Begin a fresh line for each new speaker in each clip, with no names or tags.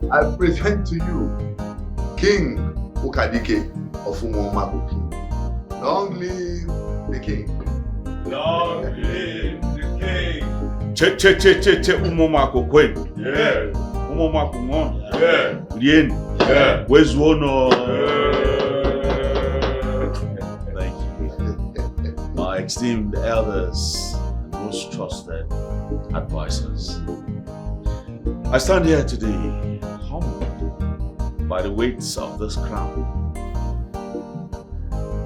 I present to you King Ukadike of Umomakuki. Long live the king.
Long live the king.
Che Umomakukwen.
Yeah.
Umomakumon.
Yeah.
Rien.
Yeah.
Where's one? Thank you. My esteemed elders and most trusted advisors. I stand here today humbled by the weight of this crown.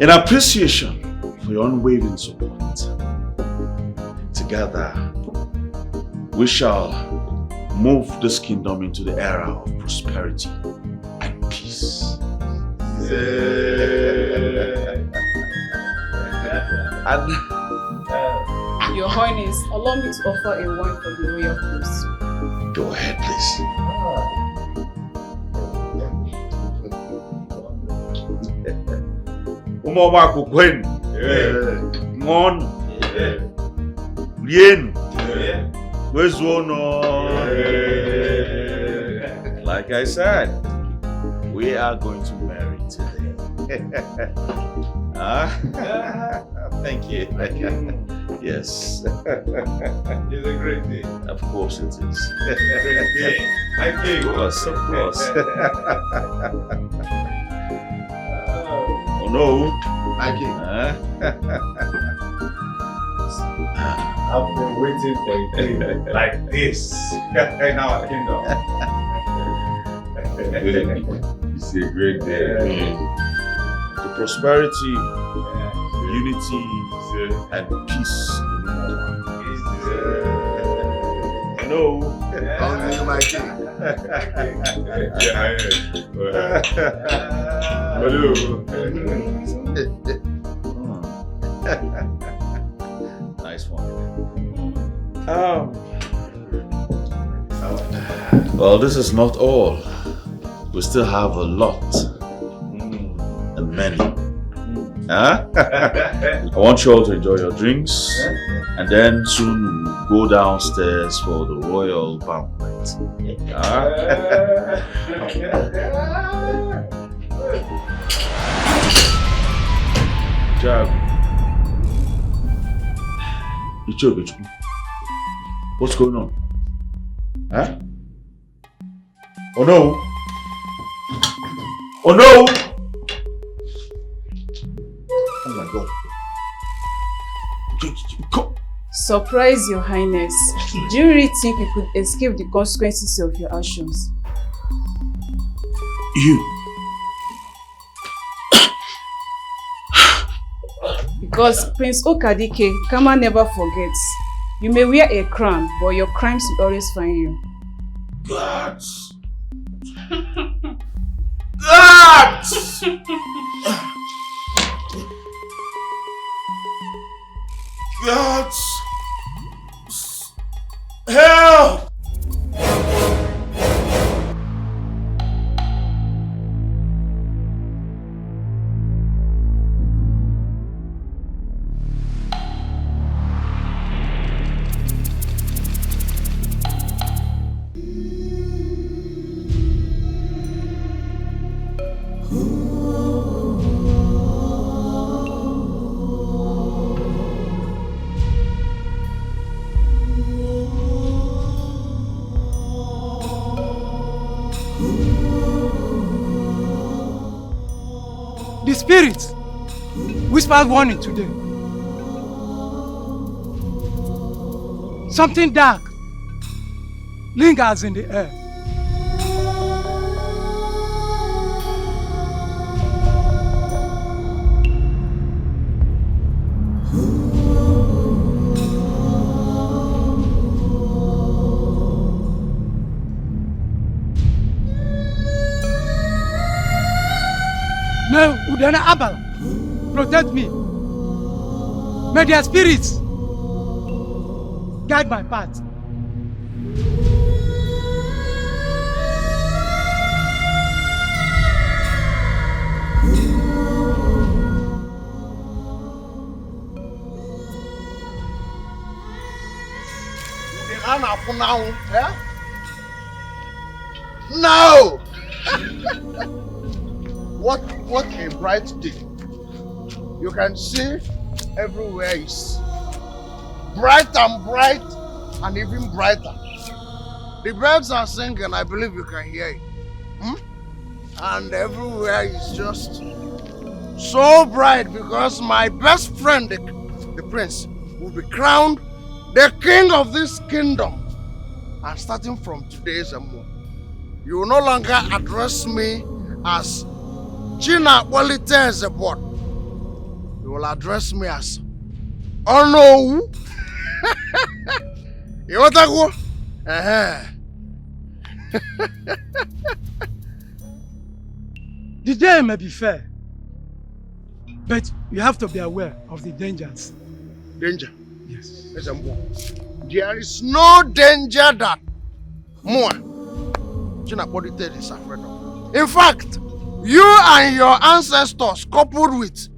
In appreciation for your unwavering support, together we shall move this kingdom into the era of prosperity and peace. And
Your Highness, allow me to offer a wine for the royal priest.
go ahead, please. Umoma kukwen, ngon, rien, wezono. Like I said, we are going to marry today. Thank you. Yes.
It's a great day.
Of course it is.
Great day. Thank you.
Of course. Oh no.
My king.
I've been waiting for a day like this in our kingdom. It's a great day.
The prosperity, unity, and peace in the world. No.
Long live my king.
Hello.
Nice one. Well, this is not all. We still have a lot and many. I want you all to enjoy your drinks, and then soon we'll go downstairs for the royal banquet. Jab. What's going on? Huh? Oh no! Oh no! Oh my God.
Surprise, Your Highness. Do you really think you could escape the consequences of your actions?
You?
Because Prince Okadike, Kama never forgets. You may wear a crown, but your crimes will always find you.
Guts! Guts! Guts! Help!
The spirit whispered warning today. Something dark lingers in the air. Now, Udana Abal, protect me. May their spirits guide my path.
Now! What a bright day. You can see everywhere is bright and even brighter. The birds are singing, I believe you can hear it. And everywhere is just so bright because my best friend, the prince, will be crowned the king of this kingdom. And starting from today's morning, you will no longer address me as China Quality as a board. You will address me as Ono. You want to go?
The day may be fair, but you have to be aware of the dangers.
Danger?
Yes.
There is no danger that more China Quality is afraid of. In fact, you and your ancestors, coupled with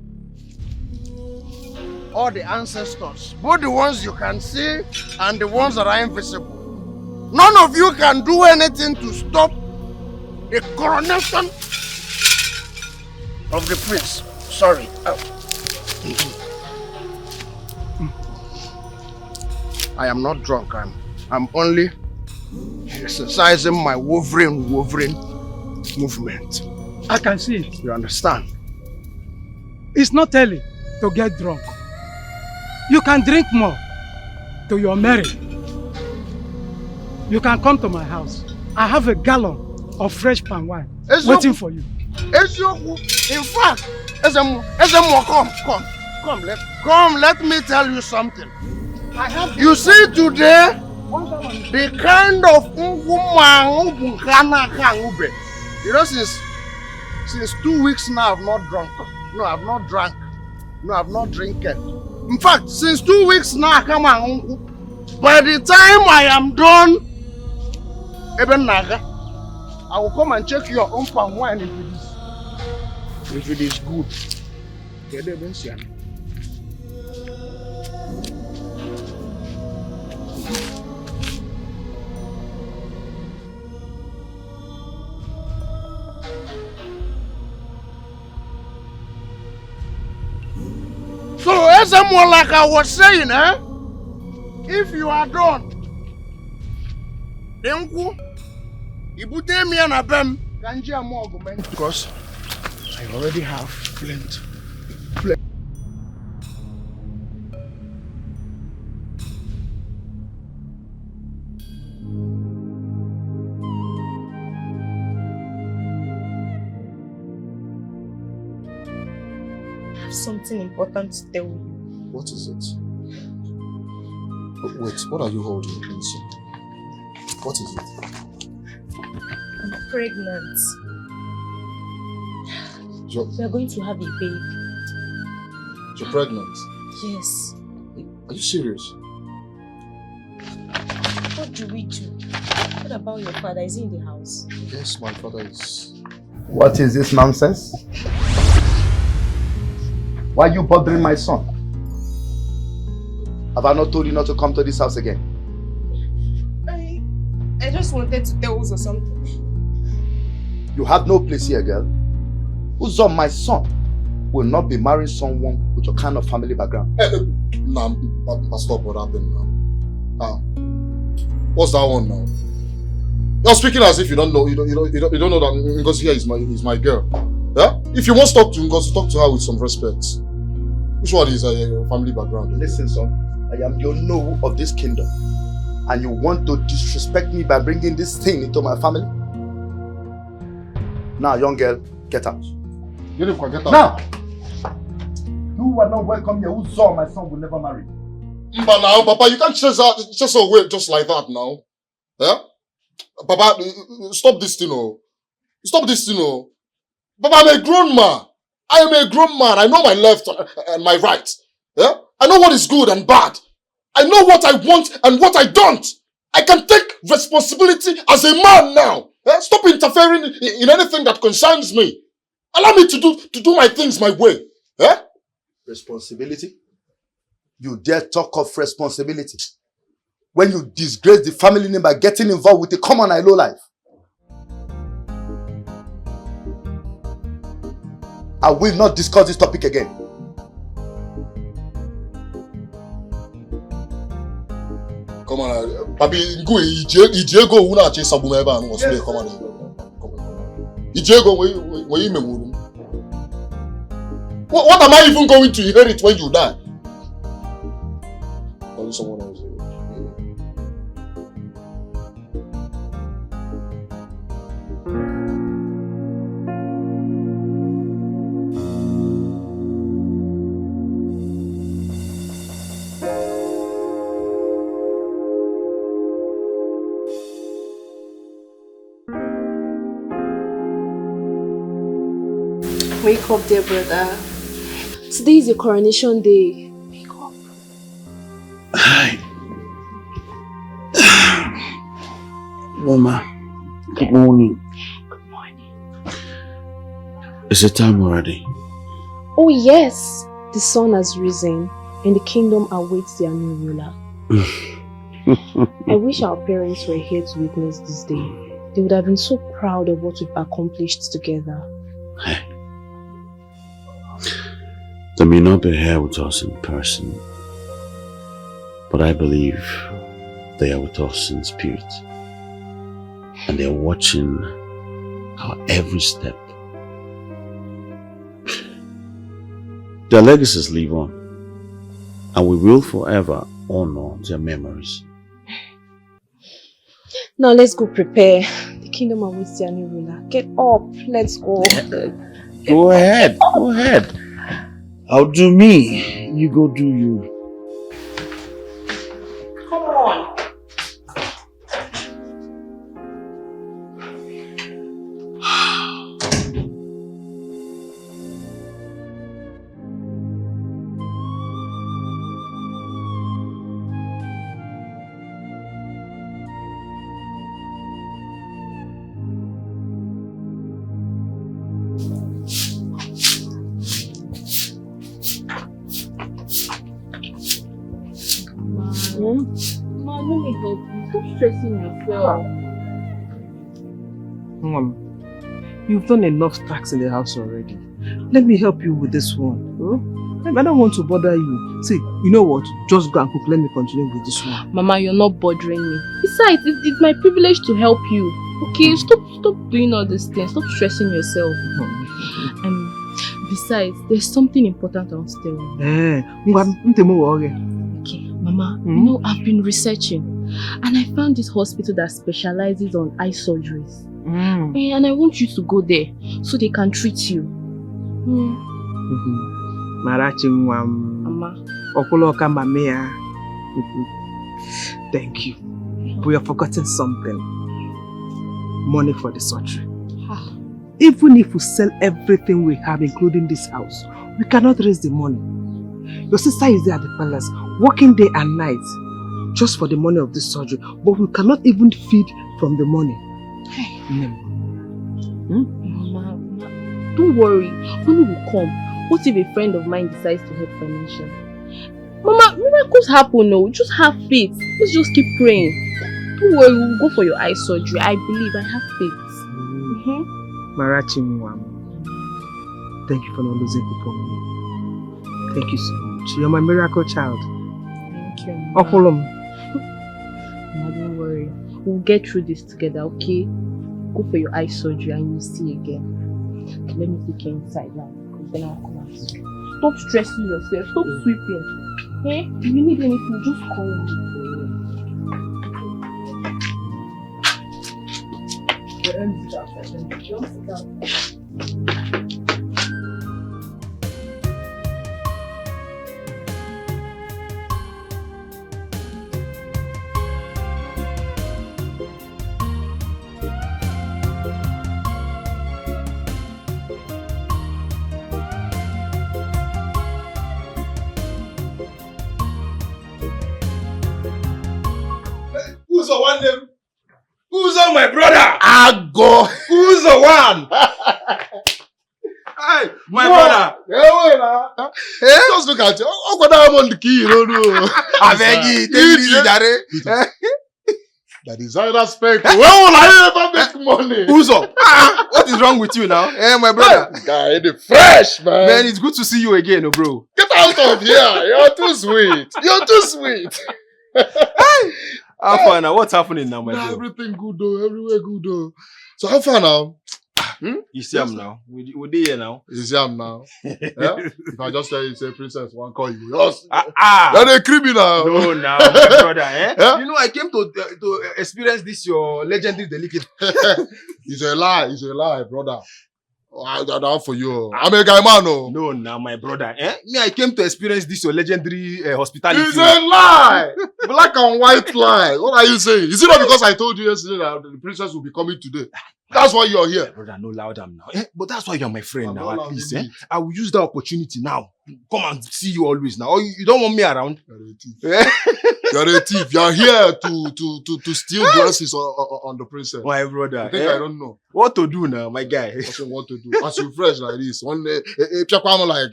all the ancestors, both the ones you can see and the ones that are invisible, none of you can do anything to stop the coronation of the prince. Sorry. I am not drunk. I'm only exercising my wolverine movement.
I can see it.
You understand?
It's not early to get drunk. You can drink more till you're married. You can come to my house. I have a gallon of fresh palm wine waiting for you.
In fact, come, let me tell you something. You see today, the kind of you know, since 2 weeks now I've not drunk. No, I've not drank. No, I've not drinking. In fact, since 2 weeks now, come on. By the time I am done, Eben Naga, I will come and check your own palm wine if it is good. So, as someone like I was saying, if you are done, then go. You put me on a bem, can't you more argument? Because I already have plenty.
Something important to tell you.
What is it? Wait, what are you holding, Lindsay? What is it?
I'm pregnant. We are going to have a baby.
You're pregnant?
Yes.
Are you serious?
What do we do? What about your father? Is he in the house?
Yes, my father is.
What is this nonsense? Why are you bothering my son? Have I not told you not to come to this house again?
I just wanted to tell Uzo something.
You have no place here, girl. Uzo, my son, will not be marrying someone with your kind of family background.
Nah, stop what happened now. What's that one now? You're speaking as if you don't know. You don't know that Ngozi here is my girl. Yeah? If you want to talk to Ngozi, talk to her with some respect. Which one is your family background?
Listen, son. I am your no of this kingdom. And you want to disrespect me by bringing this thing into my family? Now, young girl, get out.
Get out.
Now! You are not welcome here. Who saw my son will never marry?
But now, Papa, you can't chase away just like that now. Yeah? Papa, stop this thing, oh. Stop this thing, oh. Papa, I'm a grown man. I am a grown man. I know my left and my right. Yeah? I know what is good and bad. I know what I want and what I don't. I can take responsibility as a man now. Yeah? Stop interfering in anything that concerns me. Allow me to do my things my way. Yeah?
Responsibility? You dare talk of responsibility when you disgrace the family name by getting involved with a common low life? I will not discuss this topic again.
Come on, Papi, go. Ijego una che sabumeba and was there. Come on. Ijego, where you mean? What am I even going to inherit when you die? Or someone else?
Wake up, dear brother. Today is your coronation day. Wake up.
Hi. Mama, good morning.
Good morning.
Is it time already?
Oh yes, the sun has risen and the kingdom awaits their new ruler. I wish our parents were here to witness this day. They would have been so proud of what we've accomplished together.
They may not be here with us in person, but I believe they are with us in spirit. And they are watching our every step. Their legacies live on, and we will forever honor their memories.
Now let's go prepare. The kingdom awaits their new ruler. Get up, let's go.
Go ahead, go ahead. I'll do me, you go do you.
Come on. Ma, let me help you. Stop stressing yourself.
Mom, you've done enough stacks in the house already. Let me help you with this one. Huh? I don't want to bother you. See, you know what? Just go and cook. Let me continue with this one.
Mama, you're not bothering me. Besides, it's my privilege to help you. Okay, stop doing all these things. Stop stressing yourself. Besides, there's something important I want to tell you. Okay, Mama, you know, I've been researching and I found this hospital that specializes on eye surgeries. And I want you to go there so they can treat you. Mama.
Thank you. We have forgotten something. Money for the surgery. Even if we sell everything we have, including this house, we cannot raise the money. Your sister is there at the palace, working day and night, just for the money of this surgery. But we cannot even feed from the money.
Mama, don't worry. Money will come. What if a friend of mine decides to help financially? Mama, miracles happen, no? Just have faith. Let's just keep praying. Don't worry, we'll go for your eye surgery. I believe, I have faith.
Marachi Mwam, thank you for not losing hope on me. Thank you so much. You're my miracle child.
Thank you, Mama.
Mama,
don't worry. We'll get through this together, okay? Go for your eye surgery and you'll see again. Okay, let me take you inside now. Then I'll come out. Stop stressing yourself. Stop sweeping. Okay? If you need anything, just call me.
Who's the one name? Who's on my brother?
Ago.
Who's the one? Hey, my brother.
Just look at you. Oh, God, I'm on the key. No.
I beg you, take it easy, Daddy.
That designer spec. Where will I ever make money?
Uzo, what is wrong with you now? Eh, my brother.
This guy, the fresh, man.
Man, it's good to see you again, oh, bro.
Get out of here. You're too sweet. You're too sweet.
How far now? What's happening now, my bro?
Everything good though. Everywhere good though. So how far now?
You see him now. We here now.
You see him now. Yeah? If I just tell you, say princess, one call you. Yes. You're a criminal.
No, now, my brother. Eh?
Yeah?
You know, I came to experience this your legendary delicate.
It's a lie, brother. I'm down for you. I'm a guy man, no.
No, now, my brother. Eh? Me, I came to experience this your legendary hospitality.
It's a lie. Black and white lie. What are you saying? Is it not because I told you yesterday that the princess will be coming today? That's why you're here.
Brother, no loud am now. Eh? But that's why you're my friend now, at least. Eh?
Indeed.
I will use that opportunity now. Come and see you always now. Or you don't want me around?
You're a thief. You're a thief. You're here to steal glasses on the princess.
My brother.
I think I don't know.
What to do now, my guy?
What to do? As you fresh like this, one day, like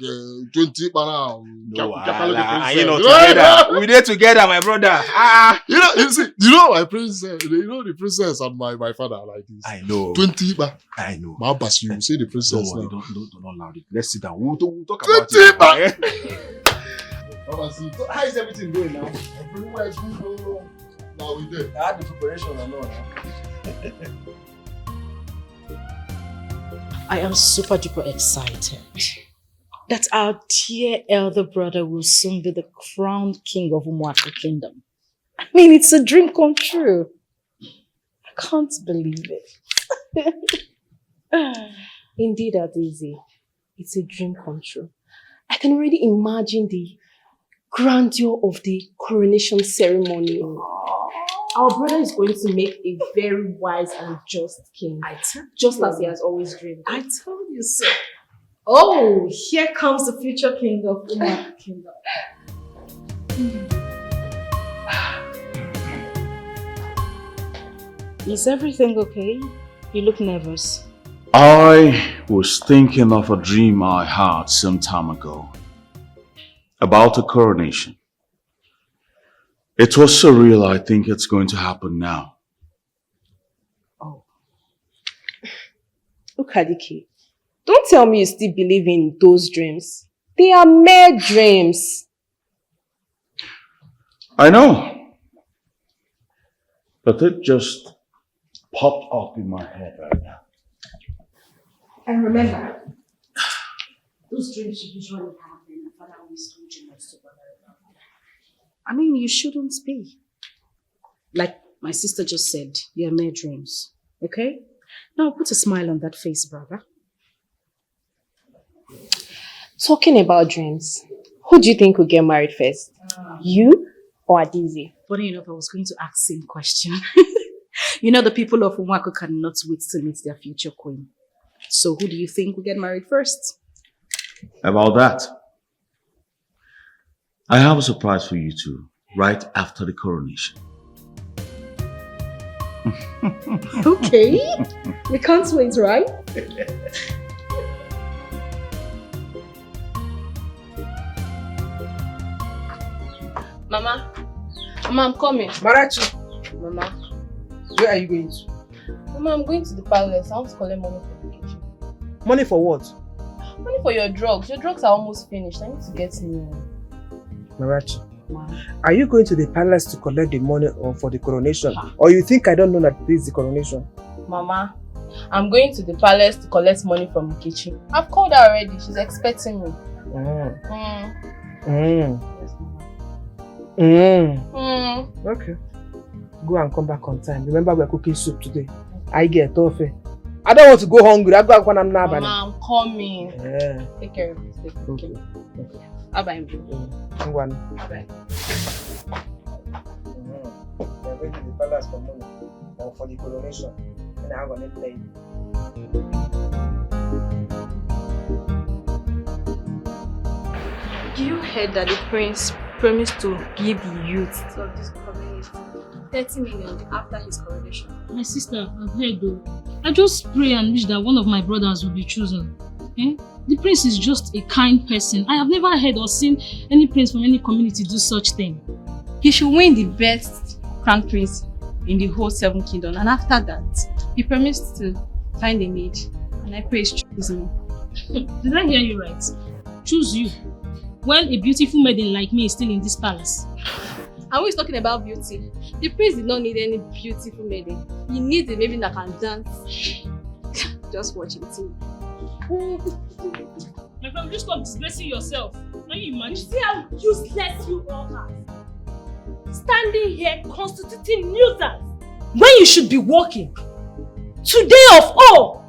20 now.
No, and you know together. We there together, my brother.
You know my princess. You know the princess and my father like this.
I know.
20 ba.
I know.
My boss, you say the princess.
Don't worry, don't allow it. Let's sit down. We'll talk
20
about it.
ba.
So how is everything going now?
Everywhere is good. Now we did.
I had the preparation and all now.
I am super duper excited that our dear elder brother will soon be the crowned king of Umuaku Kingdom. I mean, it's a dream come true. I can't believe it.
Indeed, Adezi, it's a dream come true. I can already imagine the grandeur of the coronation ceremony. Our brother is going to make a very wise and just king, just as he has always dreamed.
I told you so. Oh, here comes the future king of Umuaku Kingdom. Is everything okay? You look nervous.
I was thinking of a dream I had some time ago about a coronation. It was surreal. I think it's going to happen now.
Oh. Ukadiki, don't tell me you still believe in those dreams. They are mere dreams.
I know. But it just popped up in my head right now.
And remember, those dreams you usually have when your father always told you not to bother about them. I mean, you shouldn't be. Like my sister just said, you're mere dreams. Okay? Now put a smile on that face, brother.
Talking about dreams, who do you think will get married first? You or Adizi?
Funny enough, I was going to ask the same question. You know, the people of Umuaku cannot wait to meet their future queen. So who do you think will get married first?
About that, I have a surprise for you two right after the coronation.
Okay. We can't wait, right?
Mama, I'm coming.
Marachi,
Mama,
where are you going to?
Mama, I'm going to the palace. I want to collect money for the kitchen.
Money for what?
Money for your drugs. Your drugs are almost finished. I need to get new.
Marachi, are you going to the palace to collect the money for the coronation? Or you think I don't know that this is the coronation?
Mama, I'm going to the palace to collect money from the kitchen. I've called her already. She's expecting me. Yes, Mama.
Okay. Go and come back on time. Remember, we're cooking soup today. I get toffee. I don't want to go hungry. I go when I'm not.
Mama, I'm coming.
Yeah.
Take care of this.
Okay.
Bye-bye.
Bye.
Bye.
We're going to the palace for money or for the coronation. And I'm going to play.
You heard that the prince promised to give the youth of this community 30 million after his coronation.
My sister, I've heard though. I just pray and wish that one of my brothers will be chosen. Eh? The prince is just a kind person. I have never heard or seen any prince from any community do such thing.
He should win the best crown prince in the whole 7 kingdoms. And after that, he promised to find a maid. And I pray he chooses me.
Did I hear you right? Choose you. When a beautiful maiden like me is still in this palace.
And who is talking about beauty? The prince did not need any beautiful maiden. He needs a maiden that can dance. Just watch him too.
My friend, just stop disgracing yourself. Now you imagine.
You see how useless you all are? Standing here constituting nuisance when you should be working. Today of all!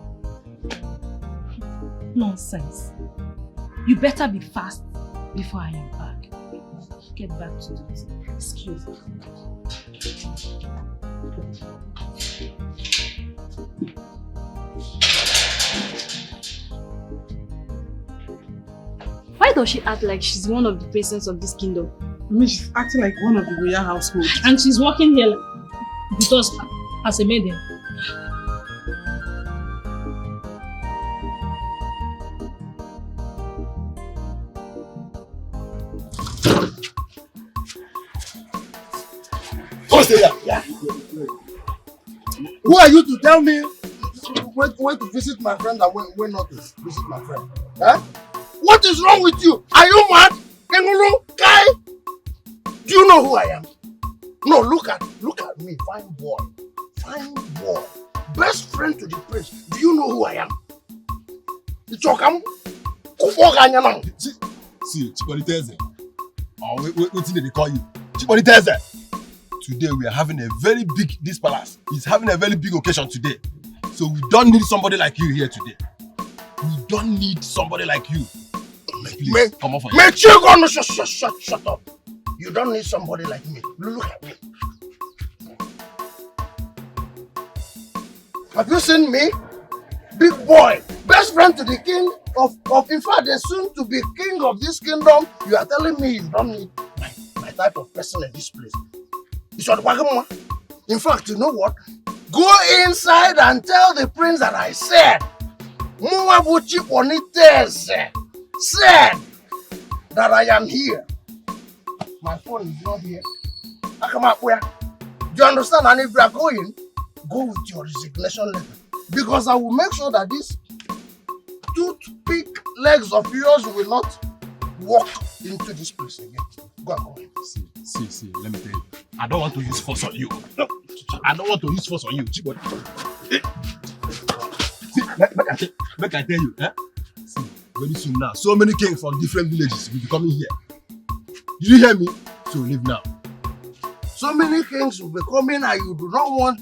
Nonsense. You better be fast before I am back. Get back to duty. Excuse me.
Why does she act like she's one of the princesses of this kingdom?
I mean, she's acting like one of the royal household.
And she's working here because as a maiden.
Yeah. Who are you to tell me when to visit my friend and when not to visit my friend? Huh? What is wrong with you? Are you mad? Engulu, Kai? Do you know who I am? No, look at me, fine boy. Fine boy. Best friend to the prince. Do you know who I am? Ichokam?
See, Chipoliteze. Oh, what did they call you? Chipoliteze. Today we are having a very big, this palace is having a very big occasion today. So we don't need somebody like you here today. We don't need somebody like you. Please, come on for you.
Shut up. You don't need somebody like me. Look at me. Have you seen me? Big boy, best friend to the king of in fact, the soon to be king of this kingdom. You are telling me you don't need my type of person in this place. In fact, you know what? Go inside and tell the prince that I said Muwabuchi Oniteze said that I am here. My phone is not here. I come up where? Do you understand? And if you are going, go with your resignation letter. Because I will make sure that these toothpick legs of yours will not walk into this place again. Go on.
See, let me tell you. I don't want to use force on you. No, I don't want to use force on you. See, make I tell you, eh? See, very soon now, so many kings from different villages will be coming here. Did you hear me? So leave now.
So many kings will be coming and you do not want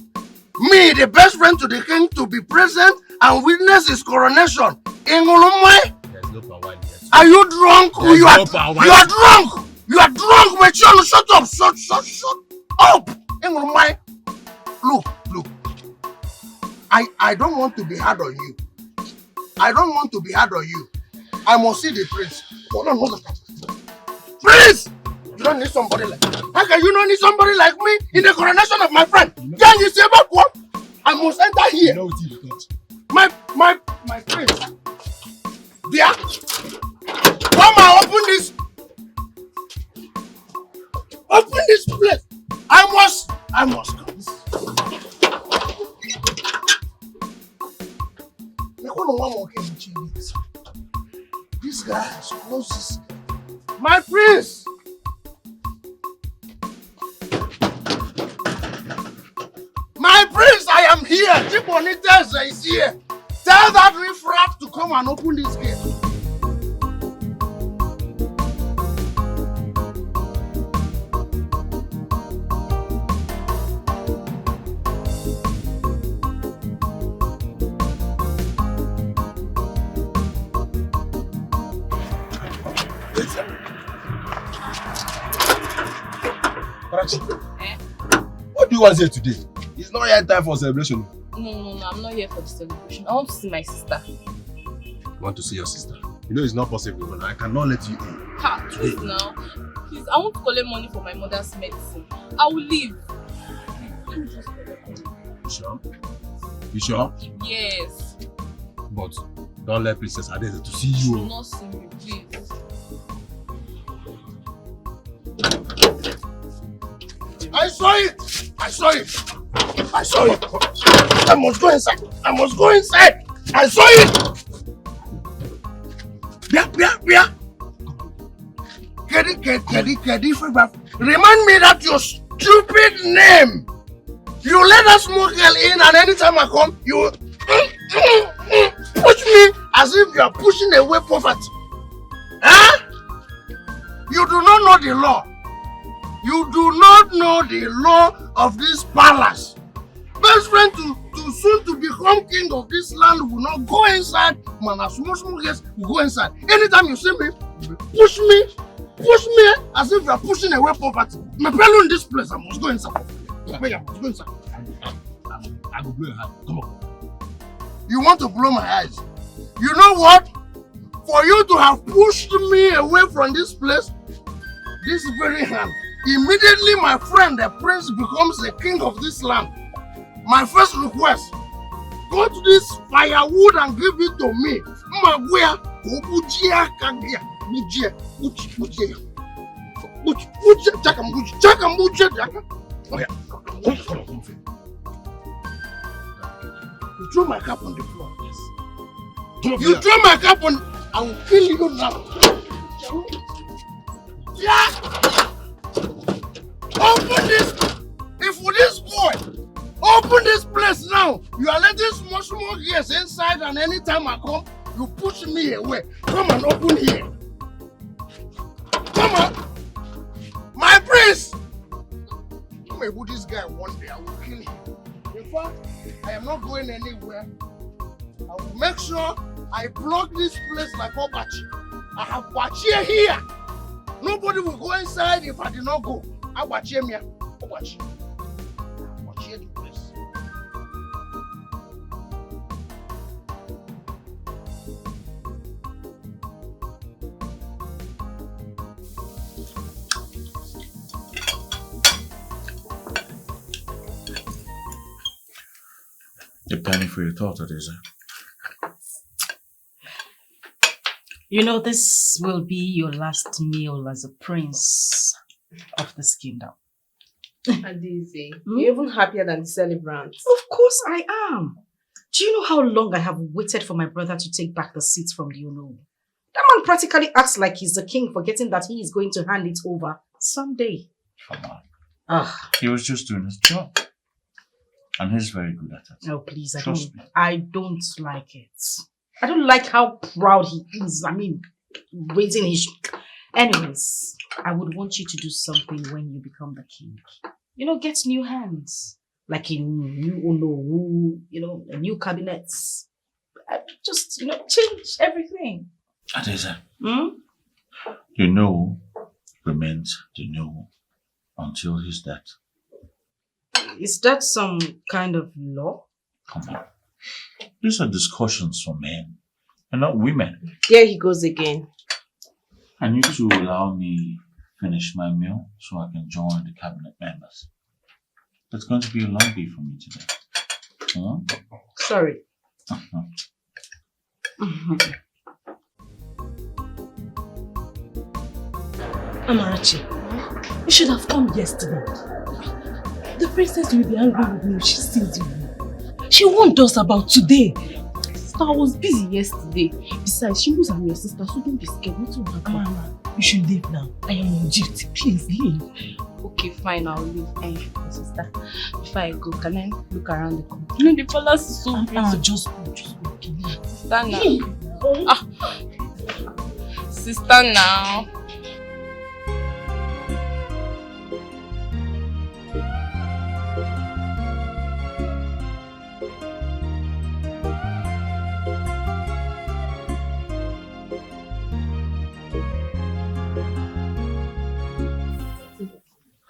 me, the best friend to the king, to be present and witness his coronation. In Ulumwe?
There's no power here.
Are you drunk? You are drunk! You are drunk, my child! Shut up! Shut up! In Ulumwe? Look. I don't want to be hard on you. I must see the prince. Prince! You don't need somebody like me. How can you not need somebody like me in the coronation of my friend? Can you say about what? I must enter here.
You know what you got.
My prince. There. Come and open this. Open this place. I must come. This guy has closed this. My prince. My prince, I am here. Chiponiteze is here. Tell that riffraff to come and open this gate.
What do you want to say today? It's not yet time for celebration.
No, I'm not here for the celebration. I want to see my sister.
You want to see your sister? You know it's not possible, but I cannot let you in.
Ha, please now. Please, I want to collect money for my mother's medicine. I will leave.
You sure? You sure?
Yes.
But don't let Princess Adeze to see you.
Do not see me, please.
I saw it. I saw it. I must go inside. I must go inside. I saw it. Where? Kedi, remind me that your stupid name. You let that small girl in, and anytime I come, you push me as if you are pushing away poverty. Huh? You do not know the law. You do not know the law of this palace. Best friend to soon to become king of this land will not go inside. Man, as small girls will go inside. Anytime you see me, push me as if you are pushing away poverty. Me fellow in this place, I must go inside. I must go inside.
I will blow your eyes. Come on.
You want to blow my eyes? You know what? For you to have pushed me away from this place, this very hand, immediately my friend, the prince, becomes the king of this land. My first request, go to this firewood and give it to me. You throw my cap on the floor. Yes. You throw my cap on, I will kill you now. Yeah. Open this. If for this boy, open this place now. You are letting small girls inside, and anytime I come, you push me away. Come on, open here. Come on. My prince. You may put this guy one day, I will kill him. In fact, I am not going anywhere. I will make sure I block this place like Obachi. I have Bachie here. Nobody will go inside if I did not go. I Bachie me. Obachi. Bachie the place.
A penny for your thought, Adisa.
You know, this will be your last meal as a prince of this kingdom.
Adisi, you're even happier than the celebrants.
Of course I am. Do you know how long I have waited for my brother to take back the seat from the Uno? That man practically acts like he's the king, forgetting that he is going to hand it over someday.
Come on. He was just doing his job. And he's very good at it.
Oh, please,
Trust me.
I don't like it. I don't like how proud he is. I mean, raising his... Anyways, I would want you to do something when you become the king. You know, get new hands. Like a new Uno, you know, a new cabinet. Just, you know, change everything.
Adisa, you know remains the know until his death.
Is that some kind of law?
Come on. These are discussions for men and not women.
Here he goes again.
I need to allow me finish my meal so I can join the cabinet members. It's going to be a long day for me today. Huh?
Sorry.
Amarachi, you should have come yesterday. The princess will be angry with me if she sees you. She warned us about today.
Sister, I was busy yesterday. Besides, she knows I'm your sister, so don't be scared. Nothing will happen.
Mama, you should leave now. I am on duty. Please leave.
Okay, fine, I'll leave. Sister, before I go, can I look around the company? You know, the palace is so beautiful.
Just go.
Sister now. Sister now.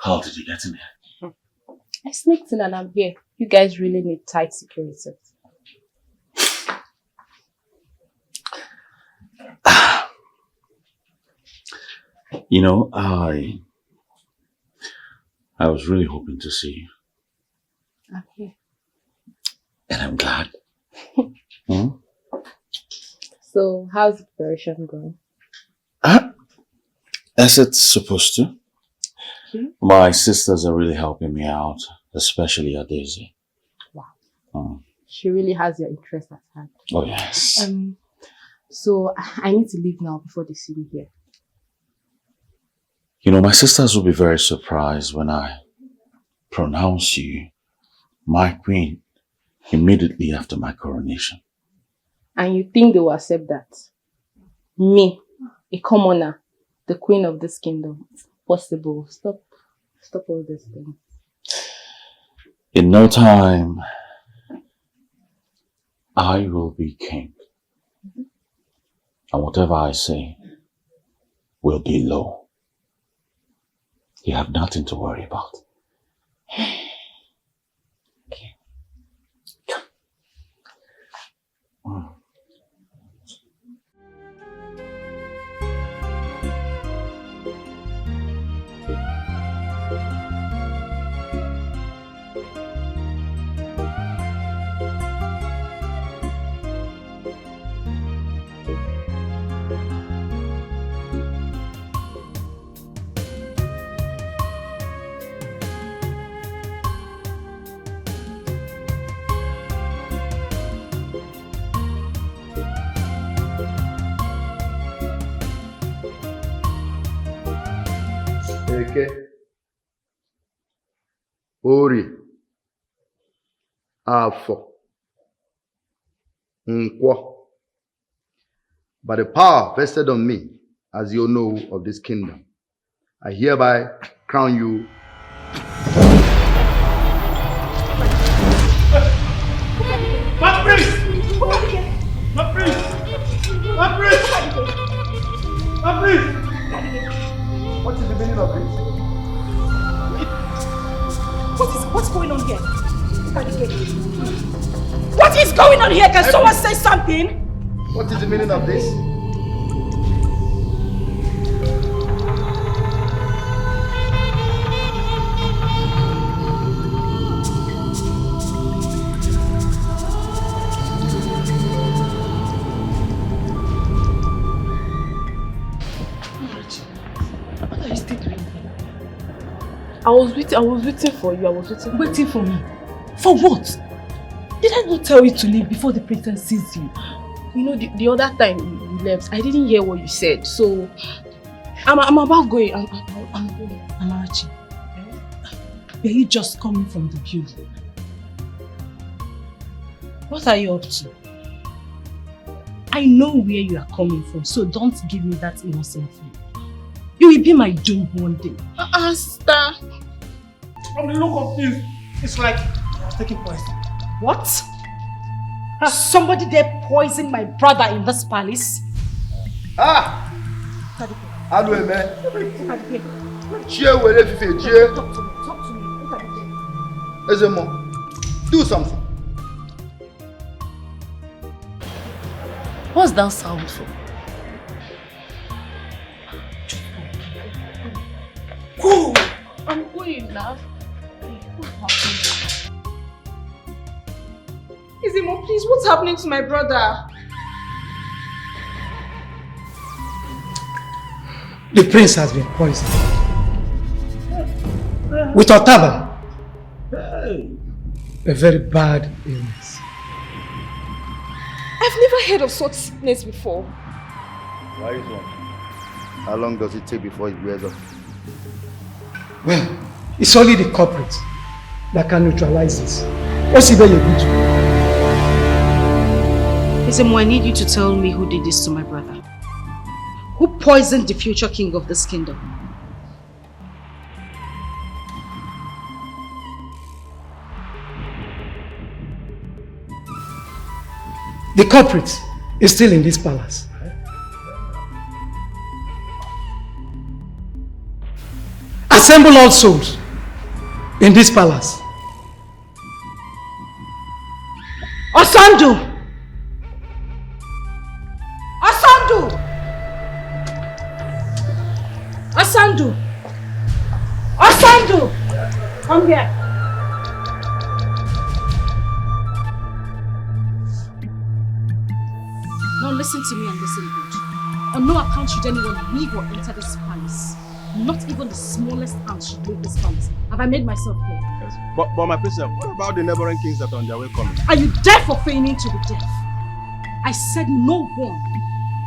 How did you get in here?
I sneaked in and I'm here. You guys really need tight security.
You know, I was really hoping to see you.
I'm here.
And I'm glad.
So, how's the preparation going?
As it's supposed to. My sisters are really helping me out. especially Daisy.
Wow. She really has your interest at heart.
Oh, yes.
So I need to leave now before they see me here.
You know, my sisters will be very surprised when I pronounce you my queen immediately after my coronation.
And you think they will accept that? Me, a commoner, the queen of this kingdom. Possible. Stop all this thing.
In no time, I will be king. And whatever I say will be law. You have nothing to worry about. Okay. Come.
Eke, Ori, Afọ, Nkwo. By the power vested on me as your know of this kingdom, I hereby crown you.
My priest! My priest! My priest! My priest!
What is the meaning of this?
What's going on here? What is going on here? Can someone say something?
What is the meaning of this?
I was waiting for you.
Waiting for me? For what? Did I not tell you to leave before the princess sees you?
You know, the other time you left, I didn't hear what you said, so
I'm about going. I'm going. Amarachi, were you just coming from the building? What are you up to? I know where you are coming from, so don't give me that innocent view. You will be my doom one day.
Star.
From the look of things, it's like you're taking poison.
What? Somebody there poisoned my brother in this palace?
Ah! How man?
Talk to me.
Ezemo, do something.
What's that sound for?
Go! I'm going now.
Ezemo, please, what's happening to my brother?
The prince has been poisoned. With Otaba. A very bad illness.
I've never heard of such sickness before.
Why is one? How long does it take before it wears off?
Well, it's only the culprit that can neutralize this. What's it that you do?
Ezemo, I need you to tell me who did this to my brother. Who poisoned the future king of this kingdom?
The culprit is still in this palace. Assemble all souls in this palace.
Osandu! Osandu! Osandu! Osandu! Come here. Now listen to me and listen good. On no account should anyone leave or enter this palace. Not even the smallest ant should leave this palace. Have I made myself clear?
Yes. But my princess, what about the neighboring kings that are on their way coming?
Are you deaf or feigning to be deaf? I said no one,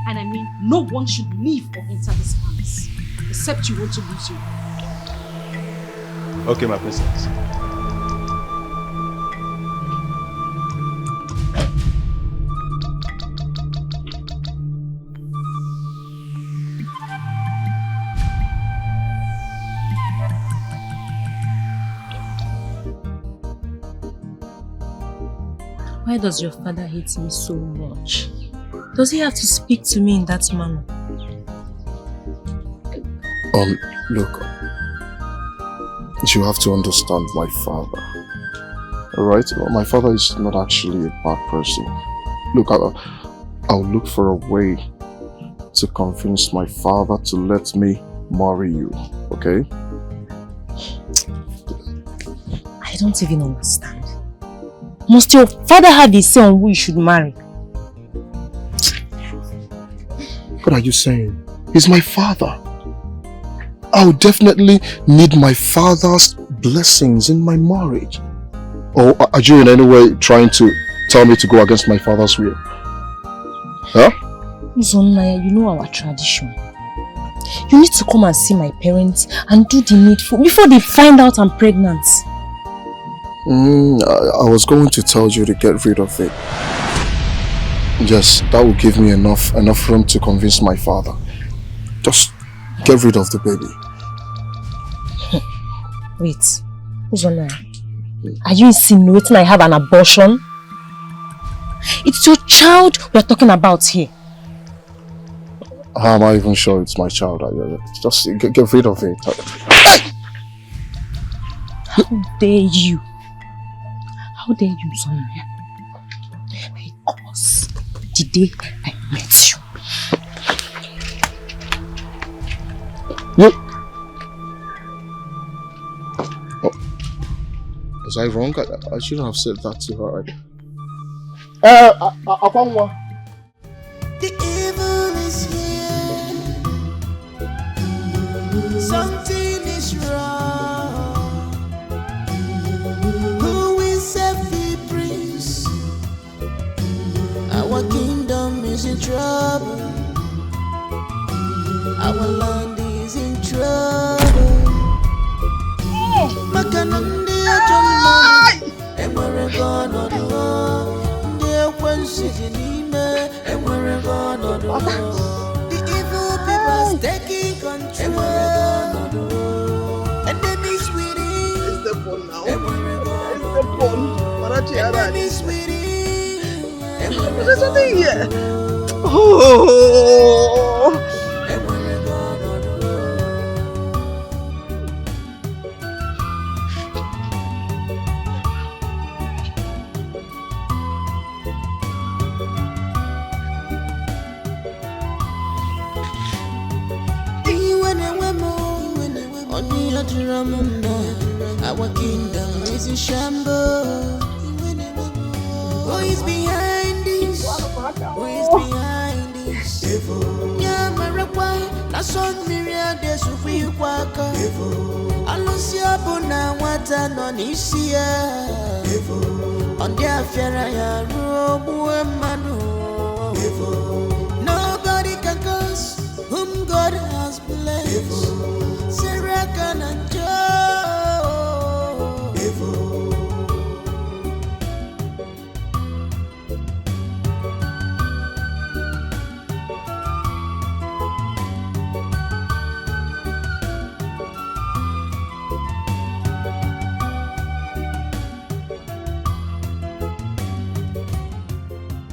and I mean no one should leave or enter this palace, except you want to lose you.
Okay, my princess.
Why does your father hate me so much? Does he have to speak to me in that manner?
Look, you have to understand my father. Alright? My father is not actually a bad person. Look, I'll look for a way to convince my father to let me marry you, okay?
I don't even understand. Must your father have a say on who you should marry?
What are you saying? He's my father. I'll definitely need my father's blessings in my marriage. Or are you in any way trying to tell me to go against my father's will? Huh?
Naya, you know our tradition. You need to come and see my parents and do the needful before they find out I'm pregnant.
I was going to tell you to get rid of it. Yes, that will give me enough room to convince my father. Just get rid of the baby.
Wait, Uzonaya, are you insinuating I have an abortion? It's your child we're talking about here.
How am I even sure it's my child? Just get rid of it.
How dare you? How dare you, Uzonaya? Because the day I met you.
Was I wrong? I shouldn't have said that to her.
The evil is here. Something is wrong. Who is every prince? Our kingdom is in trouble. Our land is in trouble. Makanandi ajoma, emwere gono do. Ndiye kwensi jinime, emwere gono do. The evil people are taking control. Enemies winning.
It's the phone now.
Emwere gono
It's the phone.
Enemies winning.
There's something here. Oh.
Our kingdom is in shambles. Who is behind this? Who is behind this? Nyamarakwa, that's on myriad days of you waka. Alusia bona wata non isia. On their feraya robu emanu. Nobody can curse whom God has blessed. Sarian and Joe.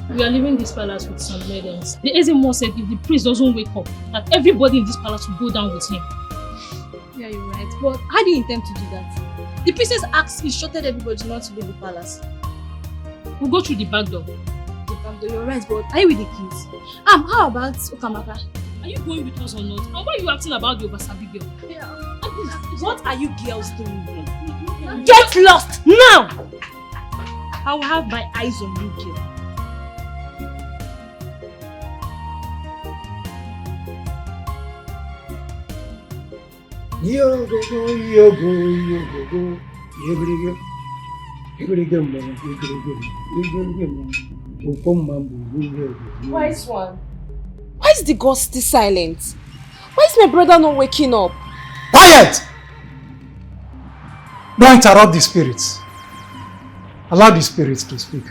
We are leaving this palace with some maidens. The Etim said if the priest doesn't wake up, that everybody in this palace will go down with him.
Yeah, you're right. But how do you intend to do that? The princess instructed everybody not to leave the palace.
We'll go through the back door.
The back door, you're right, but are you with the kids? How about Okamaka?
Are you going with us or not? And why are you acting about the Obasabi girl?
Yeah.
What are you girls doing here? Get lost now! I will have my eyes on you, girl.
Yo go go, yo go, yo go go.
Wise one. Why is the ghost still silent? Why is my brother not waking up?
Quiet! Don't interrupt the spirits. Allow the spirits to speak.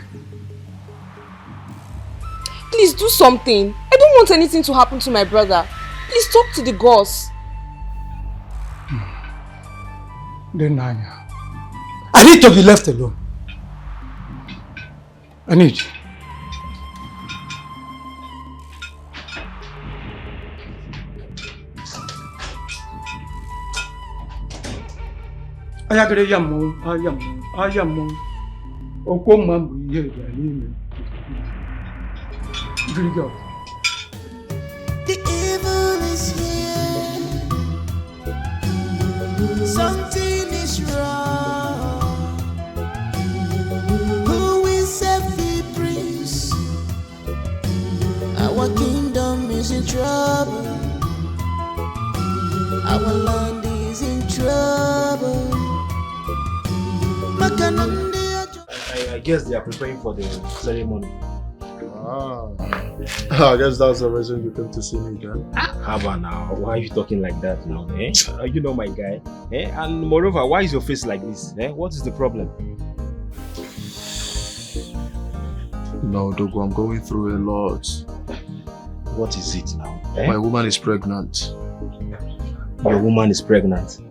Please do something. I don't want anything to happen to my brother. Please talk to the ghost.
Then I need to be left alone. I need you.
The evil is here. Something is wrong. Who is every prince? Our kingdom is in trouble. Our land is in trouble.
I guess they are preparing for the ceremony.
I guess that's the reason you came to see me then.
Haba now, why are you talking like that now? You know my guy. And moreover, why is your face like this? What is the problem?
No, Dogo, I'm going through a lot.
What is it now?
My woman is pregnant.
Your woman is pregnant?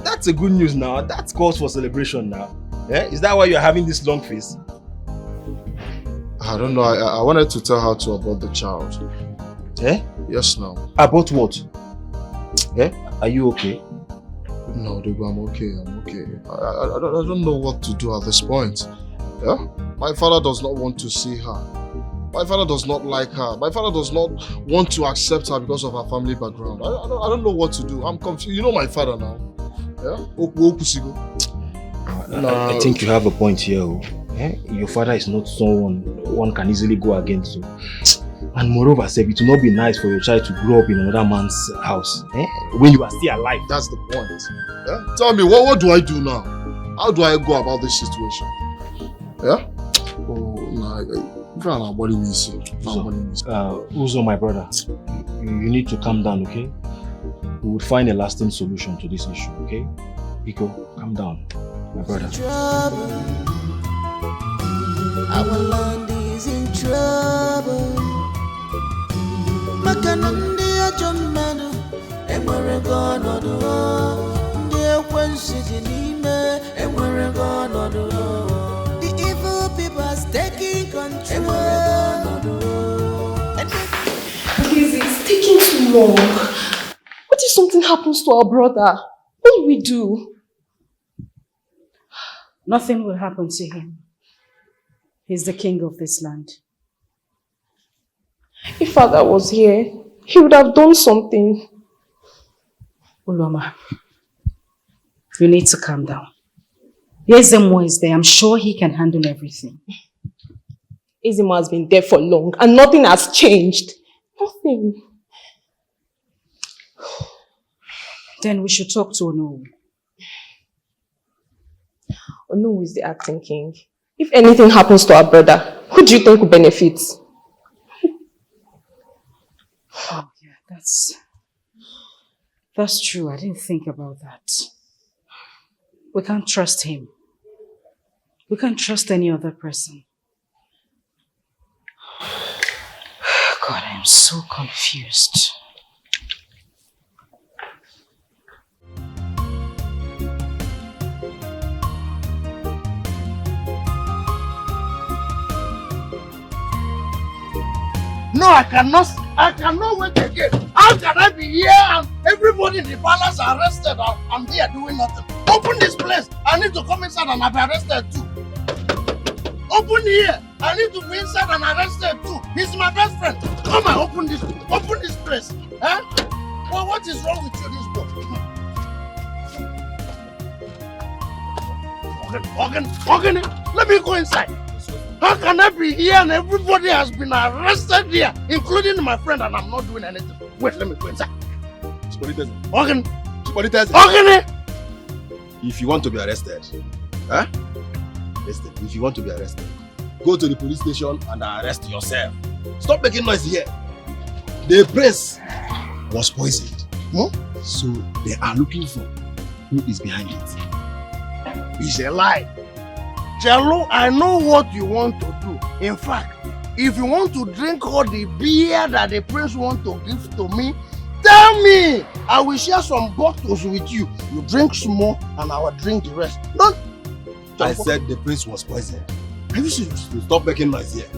That's a good news now. That's cause for celebration now. Is that why you're having this long face?
I don't know. I wanted to tell her to abort the child. Yes, now.
Abort what? Are you okay?
No, Dogo, I'm okay. I'm okay. I don't know what to do at this point. My father does not want to see her. My father does not like her. My father does not want to accept her because of her family background. I don't know what to do. I'm confused. You know my father now.
I think you have a point here. Your father is not someone one can easily go against. And moreover, it will not be nice for your child to grow up in another man's house when you are still alive.
That's the point. Tell me, what do I do now? How do I go about this situation?
Uzo, my brother, you need to calm down, okay? We will find a lasting solution to this issue, okay? Biko, calm down, my brother.
Our land is in trouble. Makanandi ajomanu, emwere gono do. Ndiye kwensi jinime, emwere gono do. The evil people are taking control.
Please, it's taking too long. What if something happens to our brother? What do we do?
Nothing will happen to him. He's the king of this land.
If father was here, he would have done something.
Uloma, you need to calm down. Ezemo is there. I'm sure he can handle everything.
Ezemo has been there for long and nothing has changed. Nothing.
Then we should talk to Onowu.
Onowu is the acting king. If anything happens to our brother, who do you think will benefit?
Oh yeah, that's true. I didn't think about that. We can't trust him. We can't trust any other person. God, I'm so confused.
No, I cannot wait again. How can I be here and everybody in the palace are arrested? I'm here doing nothing. Open this place. I need to come inside and I'll be arrested too. Open here. I need to be inside and arrested too. He's my best friend. Come and open this place. Huh? Well, what is wrong with you, this boy? Organ, let me go inside. How can I be here and everybody has been arrested here, including my friend, and I'm not doing anything? Wait, let me go inside. Organ.
if you want to be arrested, huh? Listen, if you want to be arrested, go to the police station and arrest yourself. Stop making noise here. The prince was poisoned. So they are looking for who is behind it.
It's a lie. Jello, I know what you want to do. In fact, if you want to drink all the beer that the prince wants to give to me, tell me. I will share some bottles with you. You drink small and I will drink the rest. Don't.
I said the prince was poisoned. Are you serious? Stop making noise here.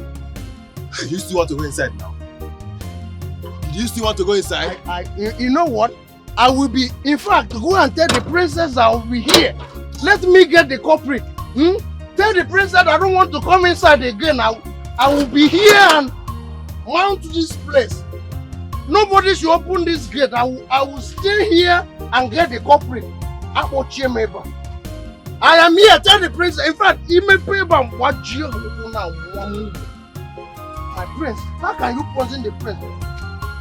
You still want to go inside now? Do you still want to go inside?
You know what? I will be, in fact, go and tell the princess I will be here. Let me get the culprit. Tell the princess I don't want to come inside again. I will be here and mount this place. Nobody should open this gate. I will stay here and get the culprit. I am here. Tell the princess. In fact, he may pay back what you now. My prince, how can you poison the prince?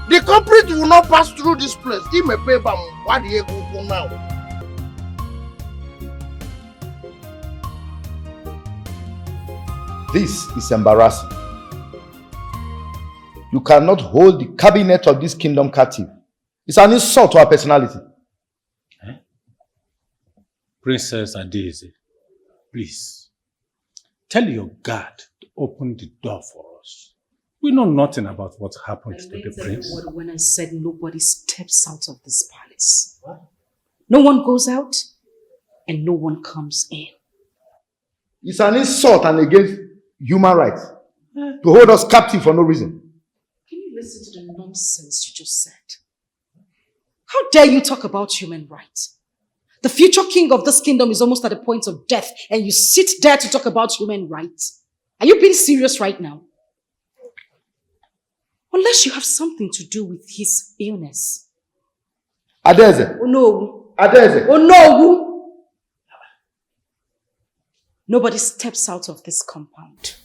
The culprit will not pass through this place. He may pay back what he go now.
This is embarrassing. You cannot hold the cabinet of this kingdom captive. It's an insult to our personality.
Princess Adeze, please, tell your guard to open the door for us. We know nothing about what happened to the prince.
When I said nobody steps out of this palace. What? No one goes out and no one comes in.
It's an insult and against human rights to hold us captive for no reason.
Can you listen to the nonsense you just said? How dare you talk about human rights? The future king of this kingdom is almost at the point of death and you sit there to talk about human rights. Are you being serious right now? Unless you have something to do with his illness.
Adeze.
Oh no.
Adeze.
Oh no. Nobody steps out of this compound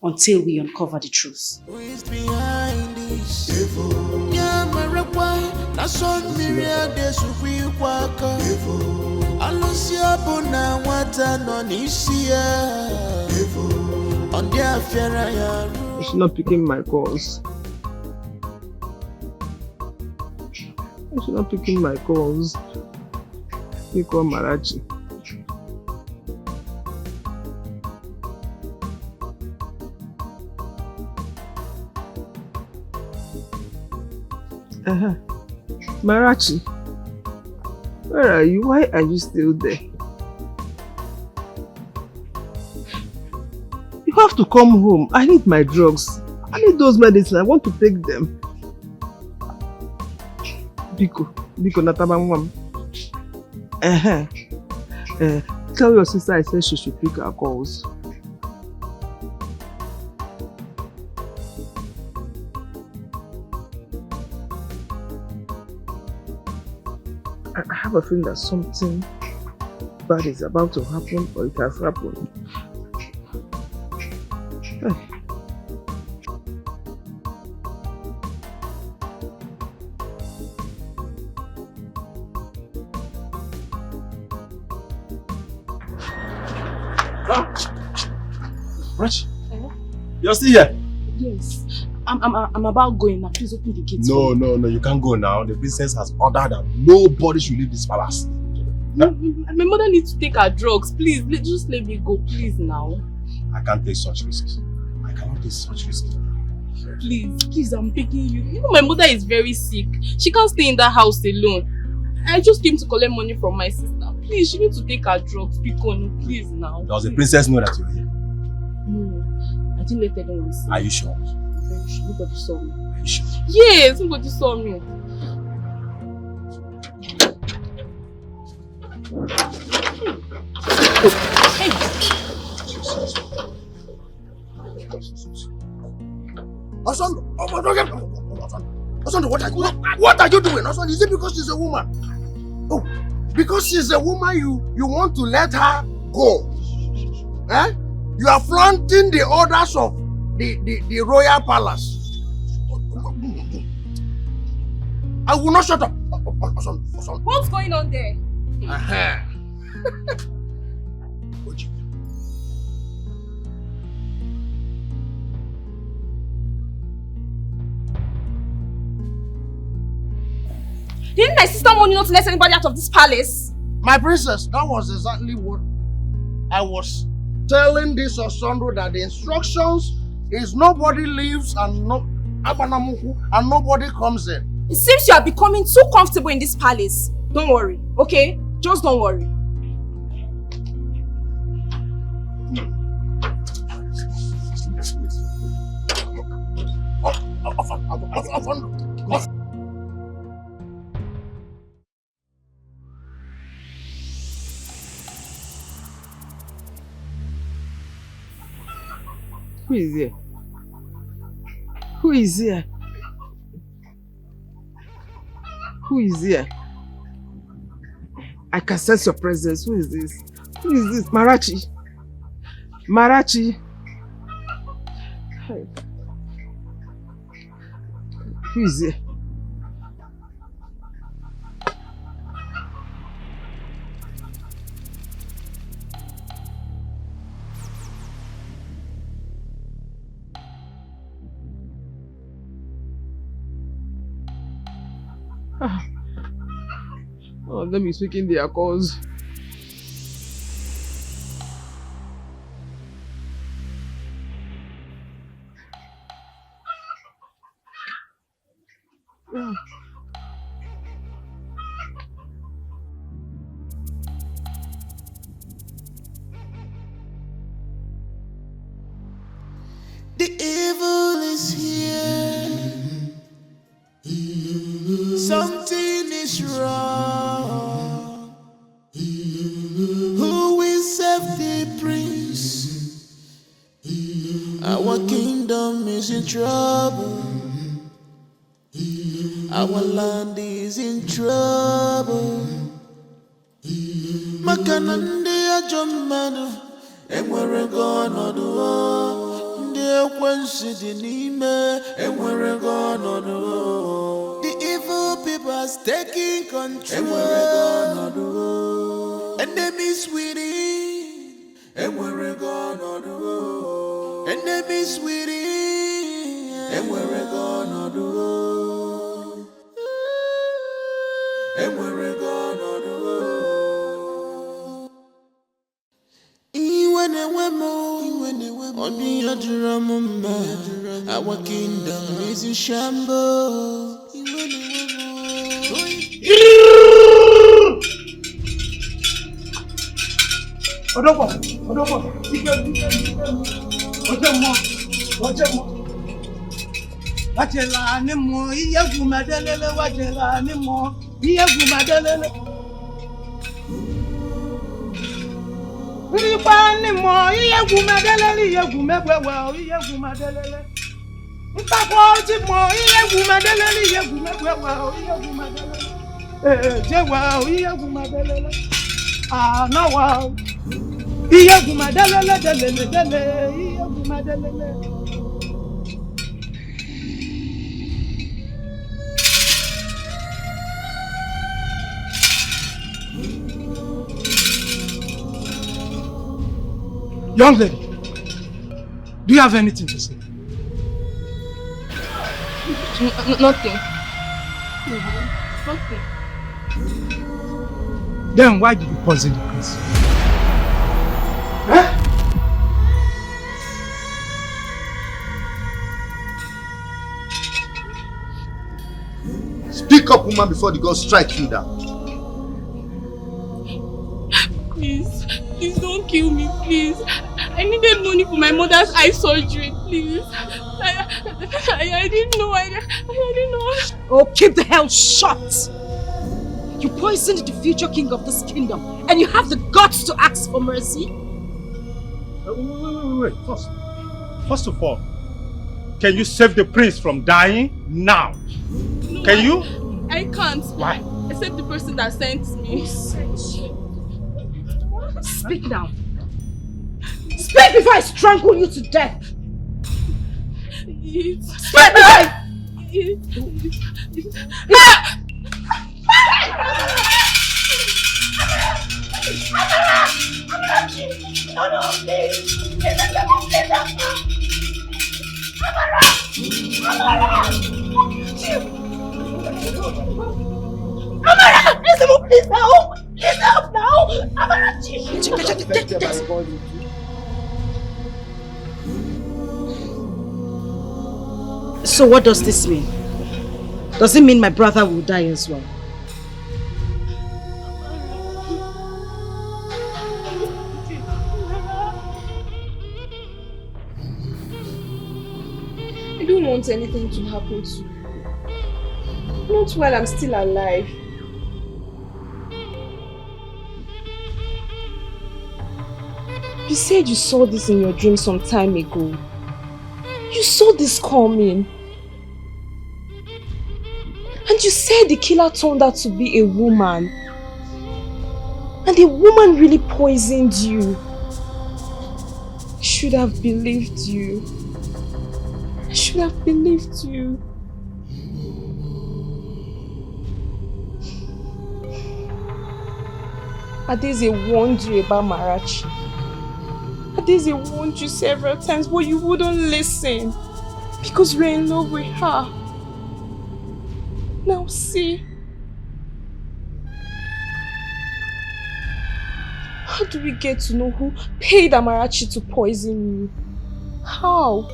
until we uncover the truth.
Who is behind this? Yeah, that's on Miriam, they should be waka. Alusia Bona, what an onisia. On their affair,
she's not picking my calls. She's not picking my calls. You call Marachi. Marachi, where are you? Why are you still there? You have to come home. I need my drugs. I need those medicines. I want to take them. Biko natabamwam. Tell your sister I said she should pick her calls. I have a feeling that something bad is about to happen, or it has happened.
Rich, you're still here?
Yes. I'm about going now. Please open the gate.
No, you can't go now. The princess has ordered that nobody should leave this palace.
My mother needs to take her drugs. Please, just let me go, please now.
I can't take such risks. I cannot take such risks.
Please, I'm begging you. You know my mother is very sick. She can't stay in that house alone. I just came to collect money from my sister. Please, she needs to take her drugs. Please now.
Does the princess know that you're here?
No, I didn't let anyone see.
Are you sure?
Very sure. Nobody saw me.
Are you sure?
Yes, nobody saw me.
Osondo, what are you doing? Osondo, is it because she's a woman? Oh, because she's a woman, you want to let her go? Eh? You are flaunting the orders of the royal palace. I will not shut up.
What's going on there? Didn't my sister warn you not to let anybody out of this palace?
My princess, that was exactly what I was telling this Osandro, that the instructions is nobody leaves and nobody comes in.
It seems you are becoming too comfortable in this palace. Don't worry, okay? Just don't worry.
Who is here? Who is here? Who is here? I can sense your presence. Who is this? Who is this? Marachi. Marachi. Hey. Who is here? All of them is speaking their cause.
The evil is here. Something is wrong. Who will save the prince? Our kingdom is in trouble. Our land is in trouble. Makanande ajomanu enwere gonodo. The evil people are taking control. Enemies within. Enemies within. And we're gonna do. And we're gonna do. Our kingdom is in shambles.
Wajela ni mo iye gumadelele wajela ni mo iye gumadelele. Ipa ni mo iye gumadelele iye gumegwewa iye gumadelele. Ipako ti mo iye gumadelele iye gumegwewa iye gumadelele. Jewa iye gumadelele. Ah na wa. Iye gumadelele delele iye gumadelele. Young lady, do you have anything to say?
Nothing.
Nothing. Then why did you poison the prince? Huh?
Speak up, woman, before the gods strike you down.
Please don't kill me, please. I needed money for my mother's eye surgery, please. I didn't know. I didn't know.
Oh, keep the hell shut! You poisoned the future king of this kingdom, and you have the guts to ask for mercy?
Wait. First of all, can you save the prince from dying now?
No,
can you?
I can't.
Why?
Except the person that sent me.
Speak now. Speak before I strangle you to death. Speak before
No, please. Amara, please help! Please help now! Amara,
So what does this mean? Does it mean my brother will die as well?
I don't want anything to happen to you. Not while I'm still alive. You said you saw this in your dream some time ago. You saw this coming. And you said the killer turned out to be a woman. And the woman really poisoned you. I should have believed you. I should have believed you. Adeze warned you about Marachi. Adeze warned you several times, but you wouldn't listen. Because we're in love with her. Now see. How do we get to know who paid Amarachi to poison you? How?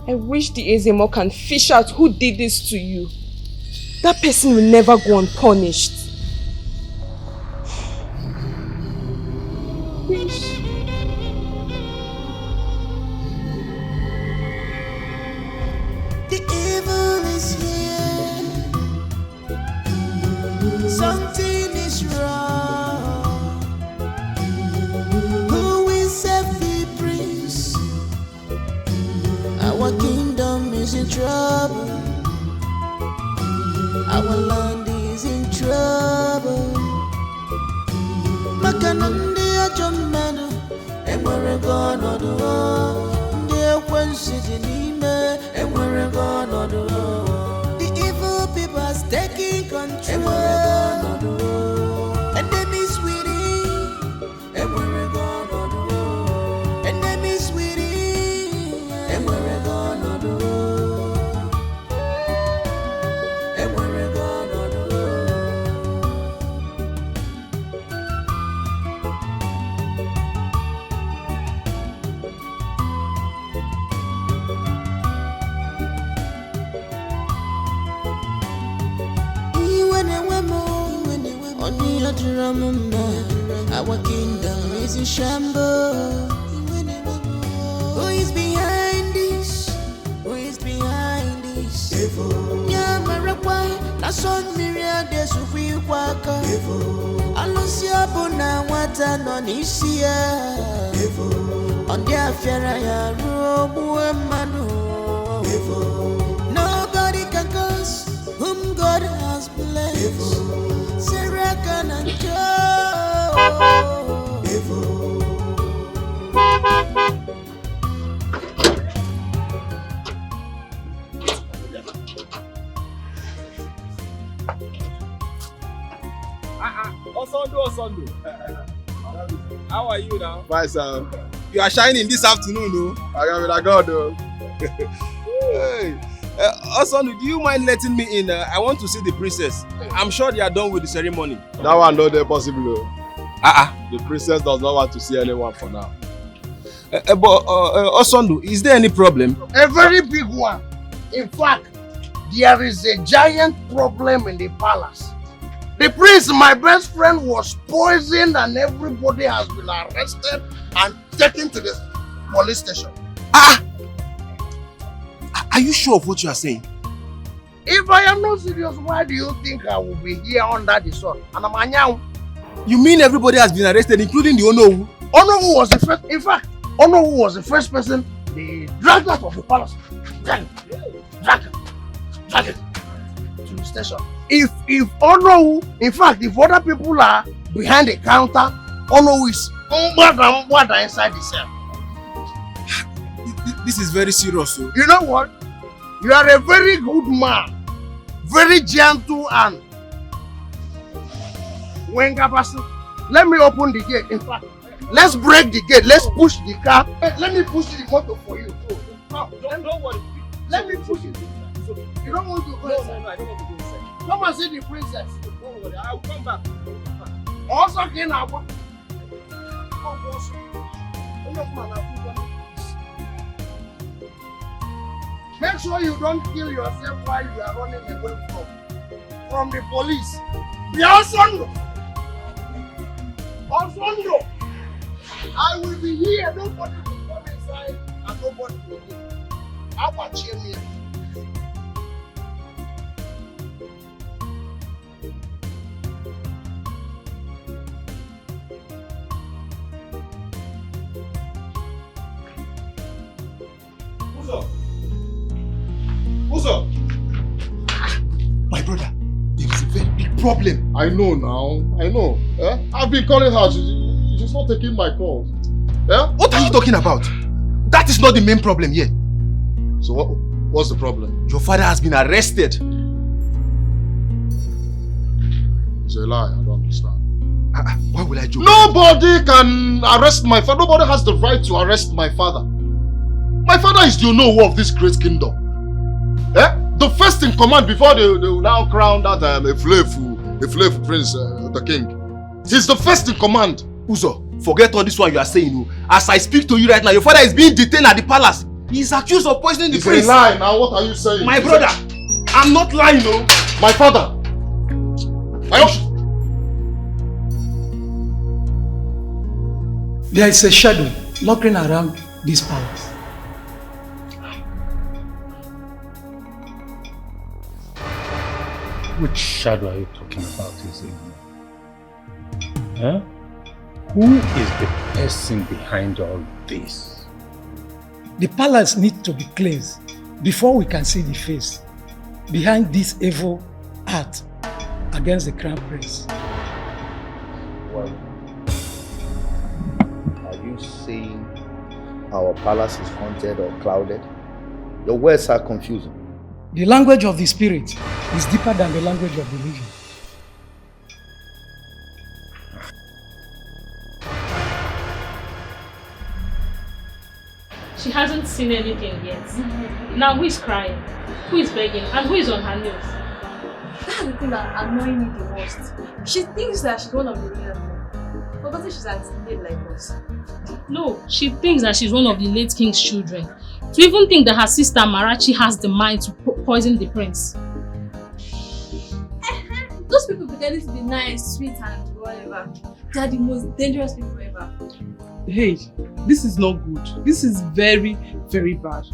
I wish the Ezemo can fish out who did this to you. That person will never go unpunished. Wish.
The evil is here. Something is wrong. Who is every prince? Our kingdom is in trouble. Our land is in trouble. Makanandi ajomano, emwere gono do. Ndiye kwensi jinime, emwere gono do. The evil people are taking control. Enemies within, emwere gono do. Enemies within, emwere gono do. Our kingdom is in shambles. Who is behind this? Who is behind this? Nyamarakwa, na son miria de sufi waka. Alusia bona wata no nisia. On their fiera ya robu emanu. Nobody can curse whom God has blessed. Sarian and Joe.
Osondo. How are you now?
Fine, sir.
You are shining this afternoon, no?
I got with a god, though.
Hey. Osondo, do you mind letting me in? I want to see the princess. I'm sure they are done with the ceremony.
That one not possible, though.
The
princess does not want to see anyone for now.
But Osondo, is there any problem?
A very big one. In fact, there is a giant problem in the palace. The prince, my best friend, was poisoned and everybody has been arrested and taken to the police station.
Are you sure of what you are saying?
If I am not serious, why do you think I will be here under the sun? And I'm anyang.
You mean everybody has been arrested, including the Onowu?
Onowu was the first, in fact, Onowu was the first person they dragged out of the palace. Drag it to the station. If Onowu, in fact, if other people are behind the counter, Onowu is inside the cell.
This is very serious, so.
You know what? You are a very good man, very gentle and Let me open the gate. In fact, let's break the gate. Let's push the car. Let me push the motor for you. Don't worry. Let me push it. You don't want to go inside? No, I don't want to go inside. Come and see the princess. Don't worry, I'll come back. Also, again, I want. Make sure you don't kill yourself while you are running away from the police. Be also. Also, I will be here. Nobody will come inside and nobody will leave. How about you here?
Uzo! My brother, there is a very big problem.
I know now. I know. I've been calling her. She's not taking my calls.
What are you talking about? That is not the main problem here.
So what's the problem?
Your father has been arrested.
It's a lie. I don't understand.
Why will I joke?
Nobody can arrest my father. Nobody has the right to arrest my father. My father is the owner of this great kingdom. The first in command before they will now crown that a slave prince, the king. He's the first in command.
Uzo, forget all this one you are saying. As I speak to you right now, your father is being detained at the palace. He is accused of poisoning the prince.
It's a lie now. What are you saying?
My brother, I'm not lying, no.
My father.
There is a shadow lurking around this palace.
Which shadow are you talking about, Huh? Who is the person behind all this?
The palace needs to be cleansed before we can see the face behind this evil act against the crown prince.
Well, are you saying our palace is haunted or clouded? Your words are confusing.
The language of the spirit is deeper than the language of the living.
She hasn't seen anything yet. Now who is crying? Who is begging? And who is on her knees?
That's the thing that annoys me the most. She thinks that she's one of the real people. But what if she's anticipated like us?
No, she thinks that she's one of the late king's children. To even think that her sister Marachi has the mind to poison the prince.
Those people pretending to be nice, sweet and whatever. They are the most dangerous people ever.
Hey, this is not good. This is very, very bad.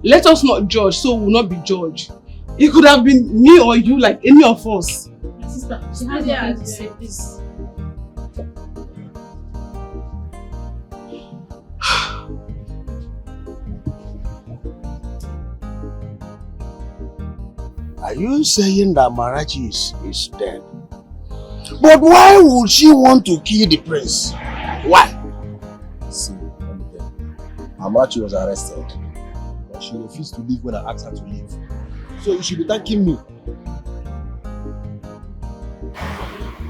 Let us not judge, so we will not be judged. It could have been me or you, like any of us.
My sister, she has nothing to say, please.
Are you saying that Marachi is dead? But why would she want to kill the prince? Why?
See, let me tell you. Marachi was arrested, but she refused to leave when I asked her to leave. So you should be thanking me.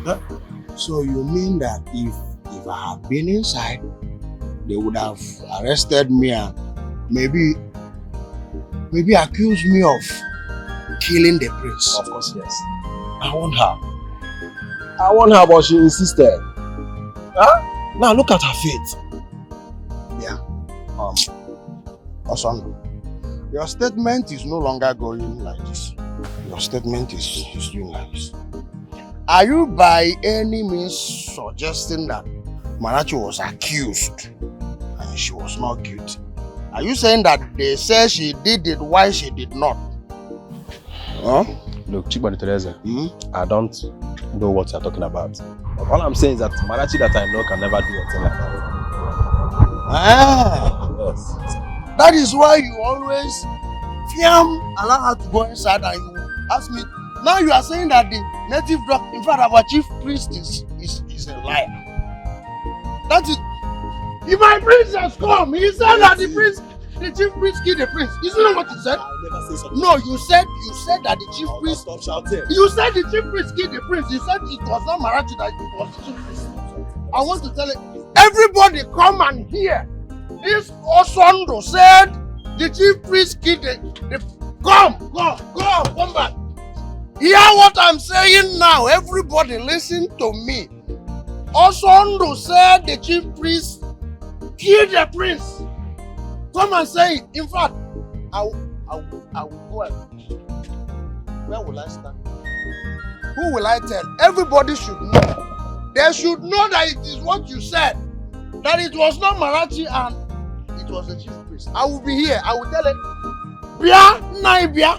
Huh? So you mean that if I had been inside, they would have arrested me and maybe accused me of killing the prince?
Of course, yes. I want her, but she insisted. Huh? Now look at her fate.
Yeah. Osando, your statement is no longer going like this. Your statement is doing like this. Are you by any means suggesting that Marachi was accused and she was not guilty? Are you saying that they say she did it while she did not? Huh?
Look, Chibani Teresa, I don't know what you're talking about. But all I'm saying is that Marachi that I know can never do anything like that.
Yes. That is why you always allow her to go inside and you ask me. Now you are saying that the native doctor, in fact our chief priest is a liar. That is, if my prince has come, he said that the prince the chief priest killed the prince. Isn't that what you said?
I never say something.
No, you said that the chief priest.
Stop shouting.
You said the chief priest killed the prince. You said it was not Marachi that it was the chief priest. I want to tell you, everybody come and hear. This Osondo said the chief priest killed the come back. Hear what I'm saying now. Everybody listen to me. Osondo said the chief priest killed the prince. Come and say it. In fact, I will go. Where will I stand? Who will I tell? Everybody should know. They should know that it is what you said. That it was not Marachi and it was the chief priest. I will be here. I will tell it. Bia, Naija.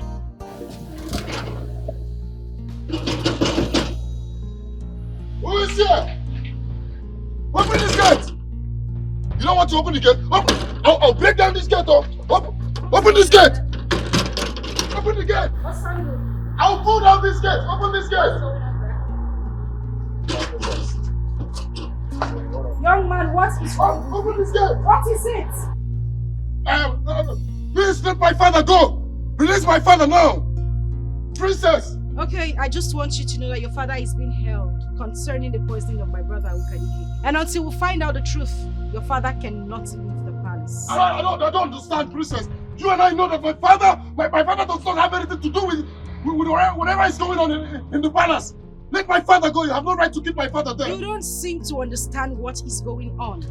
Who is here? Open this gate! You don't want to open the gate? I'll break down this gate. Open this gate! Open the gate! I'll pull down this gate! Open this gate!
Young man, what is wrong?
Open this gate!
What is it?
Please let my father go! Release my father now! Princess!
Okay, I just want you to know that your father is being held concerning the poisoning of my brother Ukadike. And until we find out the truth, your father cannot leave the palace.
I don't understand, Princess. You and I know that my father does not have anything to do with whatever is going on in the palace. Let my father go. You have no right to keep my father there.
You don't seem to understand what is going on.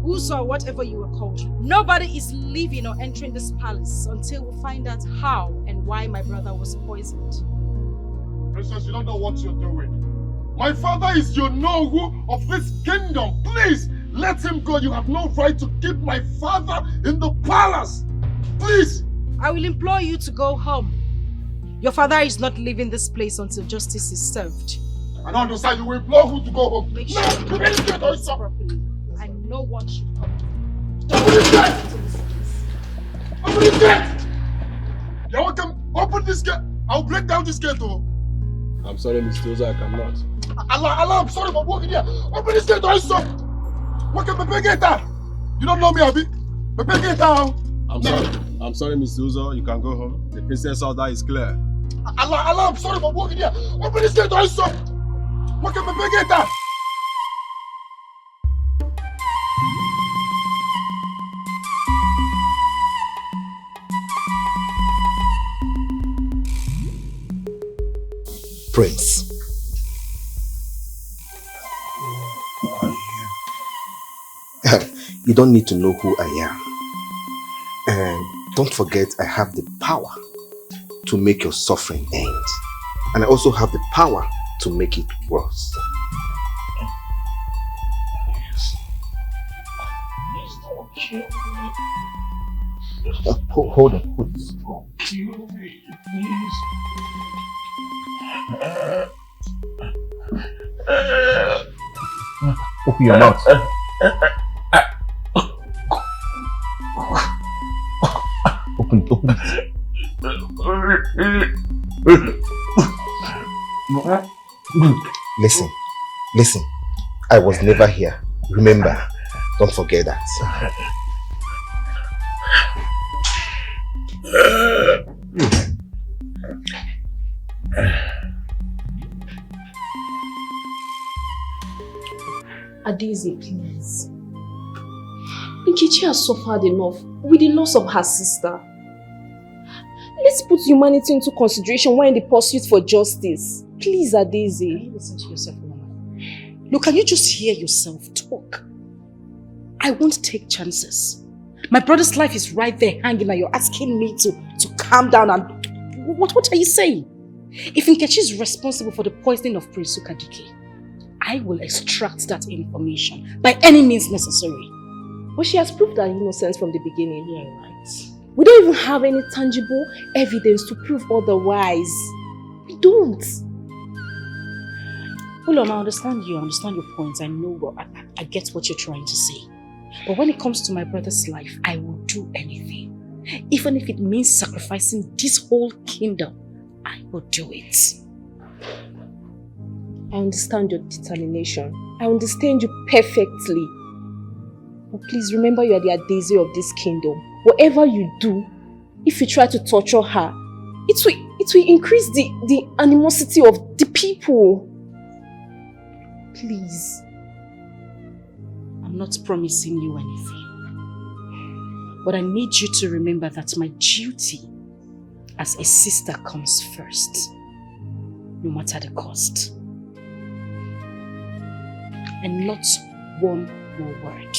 Uso, or whatever you were called. Nobody is leaving or entering this palace until we find out how and why my brother was poisoned.
Princess, you don't know what you're doing. My father is your Nogu of this kingdom. Please, let him go. You have no right to keep my father in the palace. Please.
I will implore you to go home. Your father is not leaving this place until justice is served.
I don't understand. You will implore who to go home.
Make sure you do this properly. I know what should come.
Open this gate! Open this gate! You're welcome. Open this gate. I'll break down this gate.
I'm sorry, Mr. Oza, I cannot.
Allah, I'm sorry for walking here. Open this gate also. What can Pepe get out? You don't know me, Abi? Pepe get out.
I'm sorry, Mr. Uzo. You can go home. The princess order is clear.
Allah, I'm sorry for walking here. Open this gate also. What can Pepe get out?
Prince. You don't need to know who I am. And don't forget, I have the power to make your suffering end. And I also have the power to make it worse. Hold on. Open your mouth. Open it. Listen. I was never here. Remember, don't forget that.
Adeze, please. Nkechi has suffered enough with the loss of her sister. Let's put humanity into consideration while in the pursuit for justice. Please, Adeze.
Can you listen to yourself, woman? Look, can you just hear yourself talk? I won't take chances. My brother's life is right there hanging and you're asking me to calm down and... What are you saying? If Nkechi is responsible for the poisoning of Prince Ukadike, I will extract that information by any means necessary.
But she has proved her innocence from the beginning. Yeah, right. We don't even have any tangible evidence to prove otherwise. We don't.
Hold on, I understand you. I understand your points. I know, I get what you're trying to say. But when it comes to my brother's life, I will do anything. Even if it means sacrificing this whole kingdom, I will do it.
I understand your determination. I understand you perfectly. But please remember you are the Adeze of this kingdom. Whatever you do, if you try to torture her, it will increase the animosity of the people. Please.
I'm not promising you anything. But I need you to remember that my duty as a sister comes first, no matter the cost. And not one more word.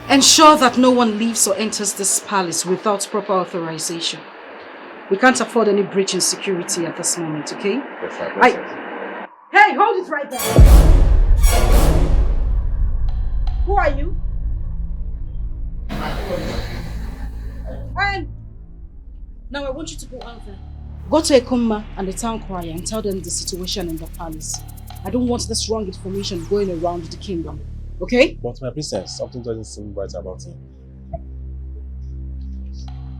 Ensure that no one leaves or enters this palace without proper authorization. We can't afford any breach in security at this moment, okay?
Yes, sir.
Hey, hold it right there! Who are you? And now I want you to go out there. Go to Ekumma and the town crier and tell them the situation in the palace. I don't want this wrong information going around the kingdom, okay?
But my princess, something doesn't seem right about him.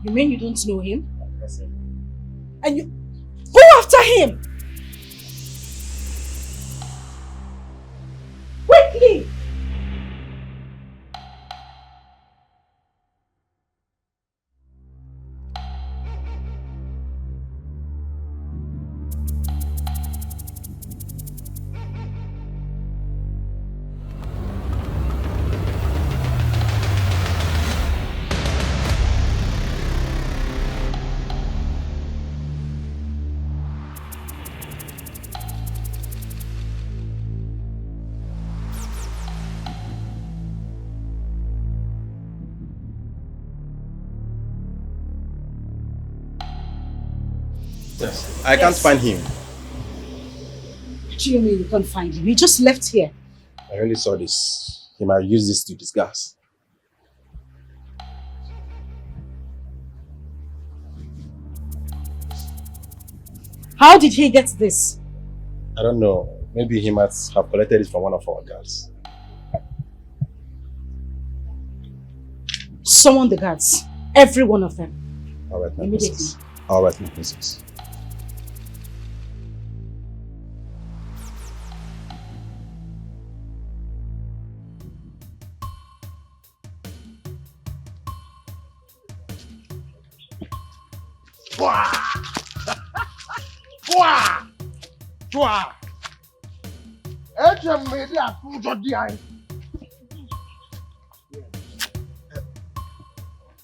You mean you don't know him?
Yes, sir.
And you go after him! Quickly!
Yes. I can't find him.
What do you mean you can't find him? He just left here.
I really saw this. He might use this to disguise.
How did he get this?
I don't know. Maybe he might have collected it from one of our guards.
Summon the guards. Every one of them.
Alright, my
Immediately.
princess. Alright, my princess.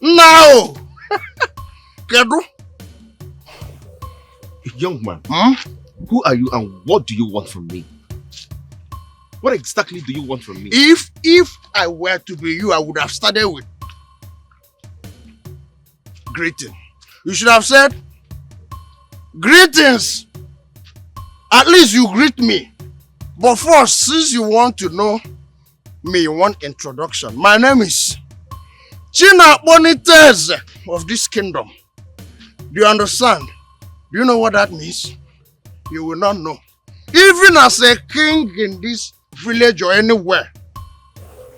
Now, Kedu,
Young man, who are you and what do you want from me? What exactly do you want from me?
if I were to be you, I would have started with greeting. You should have said, greetings. At least you greet me. But first, since you want to know me, you want introduction. My name is China Bonites of this kingdom. Do you understand? Do you know what that means? You will not know. Even as a king in this village or anywhere,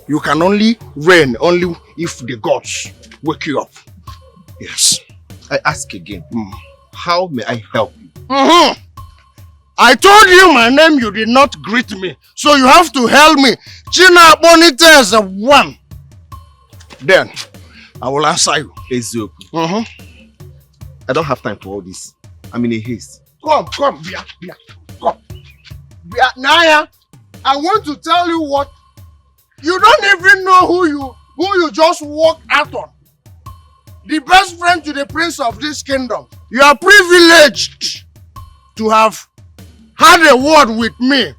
you can only reign only if the gods wake you up. Yes.
I ask again, how may I help you?
I told you my name, you did not greet me. So you have to help me. China Bonites one. Then, I will answer you.
Ezoku. I don't have time for all this. I'm in a haste.
Come, Bia, come. Bia, Naya, I want to tell you what. You don't even know who you just walked out on. The best friend to the prince of this kingdom. You are privileged to have had a word with me.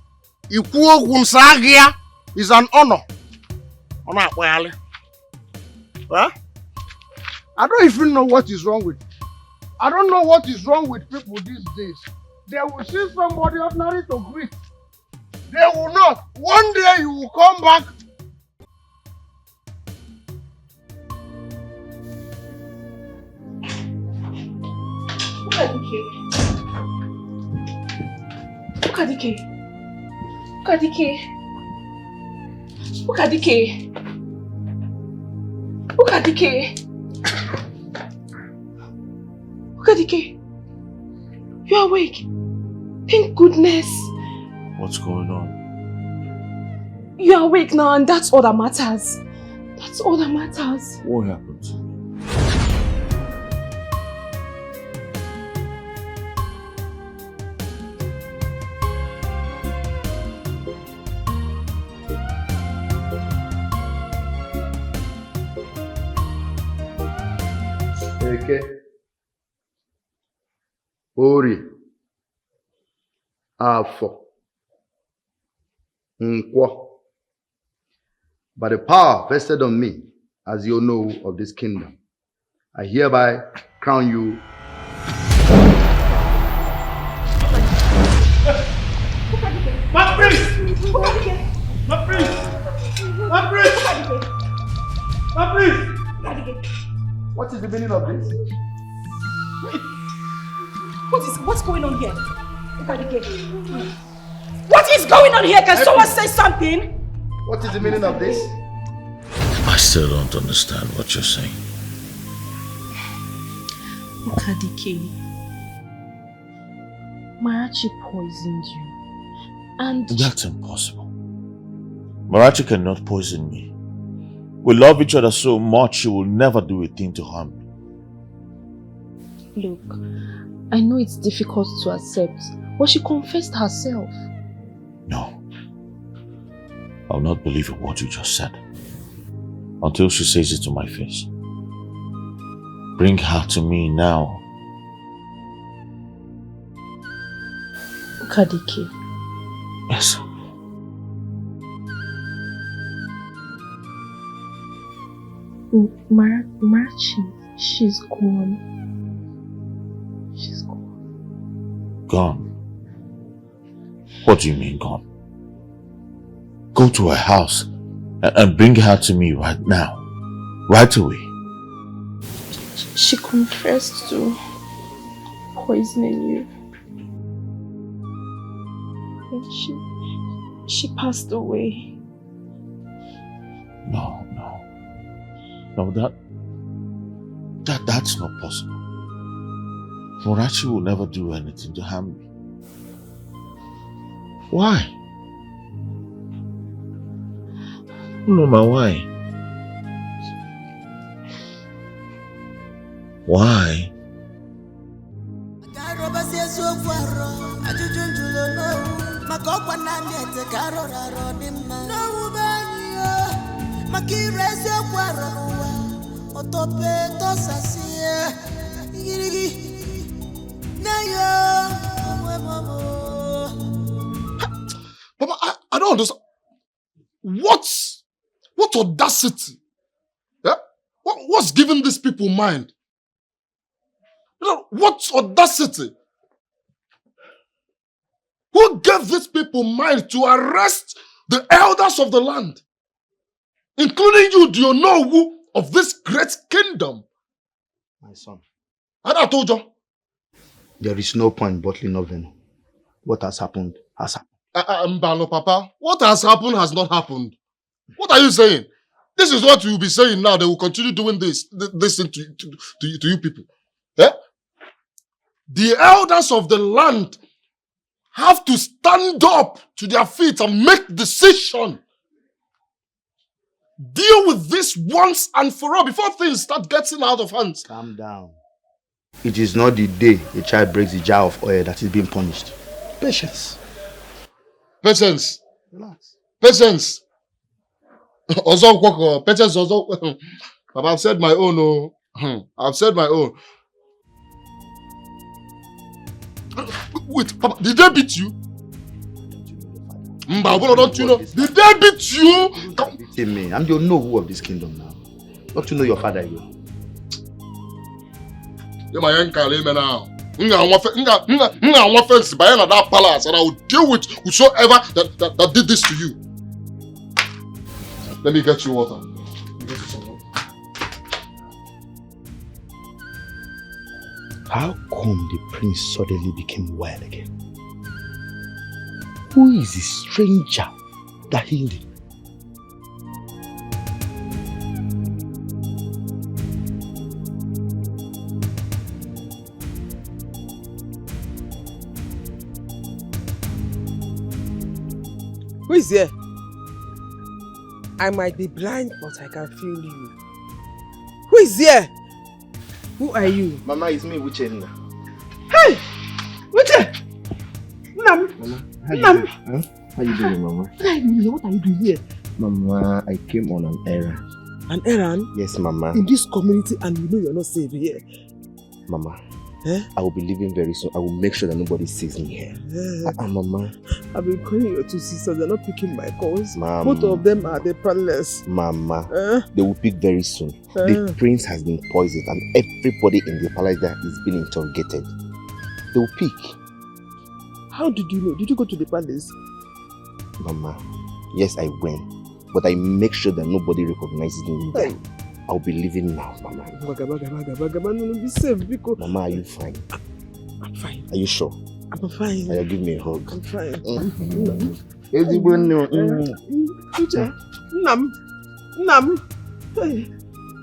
Ikuo Gunsagia is an honor. Huh? I don't even know what is wrong with. I don't know what is wrong with people these days. They will see somebody ordinary to greet. They will not. One day you will come back.
You're awake. Thank goodness.
What's going on?
You're awake now and that's all that matters. That's all that matters.
What happened?
Eke, Ori, Afọ, Nkwo. By the power vested on me, as you know of this kingdom, I hereby crown you.
My priest! My priest! My priest! My priest!
What is the meaning of this?
What's going on here? What is going on here? Can someone say something?
What is the meaning of this?
I still don't understand what you're saying.
Ukadike, Marachi poisoned you. And
that's impossible. Marachi cannot poison me. We love each other so much she will never do a thing to harm me.
Look, I know it's difficult to accept, but she confessed herself.
No. I'll not believe a word you just said. Until she says it to my face. Bring her to me now.
Ukadike.
Yes.
Marachi, she's gone. She's gone.
Gone? What do you mean gone? Go to her house and bring her to me right now. Right away.
She confessed to poisoning you. And she passed away.
No, that's not possible. Marachi will never do anything to harm me. Why? Mama, why? Why?
Papa, I don't understand. What audacity? Yeah? What's giving these people mind? What audacity? Who gave these people mind to arrest the elders of the land? Including you, do you know who of this great kingdom?
My son.
And I told you.
There is no point bottling up venom. What has happened has happened.
Mbano, Papa, what has happened has not happened. What are you saying? This is what you will be saying now. They will continue doing this thing to you people. Yeah? The elders of the land have to stand up to their feet and make decision. Deal with this once and for all before things start getting out of hands.
Calm down. It is not the day a child breaks the jar of oil that is being punished. Patience.
Patience.
Relax.
Patience. Patience. Papa, I've said my own. Oh. I've said my own. Wait, Papa, did they beat you? Don't you know? Did they beat you?
Beating me. I'm the know-who of this kingdom now. Don't you know your father here?
You're my uncle now. I'm fence by that palace and I will deal with whosoever that did this to you. Let me get you water.
How come the prince suddenly became well again? Who is the stranger that healed him?
Who is there? I might be blind, but I can feel you. Who is there? Who are you?
Mama, it's me, Uchenna.
Hey! Uche! Nam!
Mama,
Nam!
How you doing, Mama?
What are you doing here?
Mama, I came on an errand.
An errand?
Yes, Mama.
In this community, and you know you're not safe here.
Mama, I will be leaving very soon. I will make sure that nobody sees me here. Mama.
I've been calling your two sisters. They're not picking my calls.
Mama.
Both of them are the palace.
Mama, they will pick very soon. The prince has been poisoned and everybody in the palace there is being interrogated. They will pick.
How did you know? Did you go to the palace?
Mama, yes, I went. But I make sure that nobody recognizes me there. I'll be leaving now, Mama.
Be safe, because...
Mama, are you fine?
I'm fine.
Are you sure?
I'm fine.
Give me a hug.
I'm fine. Nam. Hey.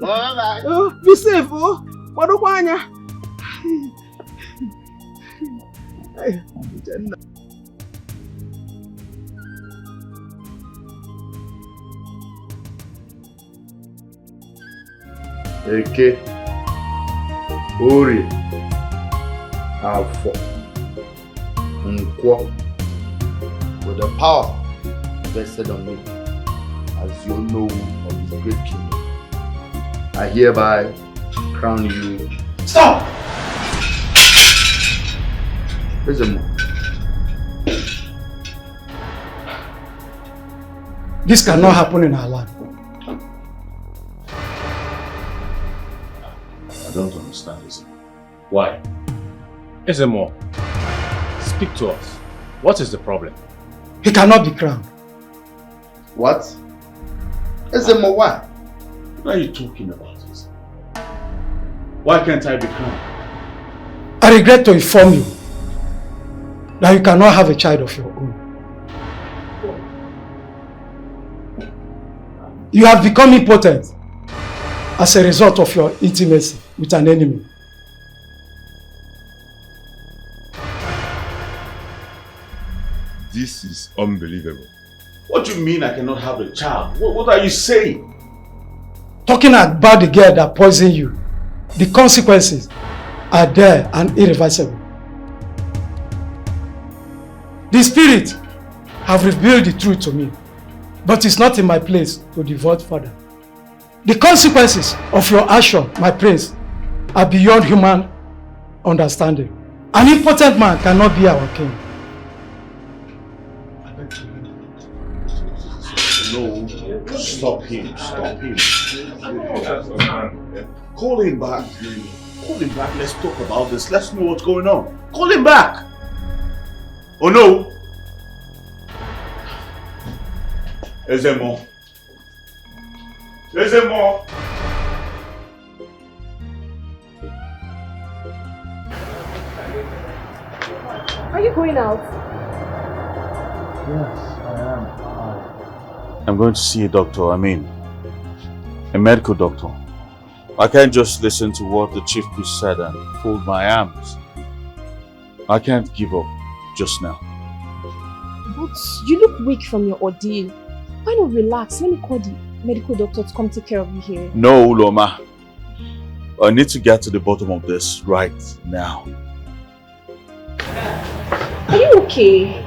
Oh, be safe, oh.
Eke, Ori, Afo, Nkwo, with the power vested on me as your know of this great kingdom, I hereby crown you. Stop! Where's the moon?
This cannot happen in our land.
I don't understand this. Why? Ezemo, speak to us. What is the problem?
He cannot be crowned.
What? Ezemo, why?
What are you talking about? Why can't I be crowned?
I regret to inform you that you cannot have a child of your own. You have become impotent as a result of your intimacy with an enemy.
This is unbelievable.
What do you mean I cannot have a child? What are you saying?
Talking about the girl that poisoned you, the consequences are there and irreversible. The spirit have revealed the truth to me, but it's not in my place to divulge further. The consequences of your action, my prince, are beyond human understanding. An impotent man cannot be our king.
No, stop him, stop him. Call him back. Call him back, let's talk about this. Let's know what's going on. Call him back. Oh no. Ezemo. Ezemo.
Are you going out?
Yes, I am. I'm going to see a doctor, a medical doctor. I can't just listen to what the chief priest said and fold my arms. I can't give up just now.
But you look weak from your ordeal. Why not relax? Let me call the medical doctor to come take care of you here.
No, Loma. I need to get to the bottom of this right now.
Are you okay?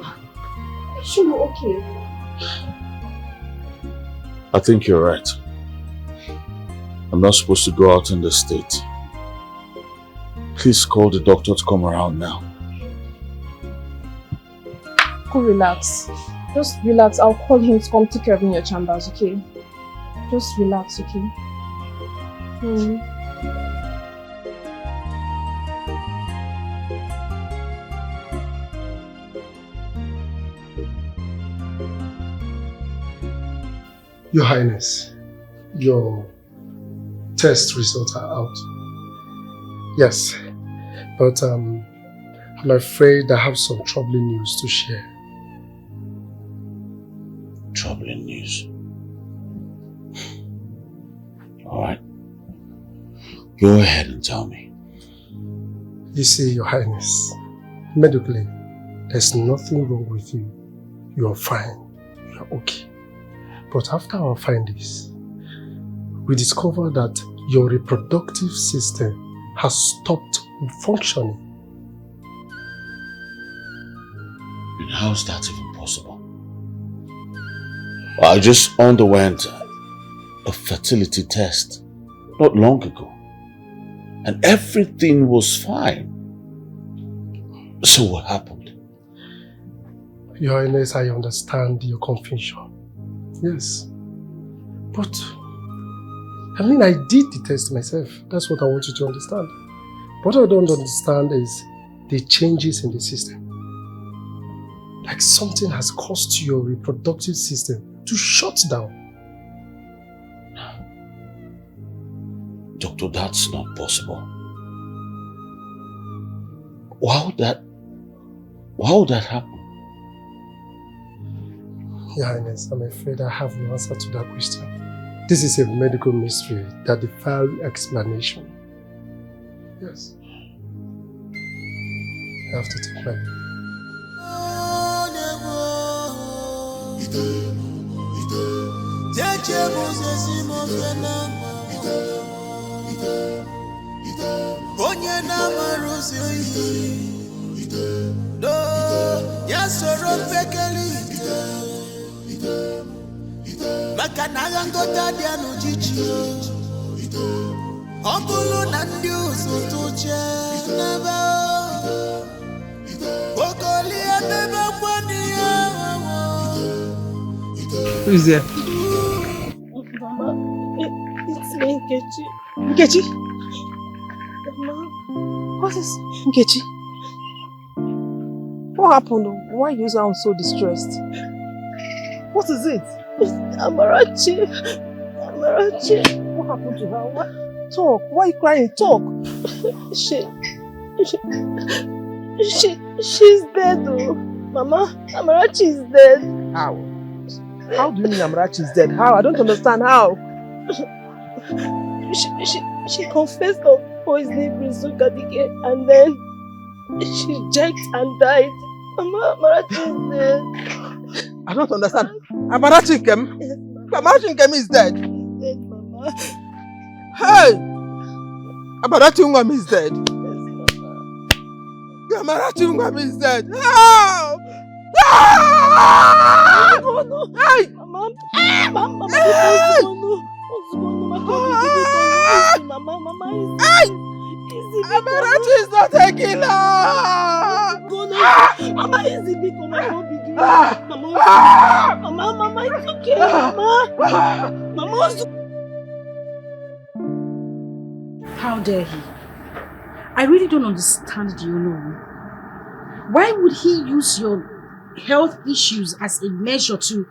Are you sure you're okay?
I think you're right. I'm not supposed to go out in this state. Please call the doctor to come around now.
Go relax. Just relax. I'll call him to come take care of you in your chambers, okay? Just relax, okay?
Your Highness, your test results are out. Yes, but I'm afraid I have some troubling news to share.
Troubling news? Alright. Go ahead and tell me.
You see, Your Highness, medically,
There's nothing wrong with you. You are fine. You are okay. But after our findings, we discovered that your reproductive system has stopped functioning.
And how's that even possible? I just underwent a fertility test not long ago, and everything was fine. So what happened?
Your Highness, I understand your confusion. Yes. But, I mean, I did the test myself. That's what I want you to understand. What I don't understand is the changes in the system. Like something has caused your reproductive system to shut down.
Doctor, that's not possible. Why would that happen?
Your Highness, I'm afraid I have no answer to that question. This is a medical mystery that defies explanation. Yes. I have to take my leave.
Who is there?
Mama, it's me, Nkechi.
Nkechi?
Mama.
What is Nkechi? What happened? Why you sound so distressed? What is it?
Amarachi.
What happened to her? What? Talk. Why are you crying? Talk.
She's dead, though. Mama, Amarachi is dead.
How? How do you mean Amarachi is dead? How? I don't understand how.
She confessed of poisoning Prince Gadike and then she jacked and died. Mama, Amarachi is dead.
I don't understand. Amarachi Nkem?
Yes,
Amarachi Nkem is dead.
He's dead, Mama.
Hey! Amarachi Ngam is dead.
Yes, Mama.
Amarachi Ngam is dead. Help!
Oh no!
Hey!
Mama! Mama! Mama!
Amarachi is not a killer!
Mama, easy, big Mama, it's okay, Mama.
How dare he? I really don't understand, do you know? Why would he use your health issues as a measure to,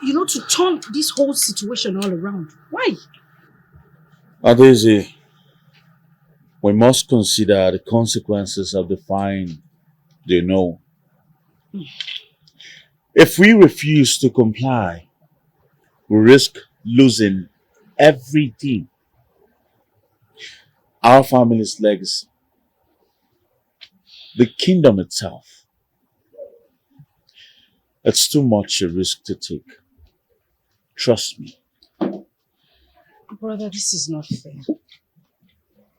to turn this whole situation all around? Why?
Adeze, we must consider the consequences of defying the no. If we refuse to comply, we risk losing everything. Our family's legacy, the kingdom itself. It's too much a risk to take. Trust me.
Brother, this is not fair.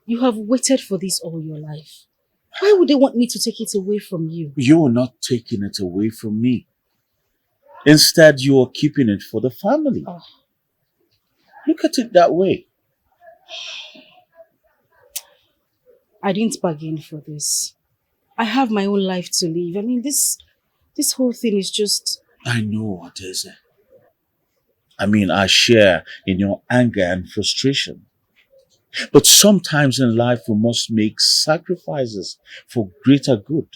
You have waited for this all your life. Why would they want me to take it away from you?
You are not taking it away from me. Instead, you are keeping it for the family.
Oh.
Look at it that way.
I didn't bargain for this. I have my own life to live. I mean, this whole thing is just...
I know what is it. I share in your anger and frustration. But sometimes in life we must make sacrifices for greater good.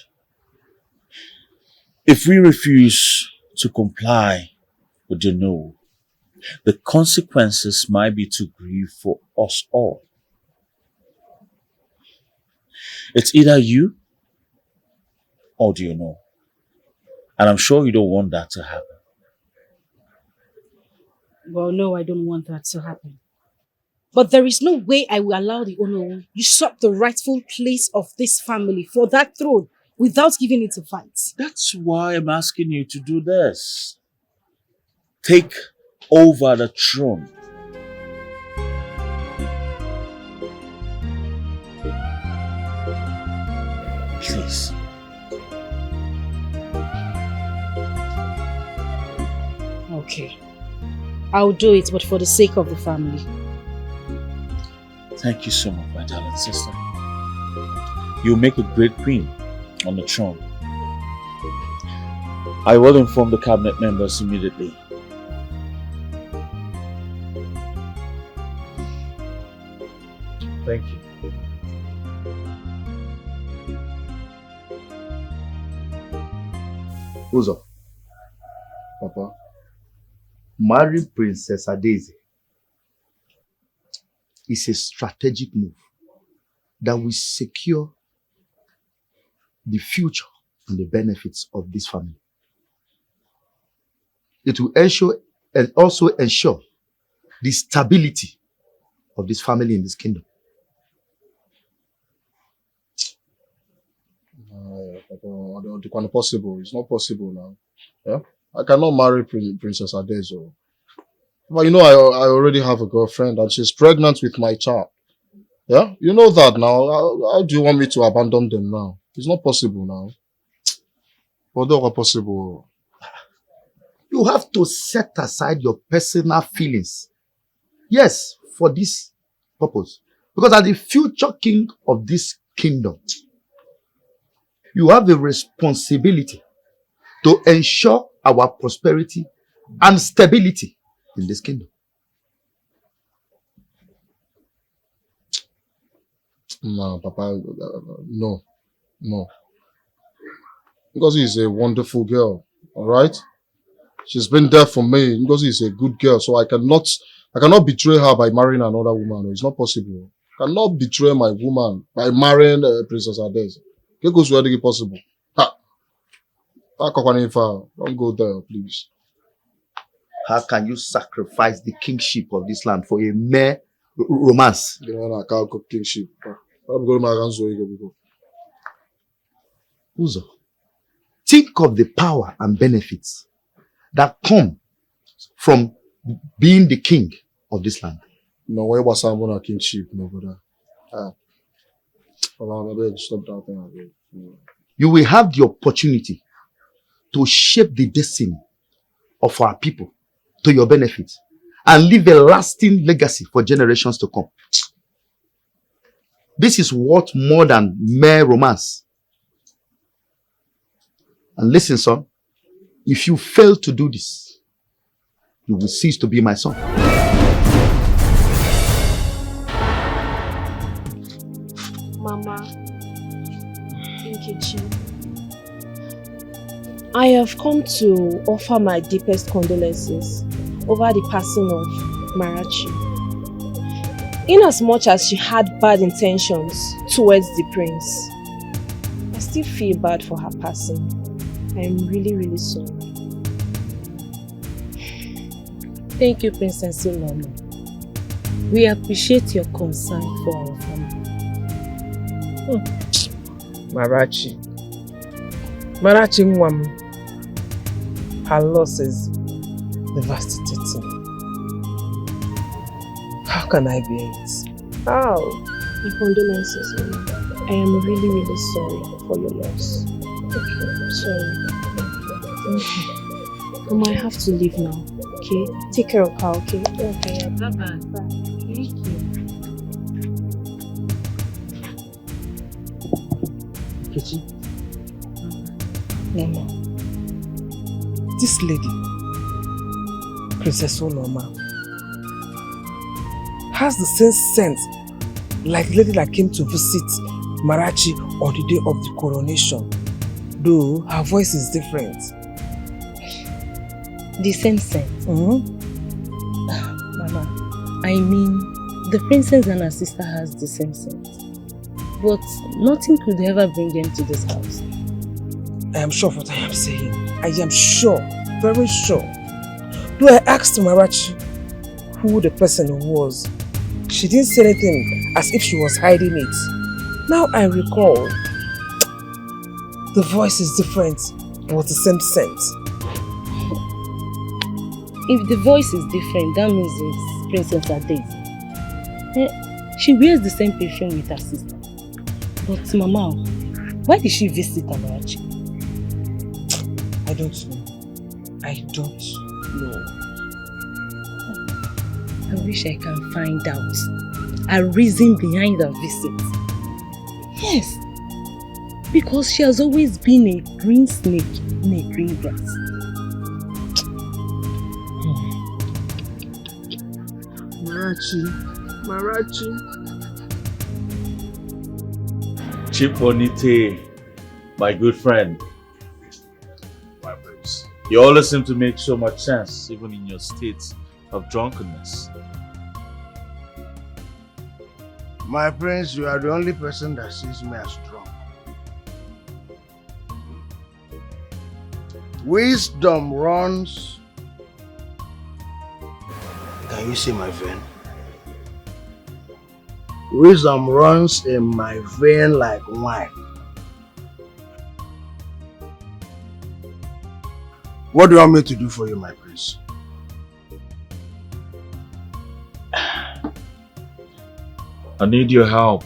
If we refuse to comply with the no, the consequences might be too grave for us all. It's either you or do you know? And I'm sure you don't want that to happen.
Well, no, I don't want that to happen. But there is no way I will allow the Ono usurp the rightful place of this family for that throne. without giving it a fight.
That's why I'm asking you to do this. Take over the throne. Please.
Okay. I'll do it, but for the sake of the family.
Thank you so much, my darling sister. You'll make a great queen on the throne. I will inform the cabinet members immediately. Thank you.
Uzo, Papa, marry Princess Adaeze is a strategic move that will secure the future and the benefits of this family. It will ensure and also ensure the stability of this family in this kingdom.
It's not possible. It's not possible now. Yeah? I cannot marry Princess Adaeze. But you know, I already have a girlfriend and she's pregnant with my child. Yeah? You know that now. How do you want me to abandon them now? It's not possible now. But not possible.
You have to set aside your personal feelings. Yes, for this purpose. Because as the future king of this kingdom, you have a responsibility to ensure our prosperity and stability in this kingdom.
No, Papa, no. Ngozi is a wonderful girl, all right? She's been there for me. Ngozi is a good girl, so I cannot betray her by marrying another woman. It's not possible. I cannot betray my woman by marrying Princess Adaeze. It goes where it possible. Don't go there, please.
How can you sacrifice the kingship of this land for a mere romance?
I can't cook kingship.
Uzo, think of the power and benefits that come from being the king of this land.
No, why was I on a kingship, no brother? Stop that thing.
You will have the opportunity to shape the destiny of our people to your benefit and leave a lasting legacy for generations to come. This is worth more than mere romance. And listen, son, if you fail to do this, you will cease to be my son.
Mama, Nkechi, I have come to offer my deepest condolences over the passing of Marachi. Inasmuch as she had bad intentions towards the prince, I still feel bad for her passing. I am really, really sorry.
Thank you, Princess Solomon. We appreciate your concern for our family.
Marachi Mwam, her loss is devastating. How can I bear it?
How? My condolences, Mama. I am really, really sorry for your loss. Okay, I'm sorry. Okay. Mama, I have to leave now. Okay? Take care of her, okay? Okay, bye-bye. Bye. Thank you.
Kechi. Mama. This lady, Princess Oloma, has the same sense like the lady that came to visit Marachi on the day of the coronation, though her voice is different.
The same sense?
Mama,
I mean, the princess and her sister has the same sense. But nothing could ever bring them to this house.
I am sure of what I am saying. I am sure, very sure. Though I asked Marachi who the person was, she didn't say anything as if she was hiding it. Now I recall, The voice is different, but the same scent.
If the voice is different, that means it's Princess Adaeze. She wears the same perfume with her sister. But Mama, why did she visit Amarachi?
I don't know. I don't know.
I wish I can find out a reason behind her visit. Yes, because she has always been a green snake in a green grass.
Marachi.
Chiponite, my good friend. My prince. You always seem to make so much sense, even in your state of drunkenness.
My prince, you are the only person that sees me as drunk. Wisdom runs. Can you see my vein? Wisdom runs in my vein like wine. What do you want me to do for you, my prince?
I need your help.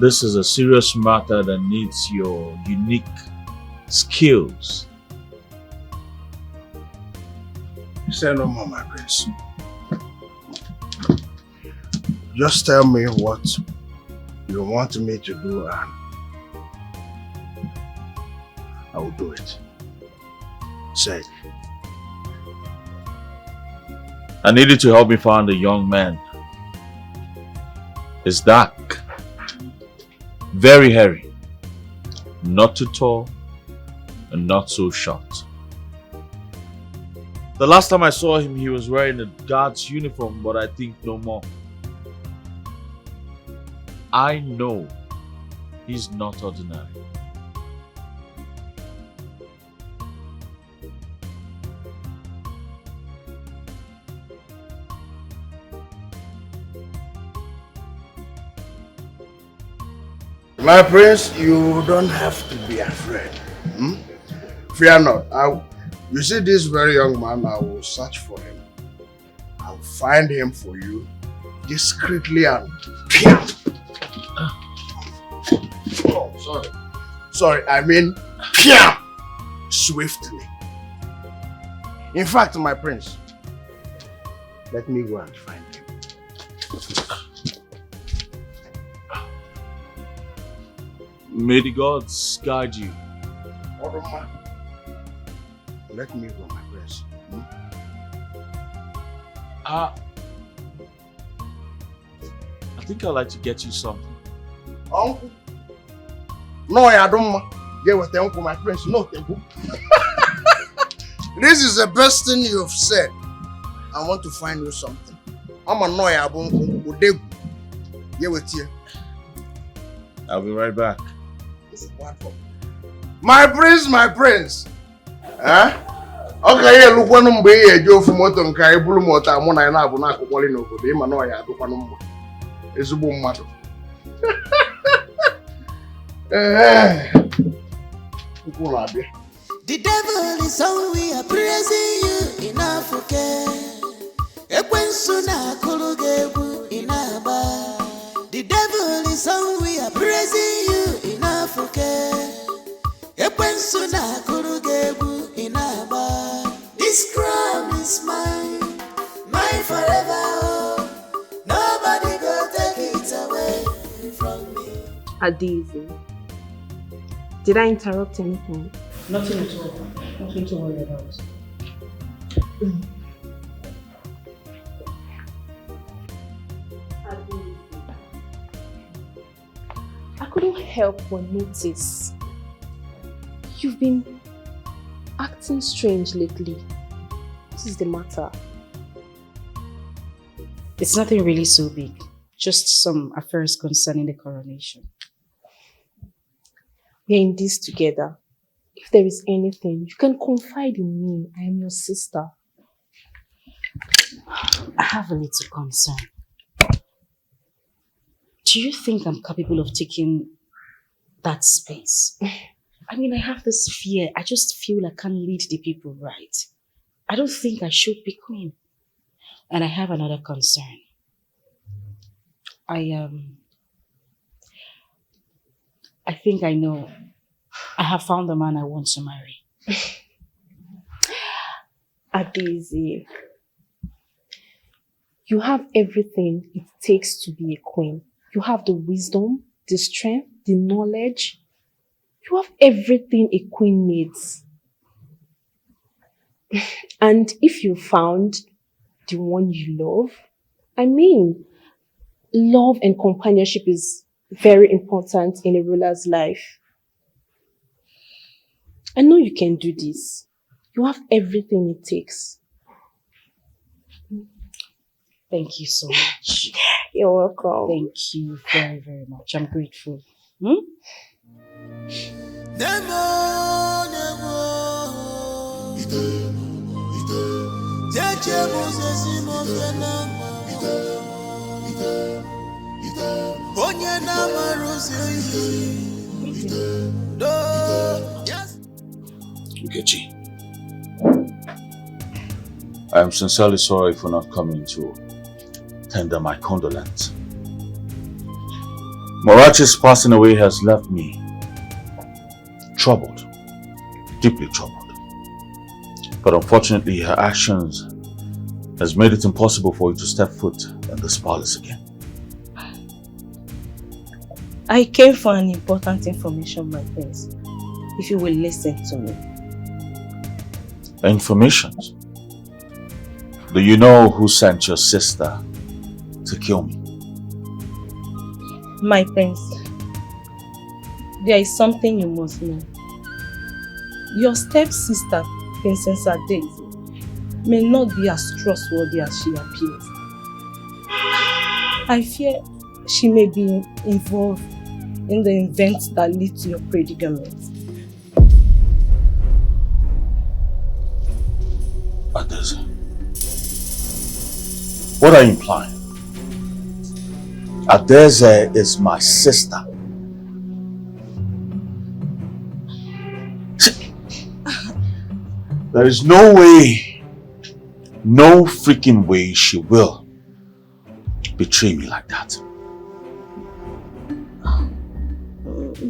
This is a serious matter that needs your unique skills.
Say no more, my prince. Just tell me what you want me to do and I will do it. Say.
I need you to help me find a young man. It's dark, very hairy, not too tall, and not so short. The last time I saw him, he was wearing a guard's uniform, but I think no more. I know he's not ordinary.
My prince, you don't have to be afraid. Fear not. You see this very young man, I will search for him. I'll find him for you discreetly and oh, sorry. Sorry, I mean swiftly. In fact, my prince, let me go and find him.
May the gods guide you.
Let me go, my prince.
I think I'd like to get you something.
Uncle? No, I don't. Get with the uncle, my prince. No, thank you. This is the best thing you've said. I want to find you something. I'm a noya uncle. Get with you.
I'll be right back.
My prince, my prince. Huh? Okay, yeah, look one number here, Joe from Moton Kai, Blue Mota, Mona, and Abunaco, Polino, the Manoya, the Panuma. It's a boom matter.
The devil is how we are praising you in Africa. Ekwensuna kulugebu in Aba. The devil is how we are praising you in Africa. Ekwensuna kulugebu in Aba. This crown is mine, mine forever. Nobody go take it away from me.
Adaeze, did I interrupt anything?
Nothing at all. Nothing to worry about.
I couldn't help but notice you've been acting strange lately. What is the matter?
It's nothing really so big. Just some affairs concerning the coronation.
We're in this together. If there is anything, you can confide in me. I am your sister.
I have a little concern. Do you think I'm capable of taking that space. I mean, I have this fear. I just feel I can't lead the people right. I don't think I should be queen. And I have another concern. I think I know. I have found the man I want to marry.
Adezi, you have everything it takes to be a queen. You have the wisdom, the strength, the knowledge. You have everything a queen needs. And if you found the one you love, I mean, love and companionship is very important in a ruler's life. I know you can do this. You have everything it takes.
Thank you so much.
You're welcome.
Thank you very, very much. I'm grateful.
Nkechi, I am sincerely sorry for not coming to tender my condolence. Miraculous passing away has left me troubled, deeply troubled. But unfortunately, her actions has made it impossible for you to step foot in this palace again.
I came for an important information, my prince. If you will listen to me.
Informations? Do you know who sent your sister to kill me?
My prince, there is something you must know. Your stepsister, Princess Adezi, may not be as trustworthy as she appears. I fear she may be involved in the events that lead to your predicament.
Adezi, what are you implying? Adezi is my sister. There is no way, no freaking way she will betray me like that.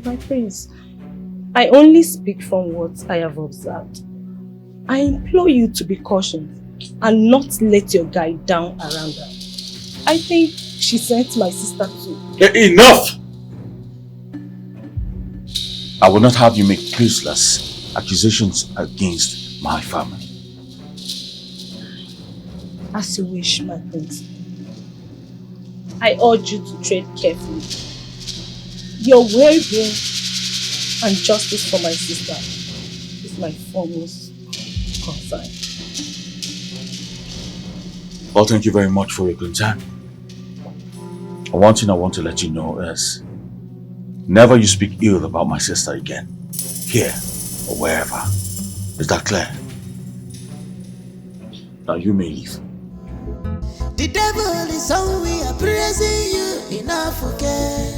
My prince, I only speak from what I have observed. I implore you to be cautious and not let your guard down around her. I think she sent my sister too.
Enough! I will not have you make baseless accusations against my family.
As you wish, my prince. I urge you to tread carefully. Your well-being and justice for my sister is my foremost concern.
Well, thank you very much for your concern. One thing I want to let you know is never you speak ill about my sister again, here or wherever. Is that clear? Now you may leave.
The devil is always praising you in Africa.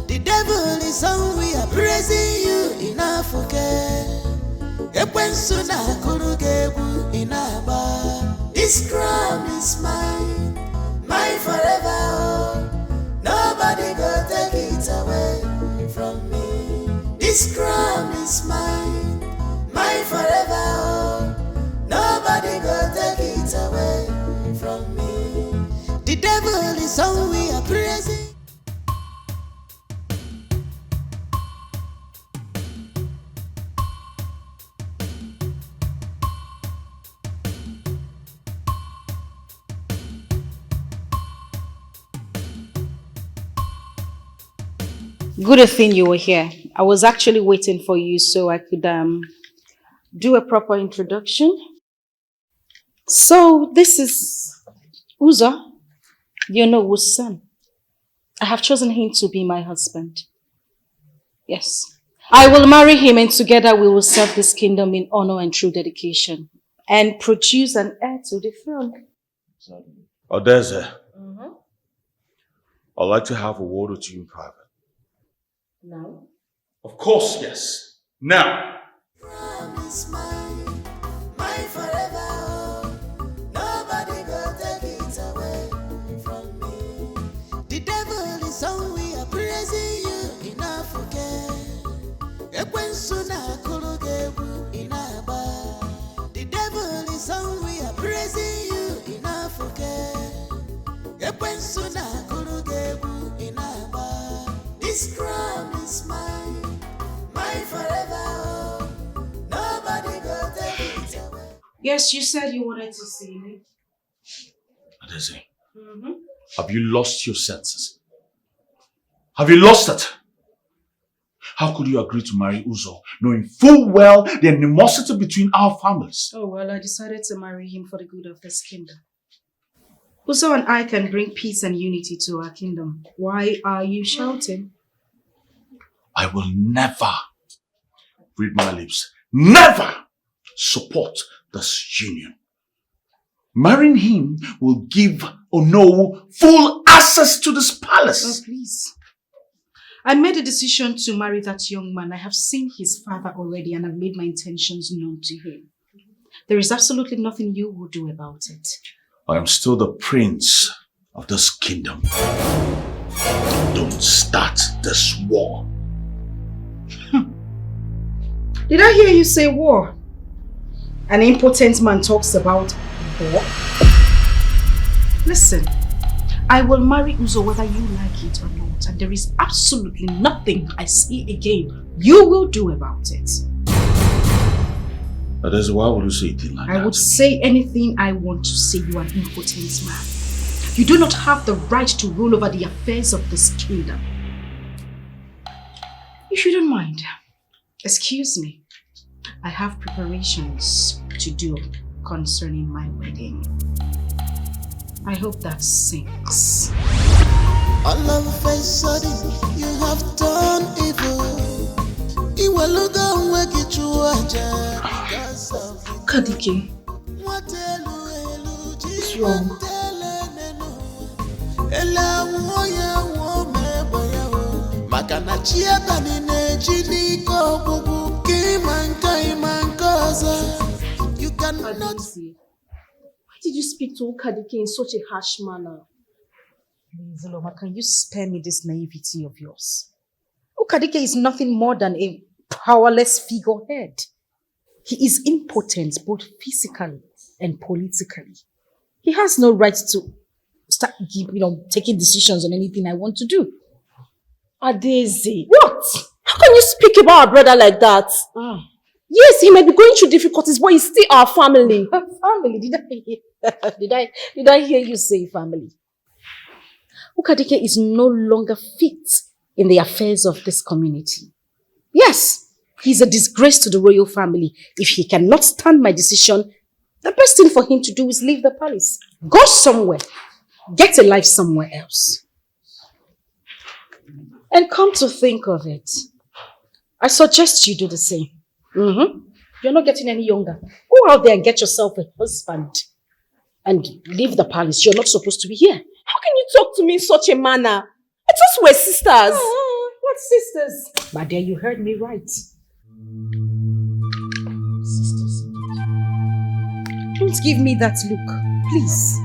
The devil is always praising you in Africa. This crown is mine, mine forever. Oh. Nobody go take it away from me. This crown is mine, mine forever. Oh. Nobody go take it away from me. The devil is always praising.
Good thing you were here. I was actually waiting for you so I could do a proper introduction. So this is Uzo, you know whose son. I have chosen him to be my husband. Yes. I will marry him and together we will serve this kingdom in honor and true dedication and produce an heir to the throne.
Adezi,
I'd like to have a word with you in private.
Now?
Of course, yes. Now!
Promise my forever. Nobody go take it away from me. The devil is on, we are praising you enough again. Ekwensuna kurugebu inaba. The devil is on, we are praising you enough again. Ekwensuna kurugebu inaba. This crown is mine forever. Nobody go take it away.
Yes, you said you wanted to see me.
Adeze, have you lost your senses? Have you lost it? How could you agree to marry Uzo, knowing full well the animosity between our families?
Oh, well, I decided to marry him for the good of this kingdom. Uzo and I can bring peace and unity to our kingdom. Why are you shouting?
I will never, read my lips, never support this union. Marrying him will give Ono full access to this palace.
Oh, please. I made a decision to marry that young man. I have seen his father already and I've made my intentions known to him. There is absolutely nothing you will do about it.
I am still the prince of this kingdom. Don't start this war.
Did I hear you say war? An impotent man talks about war? Listen, I will marry Uzo whether you like it or not, and there is absolutely nothing I see again you will do about it.
That is why would you say it like that?
I would say anything I want to say. You are an impotent man. You do not have the right to rule over the affairs of this kingdom. If you don't mind, excuse me. I have preparations to do concerning my wedding. I hope that sinks.
All of a sudden, you have done evil.
Kadike, what's wrong?
You cannot.
Why did you speak to Kadike in such a harsh manner?
Please, Loma, can you spare me this naivety of yours? Kadike is nothing more than a powerless figurehead. He is impotent both physically and politically. He has no right to start taking decisions on anything I want to do.
Adeze, what? How can you speak about our brother like that? Yes, he might be going through difficulties, but he's still our family.
Family? Did I hear you say family? Kadike is no longer fit in the affairs of this community. Yes, he's a disgrace to the royal family. If he cannot stand my decision, the best thing for him to do is leave the palace. Go somewhere. Get a life somewhere else. And come to think of it, I suggest you do the same. You're not getting any younger. Go out there and get yourself a husband and leave the palace. You're not supposed to be here.
How can you talk to me in such a manner? I thought we were sisters.
What sisters? My dear, you heard me right. Sisters. Don't give me that look, please.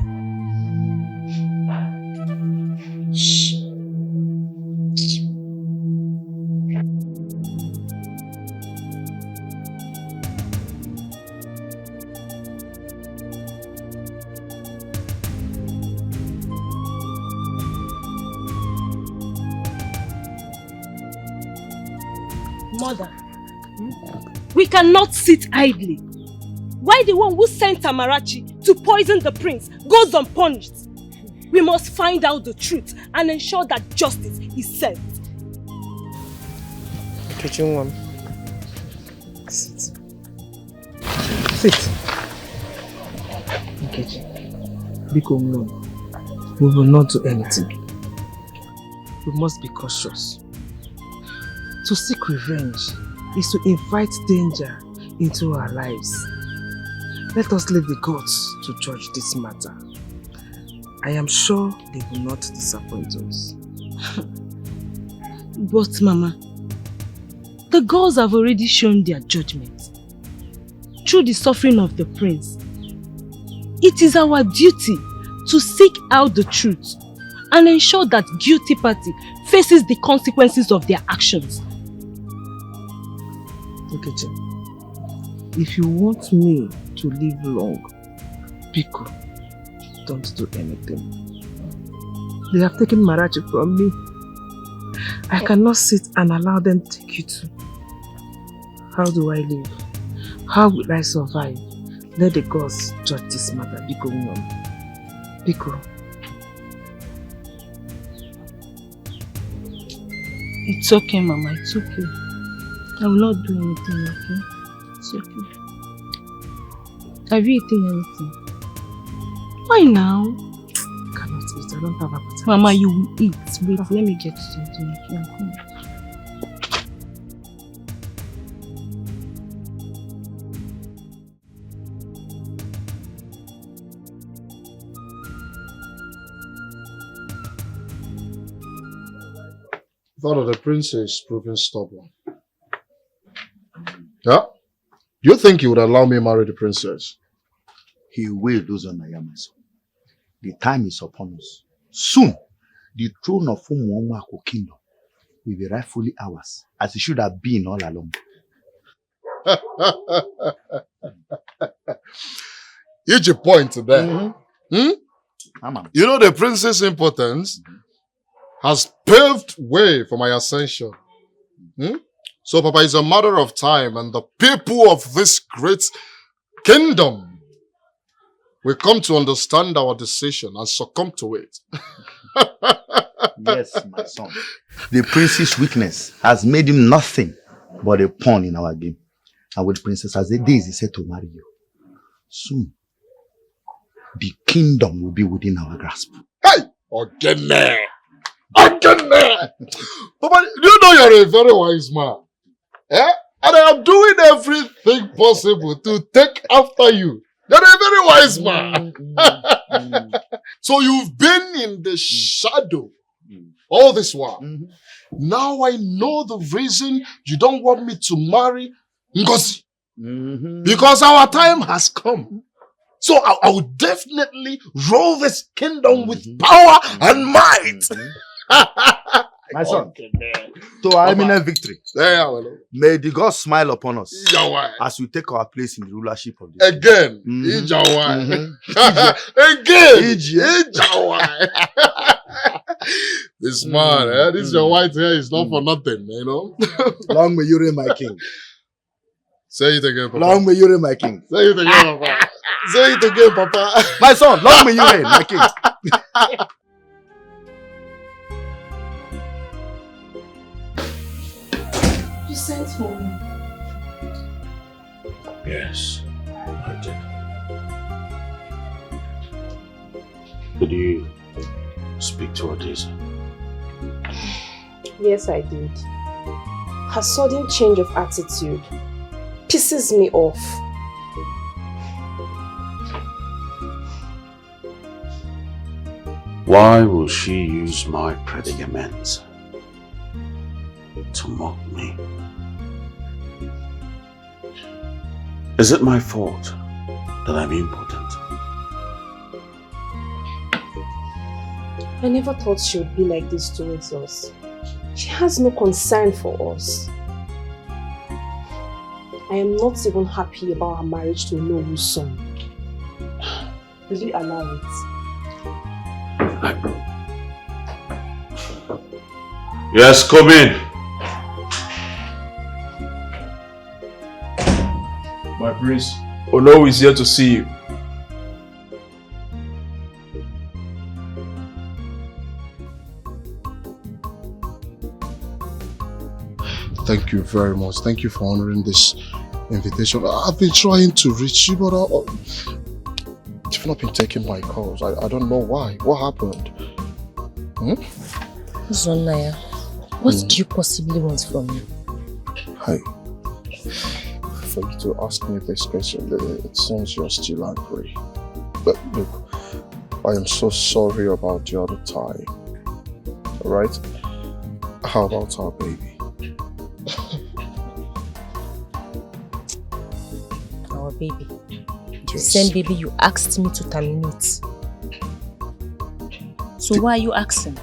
Shh.
Mother, we cannot sit idly. Why the one who sent Tamarachi to poison the prince goes unpunished? We must find out the truth and ensure that justice is served.
Kitchen one. Sit. Sit. Nkechi, Biko no. We will not do anything. We must be cautious. To seek revenge is to invite danger into our lives. Let us leave the gods to judge this matter. I am sure they will not disappoint us.
But Mama, the girls have already shown their judgment. Through the suffering of the prince, it is our duty to seek out the truth and ensure that guilty party faces the consequences of their actions.
Nkechi, if you want me to live long, Biko, don't do anything. They have taken Marachi from me. I cannot sit and allow them to take you too. How do I live? How will I survive? Let the gods judge this matter. Biko, Mom. Biko.
It's okay, Mama. It's okay. I will not do anything, okay? It's okay. Have you eaten anything? Why now?
I cannot eat. I don't have appetite.
Mama, you will eat. Wait, let me get you something. Okay, come.
Thought that the prince is proving stubborn. Yeah? Do you think he would allow me to marry the princess?
He will, those on Naija, my son. The time is upon us. Soon, the throne of Umuomako kingdom will be rightfully ours, as it should have been all along.
Here's your point there. You know, the prince's importance has paved way for my ascension. So, Papa, it's a matter of time, and the people of this great kingdom will come to understand our decision and succumb to it.
Yes, my son. The prince's weakness has made him nothing but a pawn in our game. And with Princess as the days he said to marry you. Soon, the kingdom will be within our grasp.
Hey! Again there! Again there! Papa, you know you're a very wise man. Eh? And I am doing everything possible to take after you. You're a very wise man. So you've been in the shadow all this while. Now I know the reason you don't want me to marry Ngozi. Because our time has come. So I will definitely rule this kingdom with power and might.
My son, to our imminent victory, may the gods smile upon us as we take our place in the rulership of this.
Again, This man, this your white hair is not for nothing, you know.
Long may you reign, my king.
Say it again, Papa.
Long may you reign, my king.
Say it again, Papa. Say it again, Papa.
My son, long may you reign, my king.
You sent for me.
Yes, I did. Did you speak to Odessa?
Yes, I did. Her sudden change of attitude pisses me off.
Why will she use my predicament to mock me? Is it my fault that I'm impotent?
I never thought she would be like this towards us. She has no concern for us. I am not even happy about her marriage to Nollywood's son. Will you allow it?
Yes, come in.
My prince, Ono is here to see you.
Thank you very much. Thank you for honoring this invitation. I've been trying to reach you, but you've not been taking my calls. I don't know why. What happened?
Zonaya, what do you possibly want from me?
Hi. For you to ask me this question, it seems you're still angry. But look,
I am so sorry about the other time. Alright? How about our baby?
Our baby. The
Yes.
same baby you asked me to terminate. So why are you asking?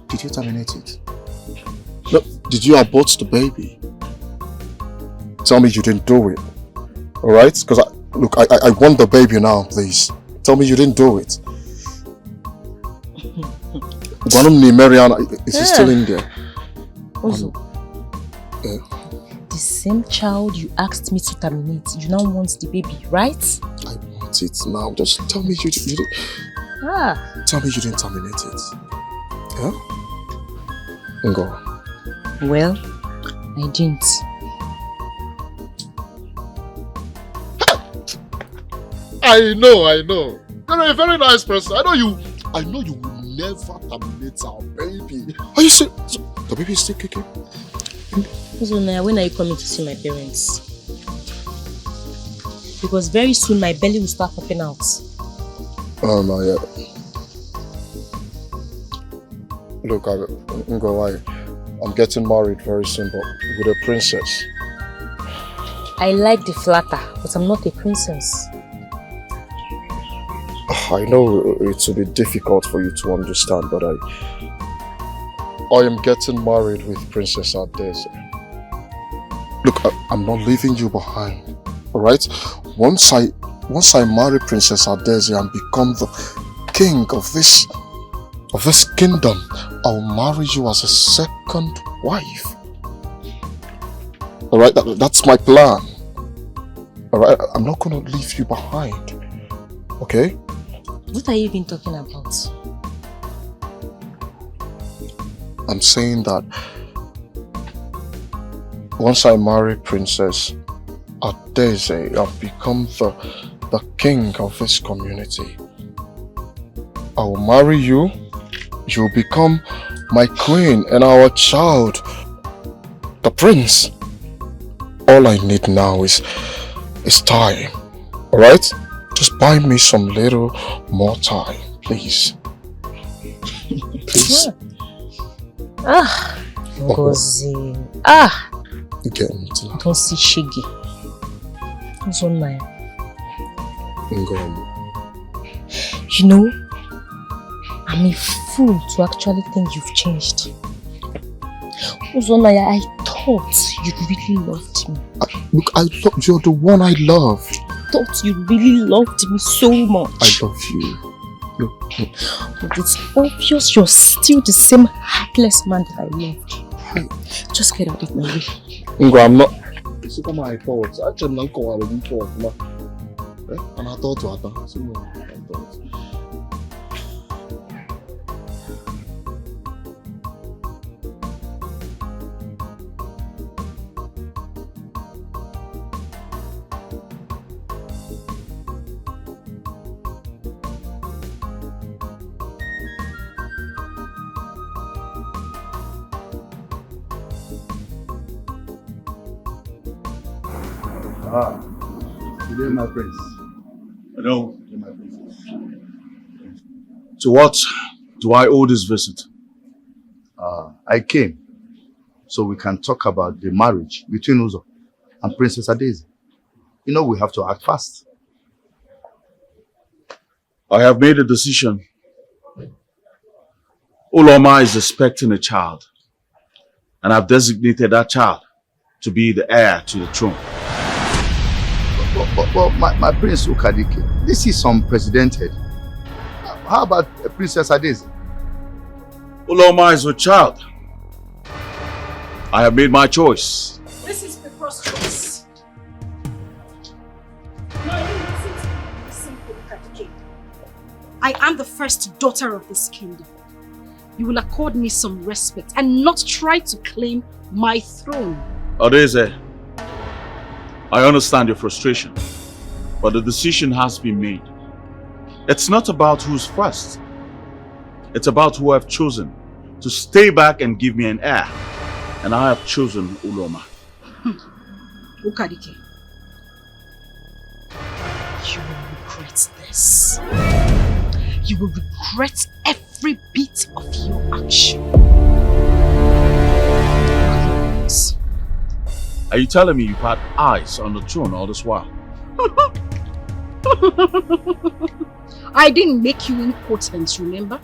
Did you terminate it? No, did you abort the baby? Tell me you didn't do it. Alright? Because I want the baby now, please. Tell me you didn't do it. Mariana, is he still in there?
Also, the same child you asked me to terminate, you now want the baby, right?
I want it now. Just tell me you didn't. Tell me you didn't terminate it. Yeah? Go.
Well, I didn't.
I know. You're a very nice person. I know you will never terminate our baby. Are you serious? The baby is still kicking?
So now, when are you coming to see my parents? Because very soon my belly will start popping out.
Oh no, yeah. Look, I'm getting married very soon, but with a princess.
I like the flatter, but I'm not a princess.
I know it will be difficult for you to understand, but I am getting married with Princess Adeze. Look, I'm not leaving you behind, alright? Once I marry Princess Adeze and become the king of this kingdom, I'll marry you as a second wife. Alright, that's my plan. Alright, I'm not gonna leave you behind. Okay?
What are you even talking about?
I'm saying that once I marry Princess Adeze, I've become the king of this community. I will marry you, you'll become my queen, and our child, the prince. All I need now is time, alright? Just buy me some little more time, please. Please.
Ngozi.
Get into that.
Don't see Shiggy. What's on my? You know, I'm a fool to actually think you've changed. Uzonaya, I thought you really loved me.
Look, you're the one I love.
I thought you really loved me so much.
I love you.
But it's obvious you're still the same heartless man that I loved. Just get out of my way.
I'm not. It's not my fault. Actually, I'm not going to fault. And I thought to her.
Today, my prince.
Hello. To what do I owe this visit?
I came so we can talk about the marriage between Uzo and Princess Adeze. You know we have to act fast.
I have made a decision. Uloma is expecting a child, and I've designated that child to be the heir to the throne.
But my Prince Ukadike, this is unprecedented. How about Princess Adeze?
Uloma is a child. I have made my choice.
This is preposterous. Now you listen to me, simple Ukadike. I am the first daughter of this kingdom. You will accord me some respect and not try to claim my throne.
Adeze, I understand your frustration, but the decision has been made. It's not about who's first. It's about who I've chosen to stay back and give me an heir. And I have chosen Uloma.
Ukadike, you will regret this. you will regret every bit of your action.
Are you telling me you've had eyes on the throne all this while?
I didn't make you impotent, remember?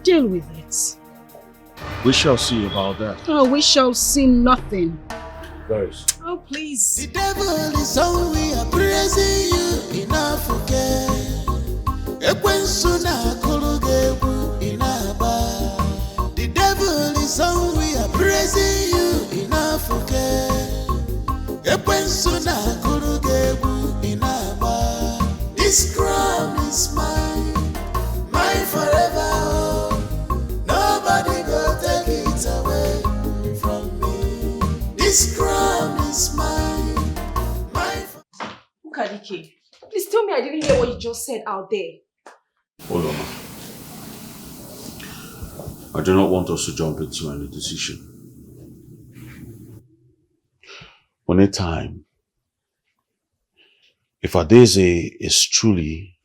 Deal with it.
We shall see about that.
Oh, we shall see nothing.
Very.
Oh, please.
The devil is all we are praising you in Africa. The devil is all we are praising you in Africa. This crown is mine, mine forever. Nobody go take it away from me. This crown is mine, mine.
Ukadike, please tell me I didn't hear what you just said out there.
Hold on. I do not want us to jump into any decision. We need time. If Adeze is truly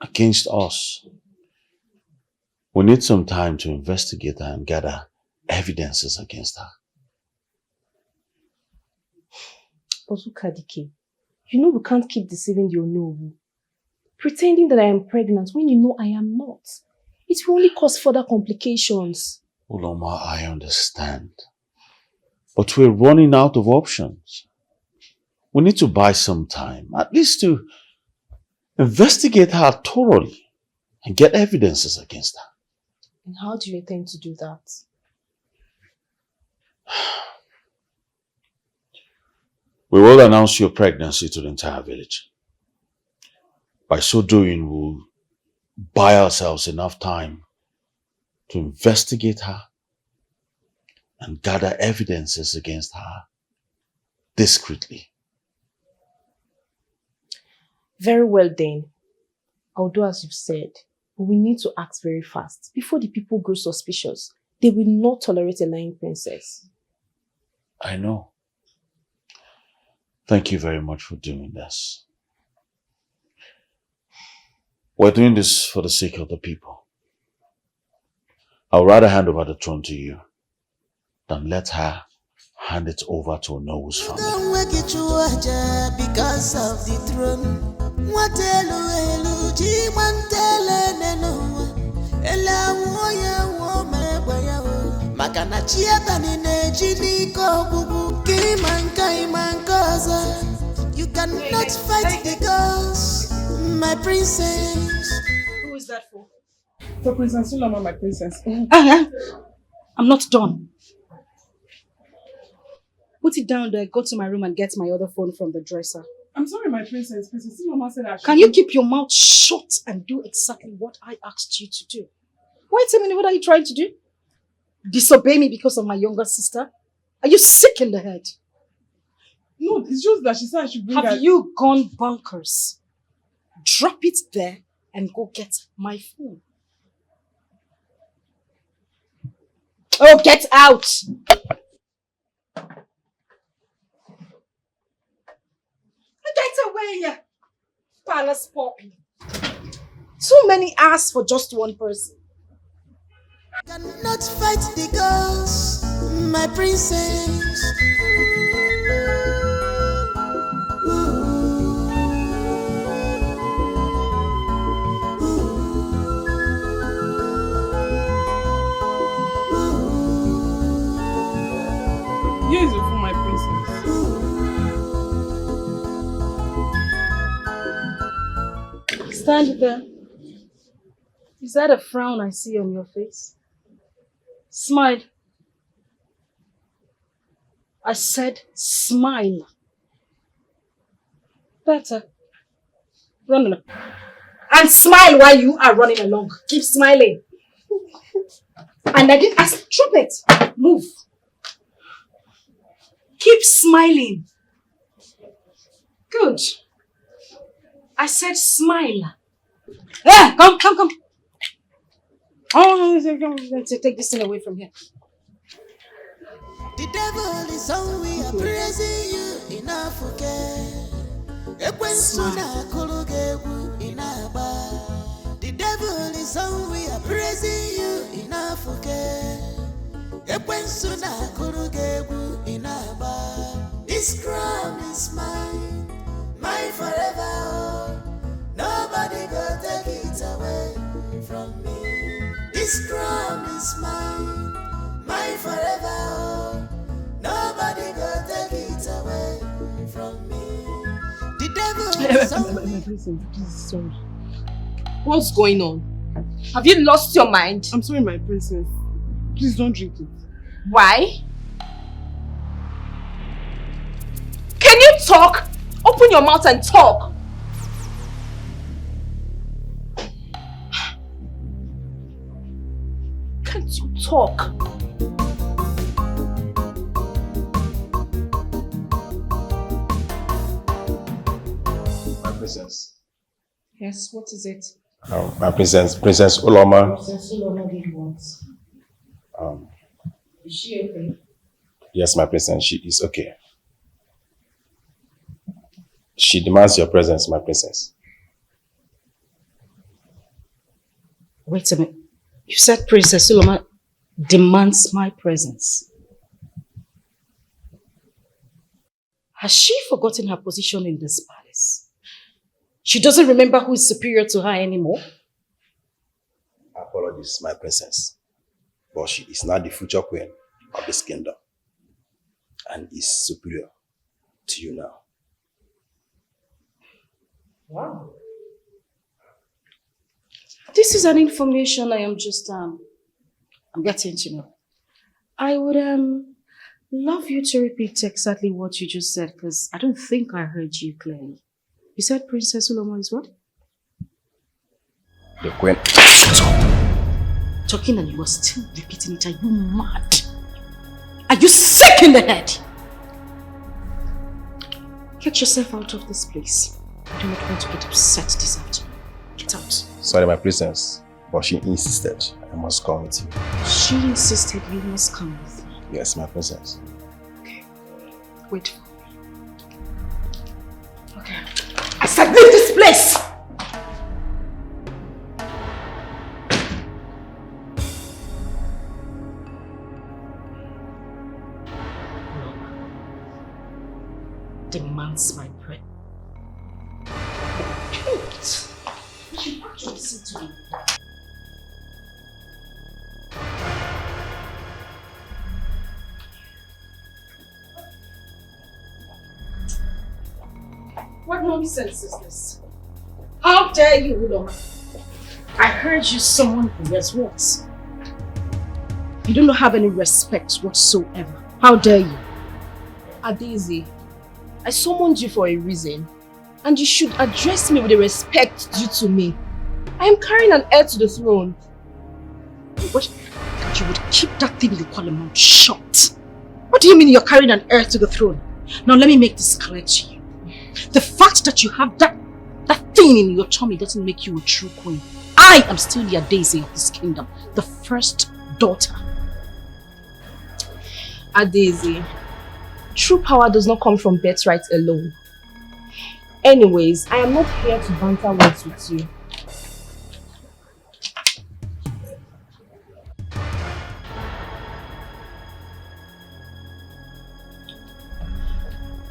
against us, we need some time to investigate her and gather evidences against her.
But Ukadike, you know we can't keep deceiving the Onowu. Pretending that I am pregnant when you know I am not. It will only cause further complications.
Uloma, I understand. But we're running out of options. We need to buy some time, at least to investigate her thoroughly and get evidences against her.
And how do you intend to do that?
We will announce your pregnancy to the entire village. By so doing, we'll buy ourselves enough time to investigate her and gather evidences against her discreetly.
Very well then. I'll do as you've said. But we need to act very fast. Before the people grow suspicious, they will not tolerate a lying princess.
I know. Thank you very much for doing this. We're doing this for the sake of the people. I'll rather hand over the throne to you than let her hand it over to Onowu's family.
Don't wake it to because of the throne. What elu ji mantele nenu ela woya wo mebaya wo makana chieta ni neji ni ko bubu ki mankaza. You cannot fight the ghost, my princess.
Who is that for?
For Princess Uloma, my princess.
I'm not done. Put it down there, go to my room and get my other phone from the dresser.
I'm sorry, my princess. Princess Uloma said I should...
Can you keep your mouth shut and do exactly what I asked you to do? Wait a minute, what are you trying to do? Disobey me because of my younger sister? Are you sick in the head?
No, it's just that she said I should bring
Have you gone bonkers? Drop it there and go get my phone. Oh, get out! Get away, palace poppy. Too many asks for just one person.
Cannot fight the ghost, my princess.
Here is it for my princess.
Stand there. Is that a frown I see on your face? Smile. I said smile. Better. Run along. And smile while you are running along. Keep smiling. And I didn't ask. Drop it. Move. Keep smiling. Good. I said smile. Yeah, come. Oh, take this thing away from here.
The devil is on we are praising you enough again. song we are praising you enough, okay? This crown is mine, mine forever. Oh. Nobody go take it away from me. This crown is mine, mine forever. Oh. Nobody go take it away from me. The devil is on me.
Please, sorry. What's going on? Have you lost your mind?
I'm sorry, my princess. Please don't drink it.
Why? Can you talk? Open your mouth and talk. Can't you talk?
My princess.
Yes, what is it?
My princess, Princess Uloma.
Princess Uloma did what? Is she okay?
Yes, my princess, she is okay. She demands your presence, my princess.
Wait a minute. You said Princess Uloma demands my presence. Has she forgotten her position in this palace? She doesn't remember who is superior to her anymore?
Apologies, my princess. But she is now the future queen of this kingdom and is superior to you now.
Wow. This is an information I am just I'm getting to know. I would love you to repeat exactly what you just said, because I don't think I heard you clearly. You said Princess Uloma is what?
The queen.
Shut up! Talking and you are still repeating it. Are you mad? Are you sick in the head? Get yourself out of this place. I do not want to get upset this afternoon. Get out.
Sorry, my princess, but she insisted I must come with you.
She insisted you must come with me.
Yes, my princess.
Okay. Wait for me. Okay. I said leave this place! Demands my bread. You should actually listen to me. What nonsense is this? How dare you, Uloma? I heard you someone who wears what? You don't have any respect whatsoever. How dare you?
Adeze, I summoned you for a reason, and you should address me with the respect due to me. I am carrying an heir to the throne.
What? That you would keep that thing you call a mouth shut. What do you mean you're carrying an heir to the throne? Now let me make this clear to you. The fact that you have that thing in your tummy doesn't make you a true queen. I am still the Adeze of this kingdom, the first daughter.
Adeze, true power does not come from birthright alone. Anyways, I am not here to banter words with you.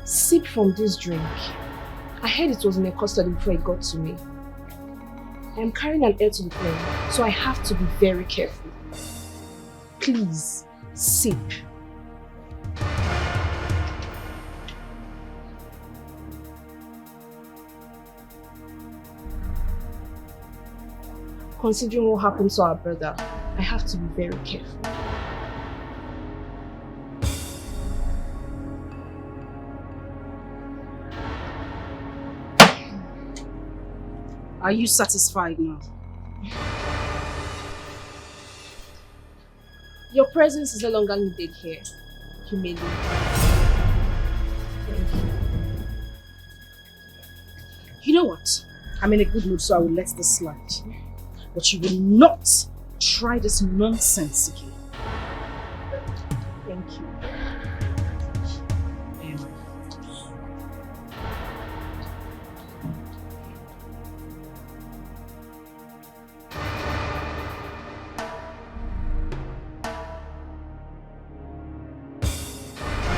Sip from this drink. I heard it was in a custody before it got to me. I am carrying an heir to the throne, so I have to be very careful. Please, sip. Considering what happened to our brother, I have to be very careful.
Are you satisfied now?
Your presence is no longer needed here. You may leave. Thank you.
You know what? I'm in a good mood, so I will let this slide. But you will not try this nonsense again.
Thank you.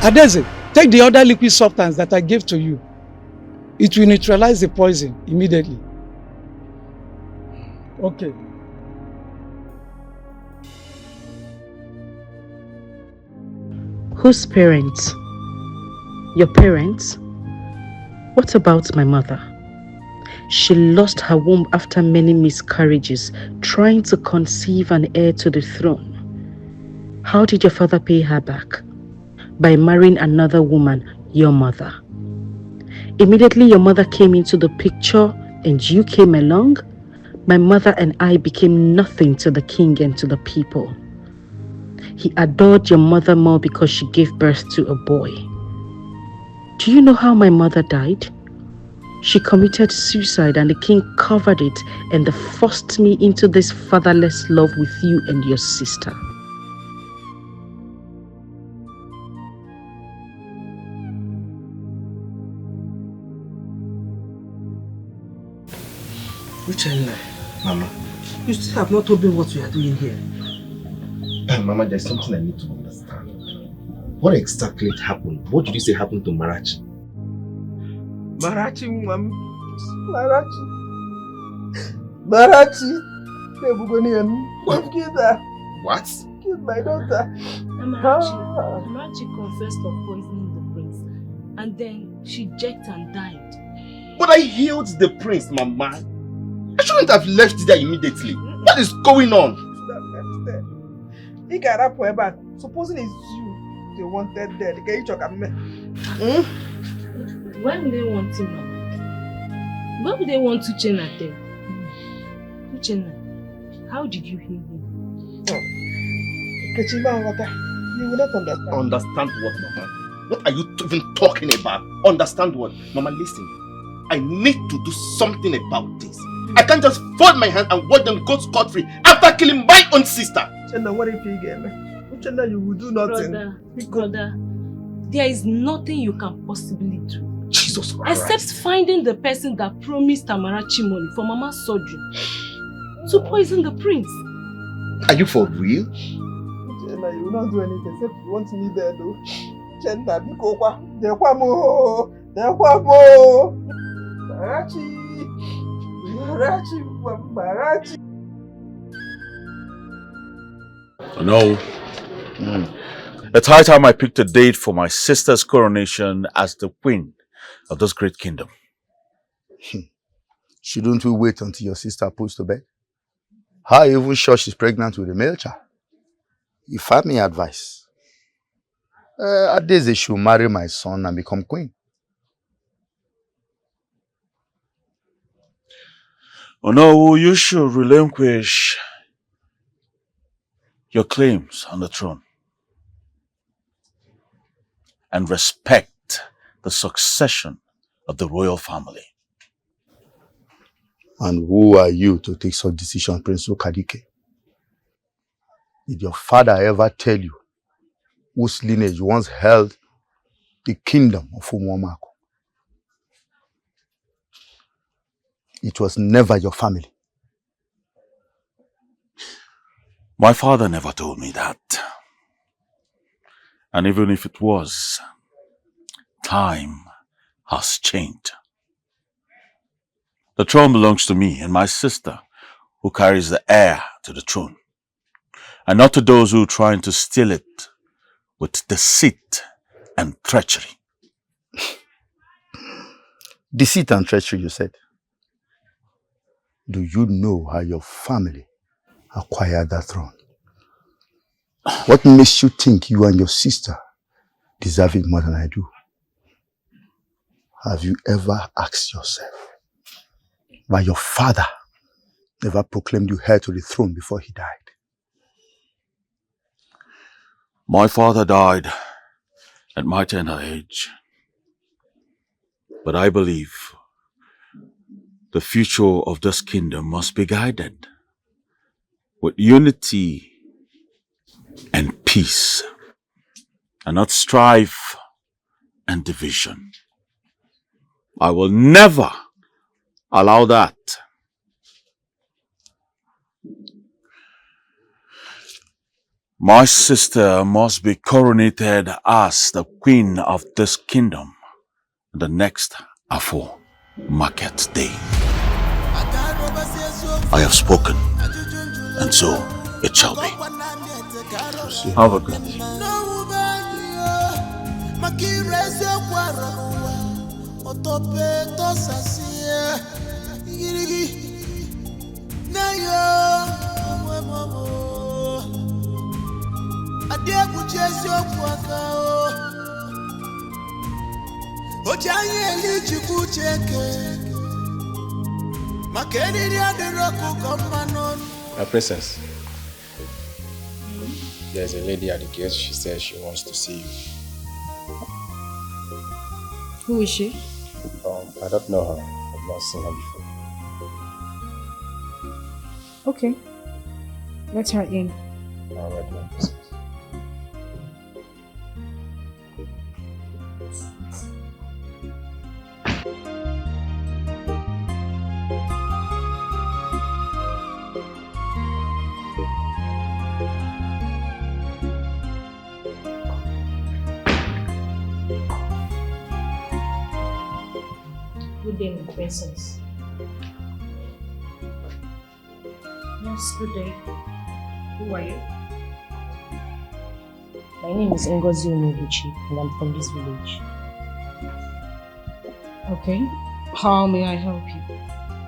Adeze, take the other liquid substance that I gave to you. It will neutralize the poison immediately. Okay.
Whose parents? Your parents? What about my mother? She lost her womb after many miscarriages, trying to conceive an heir to the throne. How did your father pay her back? By marrying another woman, your mother. Immediately your mother came into the picture and you came along, my mother and I became nothing to the king and to the people. He adored your mother more because she gave birth to a boy. Do you know how my mother died? She committed suicide and the king covered it and forced me into this fatherless love with you and your sister.
Uchenna, Mama, you still have not told me what we are doing here. Mama, there's something I need to understand. What exactly happened? What did you say happened to Marachi?
Marachi, Mama. Marachi.
What?
Killed my daughter.
Marachi confessed of poisoning the prince. And then she jacked and died.
But I healed the prince, Mama. I shouldn't have left there immediately. What is going on?
He got up back. Supposing it's you they wanted dead.
Why would they want him, Mama? Why would they want Uchenna dead? Uchenna, how did you heal him?
You will not understand.
Understand what, Mama? What are you even talking about? Understand what? Mama, listen. I need to do something about this. I can't just fold my hand and watch them go scot-free after killing my own sister.
Uchenna, what if you get me? Uchenna, you will do nothing.
Brother, there is nothing you can possibly do.
Jesus Christ.
Except finding the person that promised Amarachi money for Mama's surgery to poison the prince.
Are you for real?
Uchenna, you will not do anything except you want me there though. Uchenna, Marachi.
No. It's high time I picked a date for my sister's coronation as the queen of this great kingdom.
Shouldn't we wait until your sister puts to bed? How are you even sure she's pregnant with a male child? If I may advise, Adeze should marry my son and become queen.
Oh no, you should relinquish your claims on the throne and respect the succession of the royal family.
And who are you to take such decision, Prince Okadike? Did your father ever tell you whose lineage once held the kingdom of Umuomako? It was never your family.
My father never told me that. And even if it was, time has changed. The throne belongs to me and my sister, who carries the heir to the throne, and not to those who are trying to steal it with deceit and treachery.
Deceit and treachery, you said. Do you know how your family acquired that throne? What makes you think you and your sister deserve it more than I do? Have you ever asked yourself why your father never proclaimed you heir to the throne before he died?
My father died at my tender age. But I believe the future of this kingdom must be guided with unity and peace, and not strife and division. I will never allow that. My sister must be coronated as the queen of this kingdom the next Afo market day. I have spoken, and so it shall be. Have a good day.
My princess, there's a lady at the gate. She says she wants to see you.
Who is she?
I don't know her. I've not seen her before.
Okay. Let her in.
All right, my princess.
Good day, my princess. Yes, good day. Who are you?
My name is Ngozi Onoguchi and I'm from this village.
Okay. How may I help you?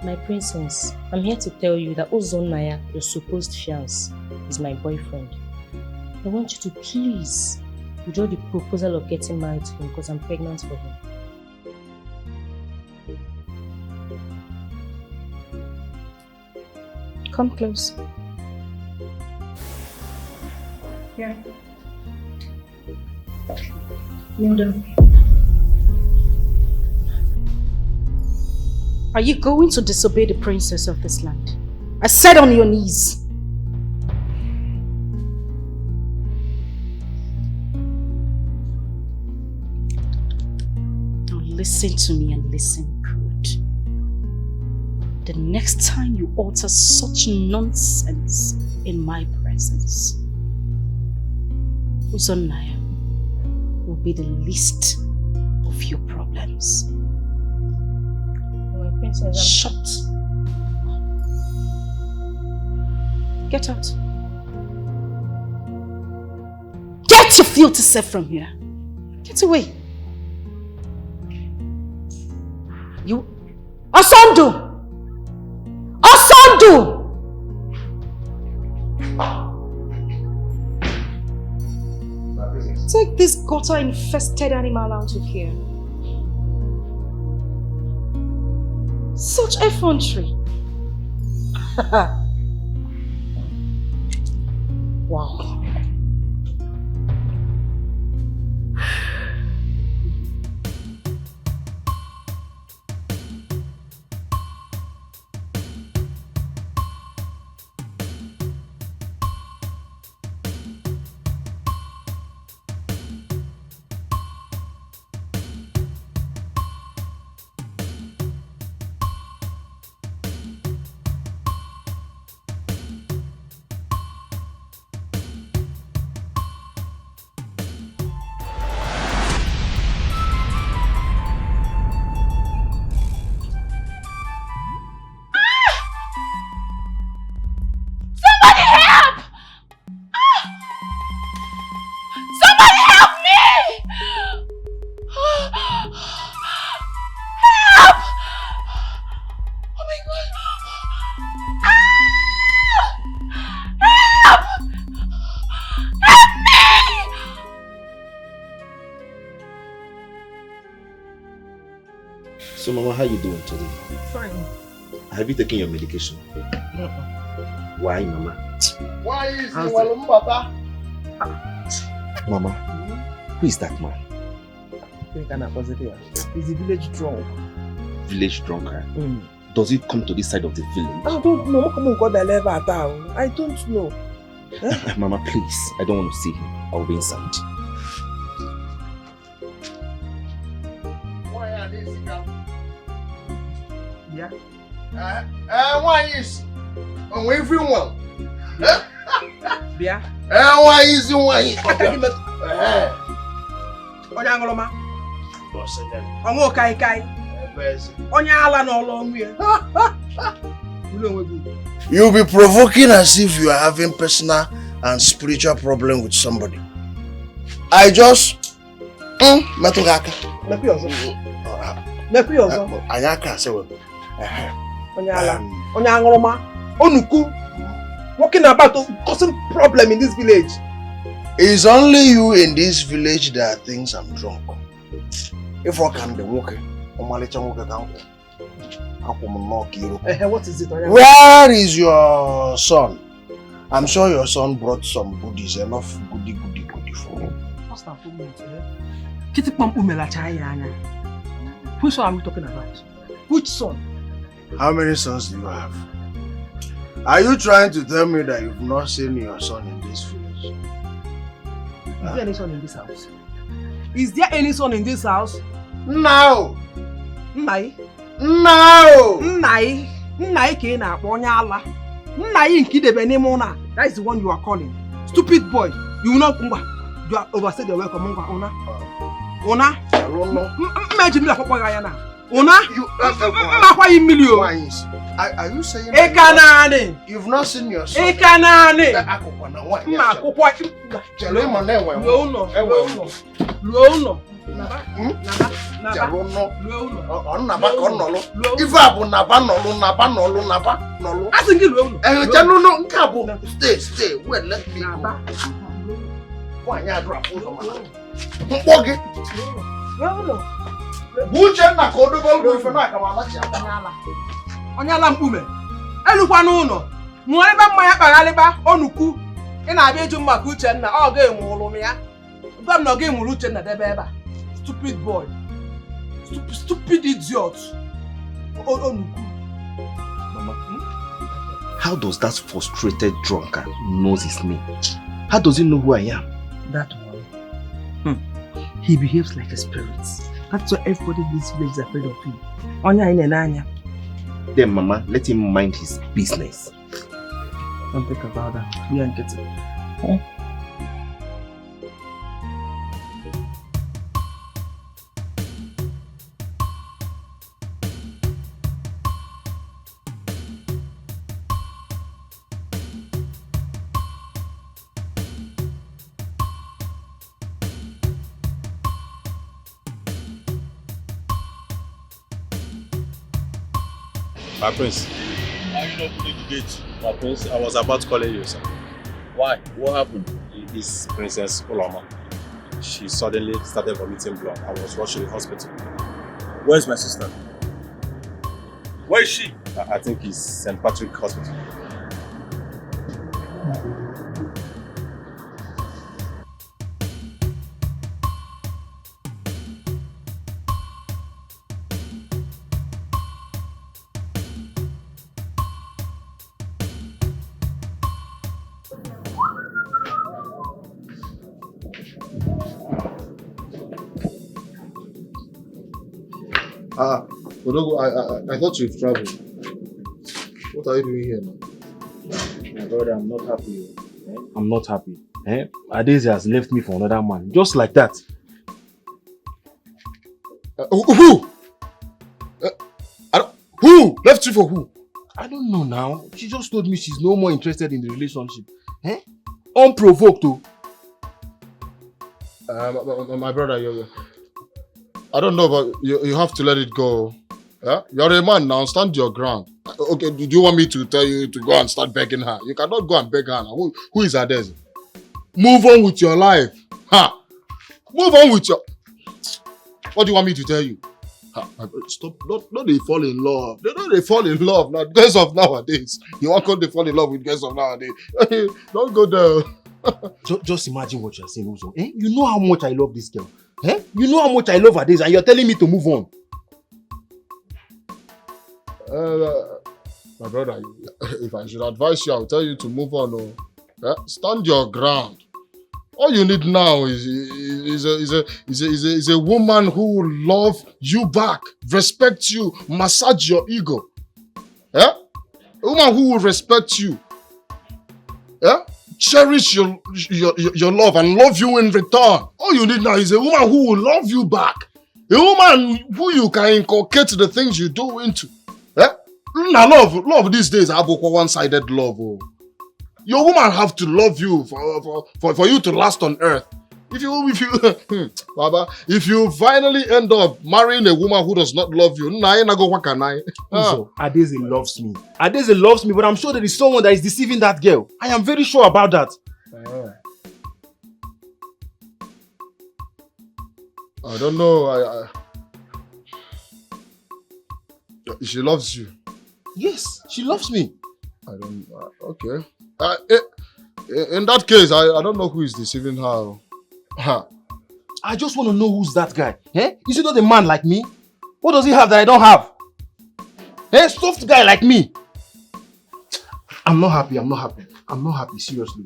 My princess, I'm here to tell you that Ozonaya, your supposed fiancé, is my boyfriend. I want you to please withdraw the proposal of getting married to him because I'm pregnant for him.
Come close. Here. Kneel down. Are you going to disobey the princess of this land? I said on your knees. Now listen to me and listen good. The next time you utter such nonsense in my presence, Uzonaya will be the least of your problems.
My princess,
Shut. Get out. Get your filthy self from here. Get away. You... Asondu! Asondu! Take this gutter-infested animal out of here. Such effrontery. Wow.
So, Mama, how you doing today?
Fine.
Have you taken your medication? Why, Mama?
Why is he Walumbata?
Mama, who is that man?
He's a village drunk.
Village drunkard? Does he come to this side of the village?
I don't know. I don't know.
Mama, please. I don't want to see him. I'll be inside.
Yeah.
Why is everyone?
Bia.
Why is it why?
Onya ngoloma. Onwo kai kai. Onya ala no lo nwie.
You'll be provoking as if you are having personal and spiritual problem with somebody. I just metugaka.
Mepi ozo.
Anyaka say we.
Onya ala. Onya ngoloma. Onuku. Walking about causing problem in this village.
It's only you in this village that thinks I'm drunk. If I can be walking, what
is it?
Where is your son? I'm sure your son brought some goodies, enough goody for him.
Which son are we talking about? Which son?
How many sons do you have? Are you trying to tell me that you've not seen your son in this village?
Is there any son in this house? Is there any son in this house?
No!
Nnai?
No!
Nnai ke na-akpọ onye ala. Nnai nke idebe n'ime ụna. That is the one you are calling. Stupid boy. You will not ngwa. You are overstayed your welcome ngwa una. Una? Mmeji mi akpọkpọ ya na. Una? Mmakwa yi million.
Are you saying
Ekanani?
You've not seen your son?
Ekanani?
Ma akwụkwọ
Luo
Ife a bụ naba nọlụ.
Asị gị luo ụlọ.
Nke a bụ stay, wait, let me go. Nwaanyị adụrụ afọ ụzọ maka mkpọ gị. Bụ Uchenna ka o dobe ụlọ ife na-aka ma amachi aka.
Onye ala mkpume. Elukwa n'ụlọ. Mụọ ebe mmanya kpaghalịba onukwu. Ị na-abịa ịjụ maka Uchenna, ọ ga-enwụrụ m ya. Gwa m na ọ ga-enwụrụ Uchenna debe ebe a. Stupid boy. Stupid idiot.
Mama, how does that frustrated drunkard knows his name? How does he know who I am?
That one. He behaves like a spirit. That's why everybody in this village is afraid of him. Onya ine.
Then Mama, let him mind his business.
Don't think about that. We ain't getting.
My prince, why you not opening the gate? My prince, I was about calling you, sir. Why? What happened? It's Princess Olama. She suddenly started vomiting blood. I was rushed to the hospital. Where's my sister? Where is she? I think it's St. Patrick Hospital.
Odogo, I thought you've traveled. What are you doing here now?
My brother, I'm not happy. I'm not happy. Adesi has left me for another man. Just like that.
Who? Who? Left you for who?
I don't know now. She just told me she's no more interested in the relationship. Unprovoked though.
My brother, I don't know, but you have to let it go. Yeah? You're a man now, stand your ground. Okay, do you want me to tell you to go and start begging her? You cannot go and beg her now. Who is Adesi? Move on with your life. Move on with your... What do you want me to tell you? Stop, not they fall in love. They fall in love now. Girls of nowadays. You want to fall in love with girls of nowadays. Don't go there.
Just imagine what you're saying, Uzo. You know how much I love this girl. You know how much I love her days, and you're telling me to move on.
My brother, if I should advise you, I'll tell you to move on. Stand your ground. All you need now is a woman who will love you back, respect you, massage your ego. A woman who will respect you.
cherish your love and love you in return. All you need now is a woman who will love you back. A woman who you can inculcate the things you do into. Eh? Now love these days are one-sided love. Oh. Your woman have to love you for you to last on earth. If you finally end up marrying a woman who does not love you,
Adeze loves me. Adeze loves me, but I'm sure there is someone that is deceiving that girl. I am very sure about that.
I don't know. She loves you.
Yes, she loves me.
I don't. Okay. In that case, I don't know who is deceiving her.
I just want to know who's that guy. Eh? Is he not a man like me? What does he have that I don't have? Eh? Soft guy like me. I'm not happy. I'm not happy, seriously.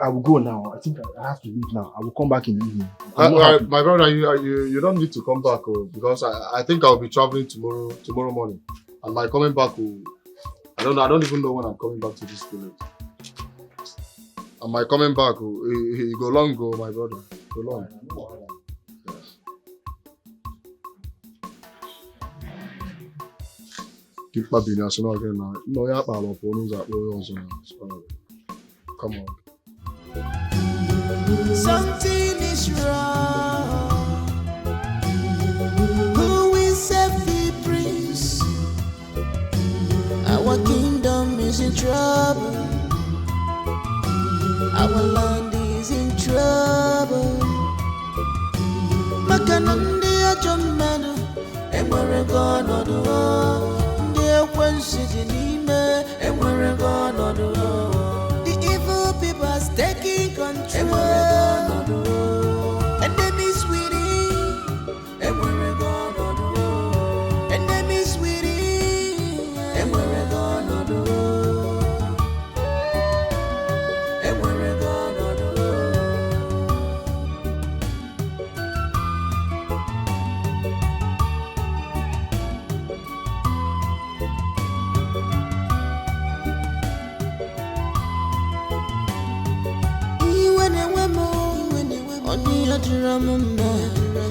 I will go now. I think I have to leave now. I will come back in the evening.
My brother, you don't need to come back because I think I'll be traveling tomorrow morning. And my coming back I don't even know when I'm coming back to this village. And my coming back he go long my brother. Go long. Keep my business again now. No, yeah, come on.
Something is wrong. Who is set the prince? Our kingdom is in trouble. Our land is in trouble. Makanandi ajomano, emwere gono do. Dear Quincy Dinime, emwere gono do. The evil people are taking control. Enemies winning, emwere gono do. Enemies winning, emwere gono do.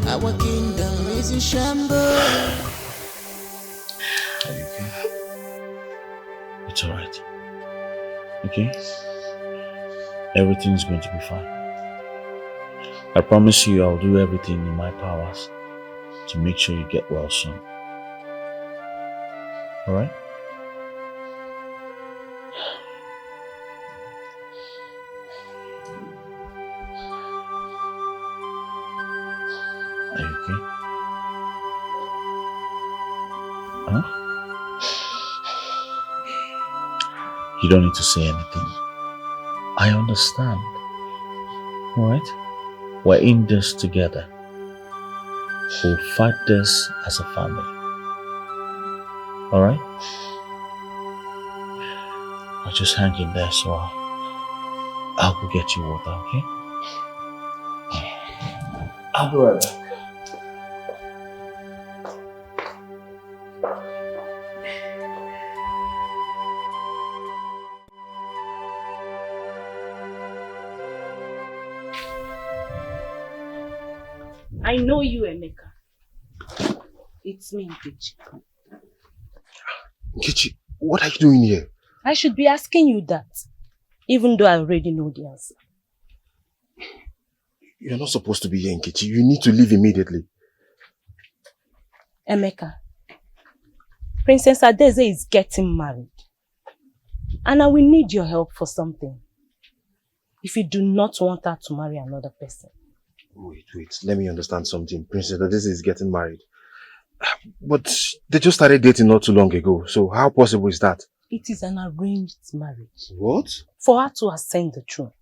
Our kingdom is in shambles.
Are you okay? It's alright. Okay? Everything's going to be fine. I promise you I'll do everything in my powers to make sure you get well soon. Alright? Are you okay? Huh? You don't need to say anything. I understand. Alright? We're in this together. We'll fight this as a family. Alright? I'll just hang in there so I'll go get you water, okay? I'll be right back.
I know you, Emeka. It's me, Nkechi.
Nkechi, what are you doing here?
I should be asking you that, even though I already know the answer.
You're not supposed to be here, Nkechi. You need to leave immediately.
Emeka, Princess Adeze is getting married. And I will need your help for something. If you do not want her to marry another person.
Wait. Let me understand something. Princess Adeze is getting married. But they just started dating not too long ago. So how possible is that?
It is an arranged marriage.
What?
For her to ascend the throne.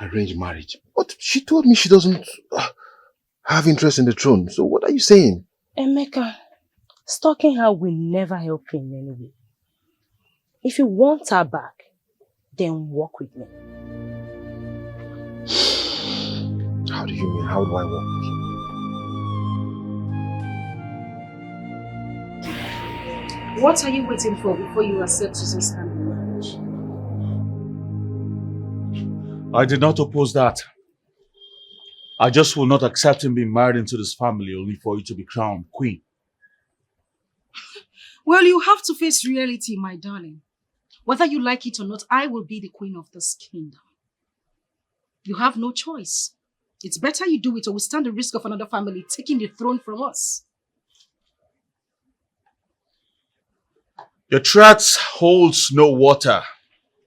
Arranged marriage? But she told me she doesn't have interest in the throne. So what are you saying?
Emeka, stalking her will never help you in any way. If you want her back, then walk with me.
How do you mean? How do I walk with you?
What are you waiting for before you accept Susan's hand in marriage?
I did not oppose that. I just will not accept him being married into this family only for you to be crowned queen.
Well, you have to face reality, my darling. Whether you like it or not, I will be the queen of this kingdom. You have no choice. It's better you do it or we stand the risk of another family taking the throne from us.
Your threats holds no water,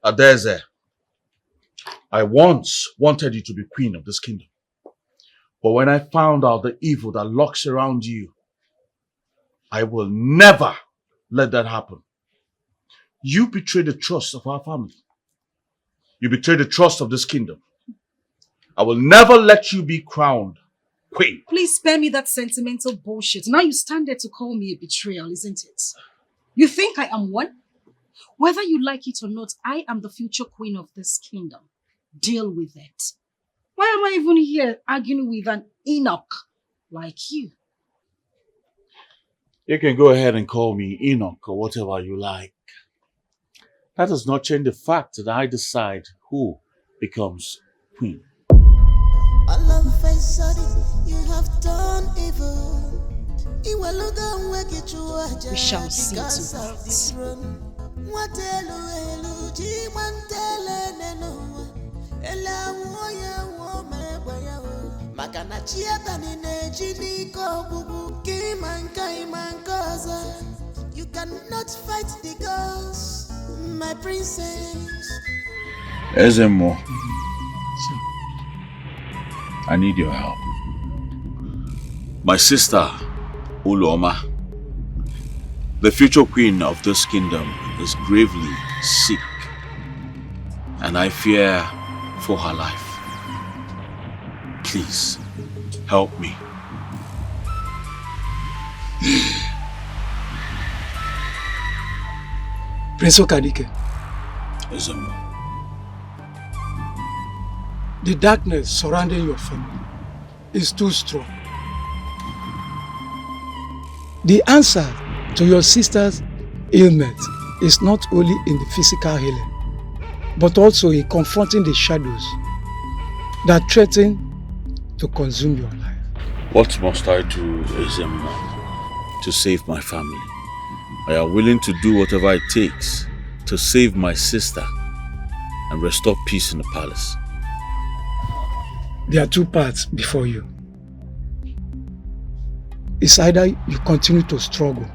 Adeze. I once wanted you to be queen of this kingdom. But when I found out the evil that lurks around you, I will never let that happen. You betrayed the trust of our family. You betrayed the trust of this kingdom. I will never let you be crowned queen.
Please spare me that sentimental bullshit. Now you stand there to call me a betrayal, isn't it? You think I am one? Whether you like it or not, I am the future queen of this kingdom. Deal with it. Why am I even here arguing with an Enoch like you?
You can go ahead and call me Enoch or whatever you like. That does not change the fact that I decide who becomes queen.
All of a sudden, you have done evil.
We shall see to that.
You cannot fight the ghost, my princess.
Ezemo, I need your help. My sister, Uloma, the future queen of this kingdom, is gravely sick, and I fear for her life. Please, help me.
Prince Okadike,
Ezemo,
the darkness surrounding your family is too strong. The answer to your sister's ailment is not only in the physical healing, but also in confronting the shadows that threaten to consume your life.
What must I do, Ezemo, to save my family? I am willing to do whatever it takes to save my sister and restore peace in the palace.
There are two paths before you. It's either you continue to struggle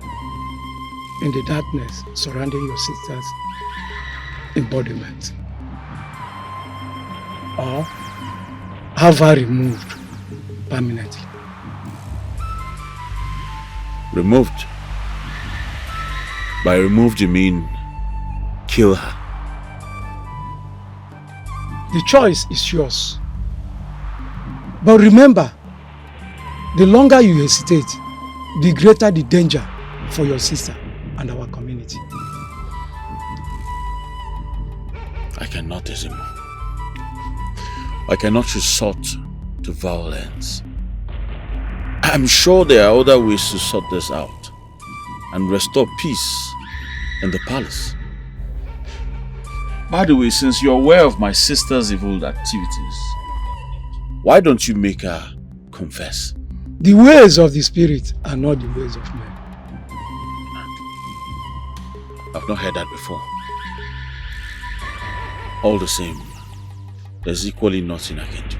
in the darkness surrounding your sister's embodiment, or have her removed permanently.
Removed? By removed you mean kill her?
The choice is yours. But remember, the longer you hesitate, the greater the danger for your sister and our community.
I cannot, Ezemo. I cannot resort to violence. I'm sure there are other ways to sort this out and restore peace in the palace. By the way, since you're aware of my sister's evil activities, why don't you make her confess?
The ways of the spirit are not the ways of men.
I've not heard that before. All the same, there's equally nothing I can do.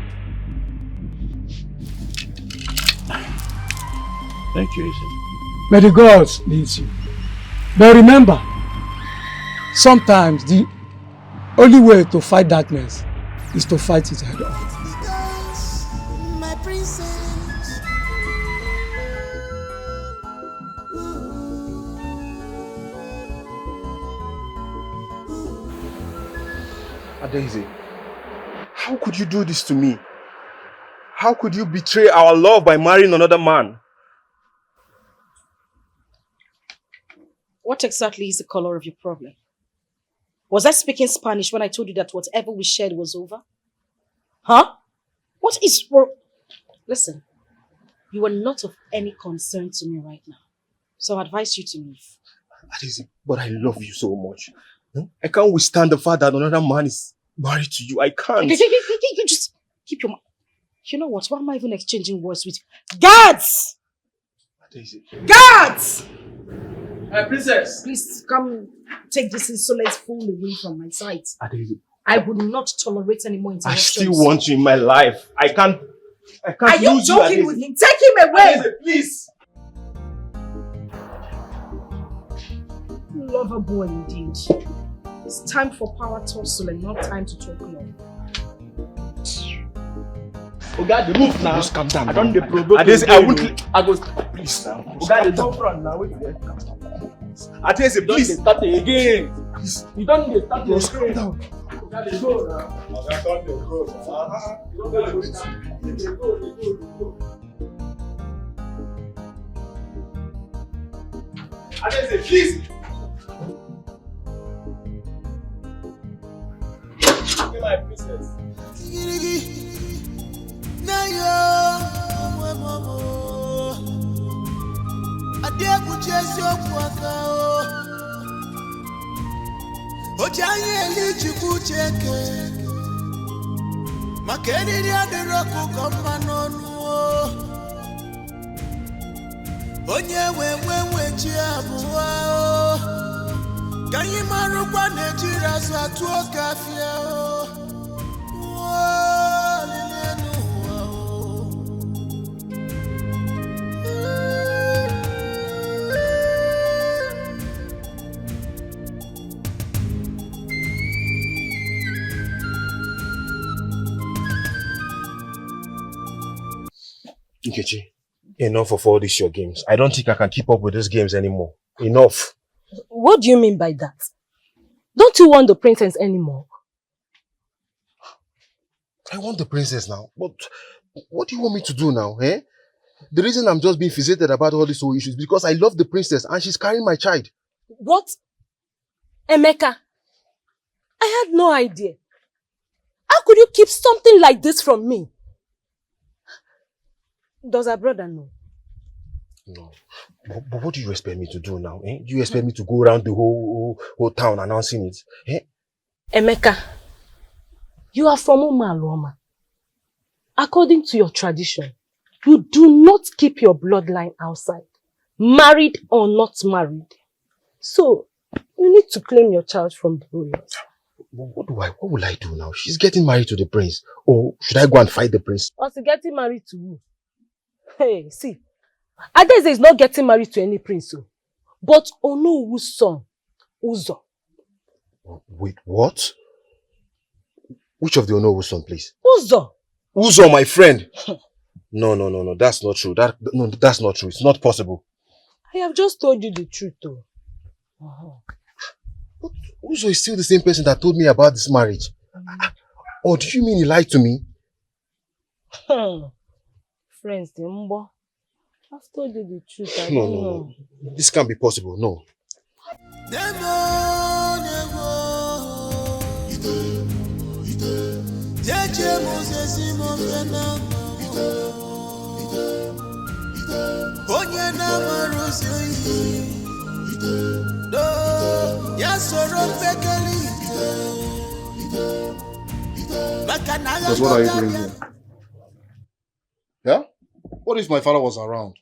Thank you, Etim.
May the gods lead you. But remember, sometimes the only way to fight darkness is to fight it head on.
My princess.
Daisy, how could you do this to me? How could you betray our love by marrying another man?
What exactly is the color of your problem? Was I speaking Spanish when I told you that whatever we shared was over? Huh? What is wrong? Listen, you are not of any concern to me right now. So I advise you to leave.
Daisy, but I love you so much. I can't withstand the fact that another man is
married to you. I can't.
You just keep your mouth. You know what? Why am I even exchanging words with you? Guards! Guards!
Princess!
Please come take this insolent fool away from my sight. I would not tolerate any more interruptions.
I still want you in my life. I can't
Are you
lose
joking
you,
with him? Take him away!
Please!
Lover boy indeed. It's time for power tussle and not time to talk love.
Oga, the move now. Just calm down.
I don't provoke.
I go. Please now.
Oga, the come front now. Wait there.
Please.
Start again. You don't start again.
Just calm down.
Oga, they go now. Oga, don't go now. You don't go. Please. Okay, my princess.
Nkechi, enough of all these your games. I don't think I can keep up with these games anymore. Enough.
What do you mean by that? Don't you want the princess anymore?
I want the princess now, but what do you want me to do now, eh? The reason I'm just being fixated about all these whole issues is because I love the princess and she's carrying my child.
What? Emeka? I had no idea. How could you keep something like this from me? Does her brother know?
No. But what do you expect me to do now? Eh? Do you expect me to go around the whole town announcing it? Eh?
Emeka, you are from Umaloma. According to your tradition, you do not keep your bloodline outside, married or not married. So, you need to claim your child from the royals.
What will I do now? She's getting married to the prince. Or should I go and fight the prince?
Or she getting married to who? Hey, see, Adeze is not getting married to any prince, but Onowu's son, Uzo.
Wait, what? Which of the Onowu's son, please?
Uzo.
Uzo, my friend. No, that's not true. That's not true. It's not possible.
I have just told you the truth, though.
But Uzo is still the same person that told me about this marriage. Or do you mean he lied to me?
Friends, I've told you the truth. I
No,
don't
no,
know.
no. This can't be possible. No.
Because what are you doing here? Yeah? What if my father was around?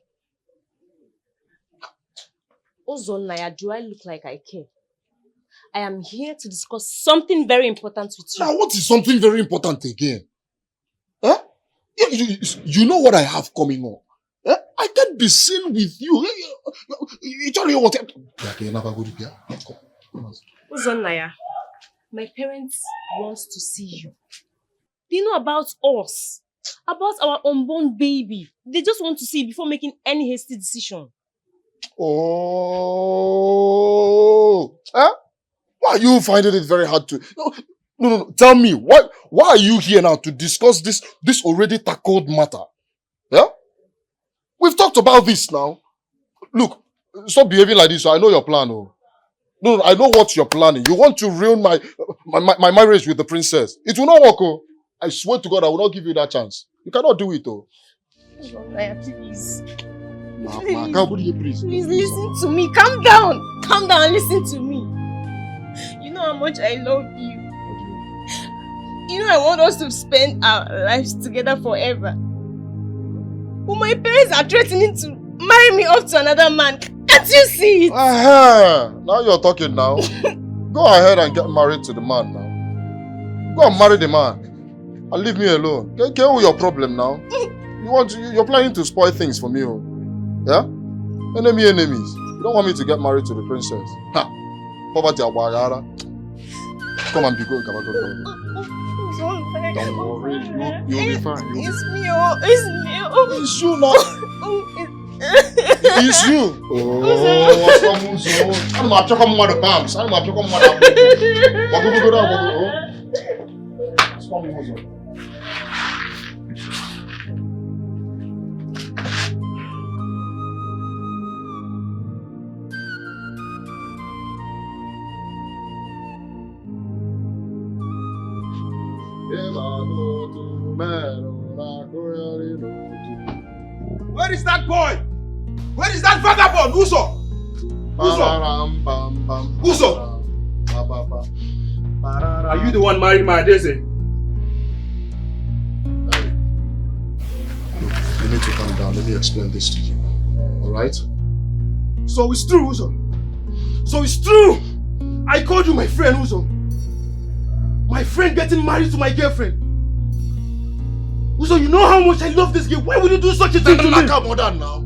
Ozonaya, do I look like I care? I am here to discuss something very important with you.
Now, what is something very important again? Huh? You know what I have coming on. Huh? I can't be seen with you. You tell me what.
Ozonaya, my parents want to see you. They know about us, about our unborn baby. They just want to see you before making any hasty decision.
Oh, huh? Why are you finding it very hard to? No. Tell me, why are you here now to discuss this already tackled matter? Yeah, we've talked about this now. Look, stop behaving like this. So I know your plan. Oh, no, I know what you're planning. You want to ruin my marriage with the princess. It will not work. Oh, I swear to God, I will not give you that chance. You cannot do it. Oh,
Please.
Please
listen to me. Calm down and listen to me. You know how much I love you.
You know I want us to spend our lives together forever. But my parents are threatening to marry me off to another man. Can't you see it?
Now you're talking now. Go ahead and get married to the man now. Go and marry the man. And leave me alone. Get with your problem now. You're planning to spoil things for me. Yeah? Enemies. You don't want me to get married to the princess. Ha! Poverty Abagara. Come and be good. Come on. Don't worry. You'll be fine.
It's me.
It's you now. It's you. I'm not talking about the bombs. I'm not talking about the
Where is that boy? Where is that vagabond? Uso? Are you the one marrying my Daisy?
You need to calm down. Let me explain this to you. Alright?
So it's true, Uso. So it's true. I called you my friend, Uso. My friend getting married to my girlfriend. Uso, you know how much I love this girl. Why would you do such a thing to me?
Come on now.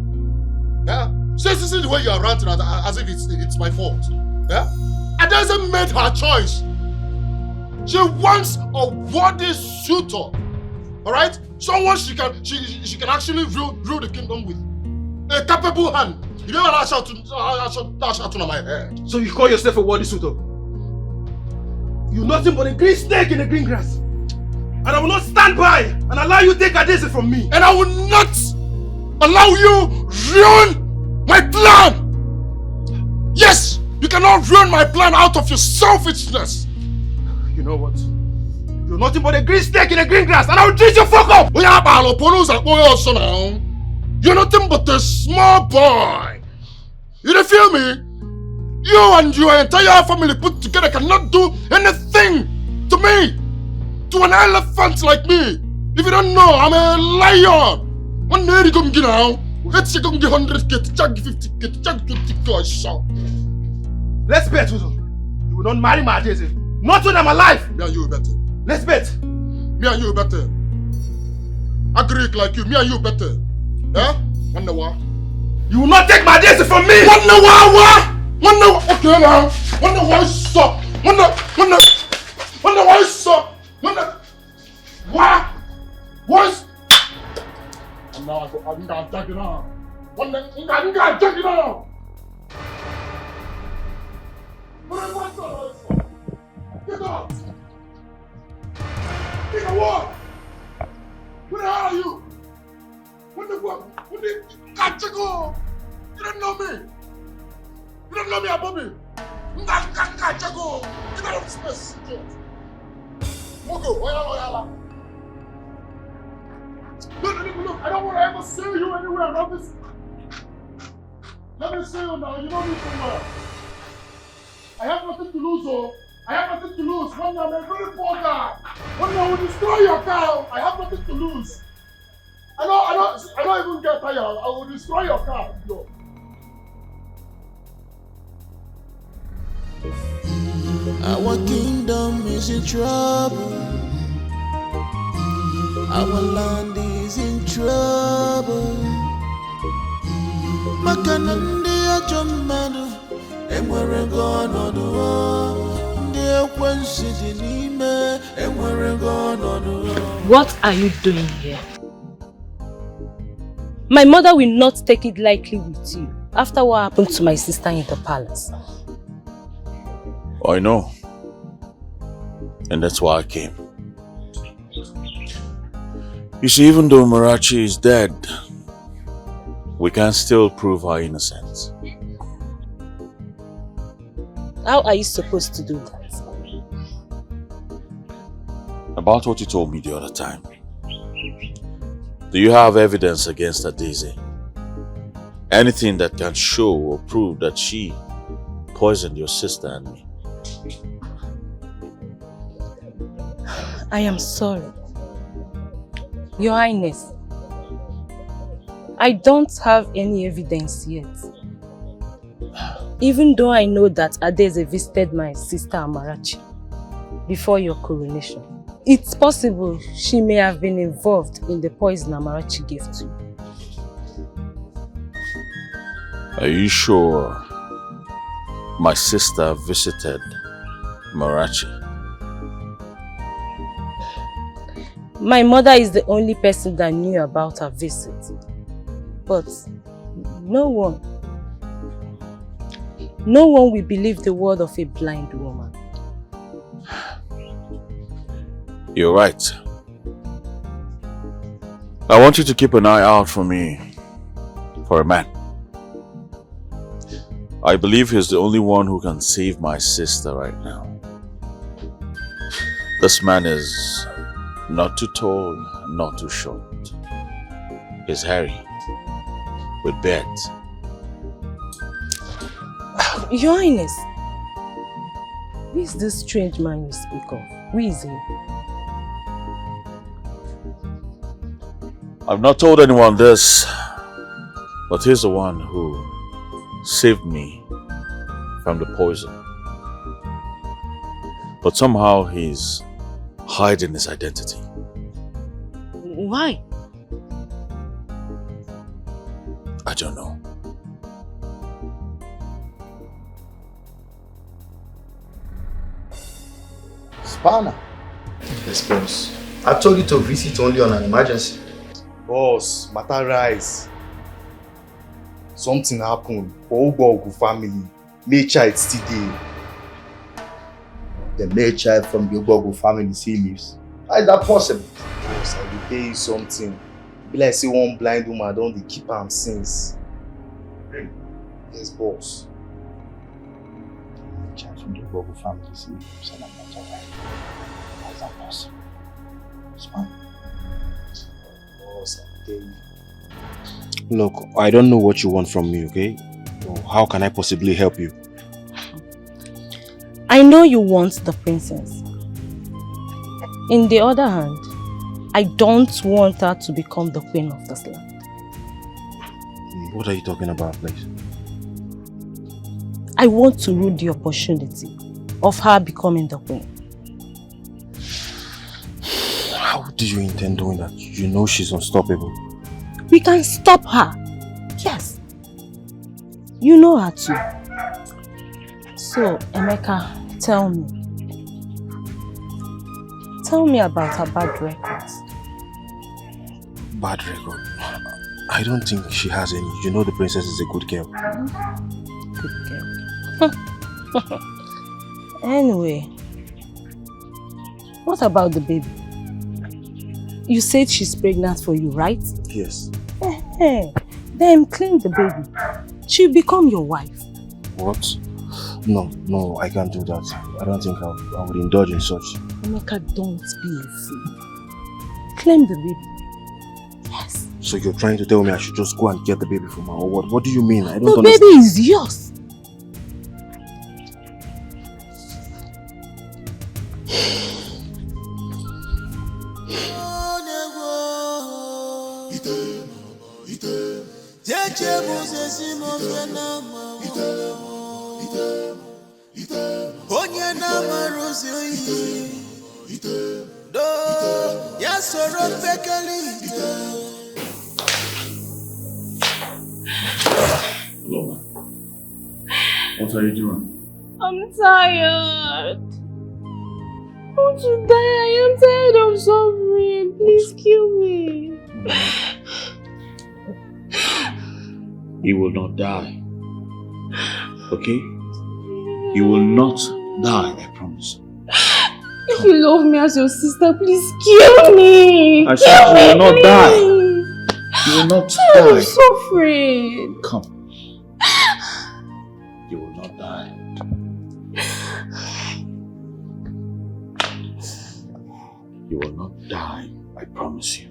Yeah? This is the way you are ranting as if it's my fault. Yeah? And doesn't make her choice. She wants a worthy suitor. Alright? Someone she can actually rule the kingdom with. A capable hand. You never dash out on my head.
So you call yourself a worthy suitor? You're nothing but a green snake in the green grass. And I will not stand by and allow you to take Adese from me.
And I will not allow you ruin my plan. Yes, you cannot ruin my plan out of your selfishness.
You know what? You're nothing but a green snake in the green grass, and I will treat you fuck up.
You're nothing but a small boy. You don't feel me? You and your entire family put together cannot do anything to me. To an elephant like me. If you don't know, I'm a lion. One day you come get now. Let's say come get 100k, to check 50k, to check 20k.
Let's bet, Uzo. You will not marry my Adese. Not when I'm alive.
Me and you better.
Let's bet.
Me and you better. A Greek like you, me and you better. Yeah? Wonder what?
You will not take my Adese from me.
Wonder what? Okay now. Wonder why stop. Wonder why stop. What? And now I'm gonna take it out. I'm gonna take it out. Get out. Get out. Where the hell are you? What the fuck? Go. You don't know me. You don't know me, Bobby. Get out of space. Moko, Oyala. Look, I don't want to ever see you anywhere. Let me see you now. You know me so well. I have nothing to lose, oh. I have nothing to lose. One day I'm a very poor guy. One day I will destroy your car. I have nothing to lose. I don't even get tired. I will destroy your car. No.
Our kingdom is in trouble. Our land is in trouble. Makanandi ajomadu enwere gonodu. Ndi ekwensi di n'ime enwere gonodu.
What are you doing here? My mother will not take it lightly with you after what happened to my sister in the palace.
I know. And that's why I came. You see, even though Marachi is dead, we can still prove her innocence.
How are you supposed to do that?
About what you told me the other time. Do you have evidence against Adese? Anything that can show or prove that she poisoned your sister and me?
I am sorry. Your Highness, I don't have any evidence yet. Even though I know that Adeze visited my sister Amarachi before your coronation, it's possible she may have been involved in the poison Amarachi gave to you.
Are you sure my sister visited Amarachi?
My mother is the only person that knew about her visit. But no one will believe the word of a blind woman.
You're right. I want you to keep an eye out for me, for a man. I believe he's the only one who can save my sister right now. This man is not too tall, not too short. He's hairy, with beard.
Your Highness, who is this strange man you speak of? Who is he?
I've not told anyone this, but he's the one who saved me from the poison. But somehow he's hiding his identity.
Why?
I don't know.
Spanner.
Yes, boss. I told you to visit only on an emergency.
Boss, matter rise. Something happened for Ogogu family. Maid child still there.
The maid child from the Ogogo family still lives. How is that possible?
Boss, I will tell you something. Be like say one blind woman don't dey keep am since. Yes, boss.
The child from the Ogogo family still lives and I'm not alright. How is that possible? Spanner.
Boss, I tell you.
Look, I don't know what you want from me, okay? So how can I possibly help you?
I know you want the princess. In the other hand, I don't want her to become the queen of this land.
What are you talking about, please?
I want to ruin the opportunity of her becoming the queen.
How do you intend doing that? You know she's unstoppable.
We can stop her. Yes. You know her too. So, Emeka, tell me. Tell me about her bad records.
Bad record? I don't think she has any. You know the princess is a good girl.
Good girl. Anyway, what about the baby? You said she's pregnant for you, right?
Yes.
Then claim the baby. She'll become your wife.
What? No, I can't do that. I don't think I would indulge in such.
Emeka, don't be a fool. Claim the baby. Yes.
So you're trying to tell me I should just go and get the baby from her or what? What do you mean? I don't
understand.
The
baby is yours.
Lola, what are you doing?
I'm tired. I want to die. I am tired of suffering. Please kill me.
You will not die. Okay? You will not die, I promise.
If you love me as your sister, please kill me.
I said you will not die. You will not die.
I'm suffering.
Come. You will not die. You will not die, I promise you.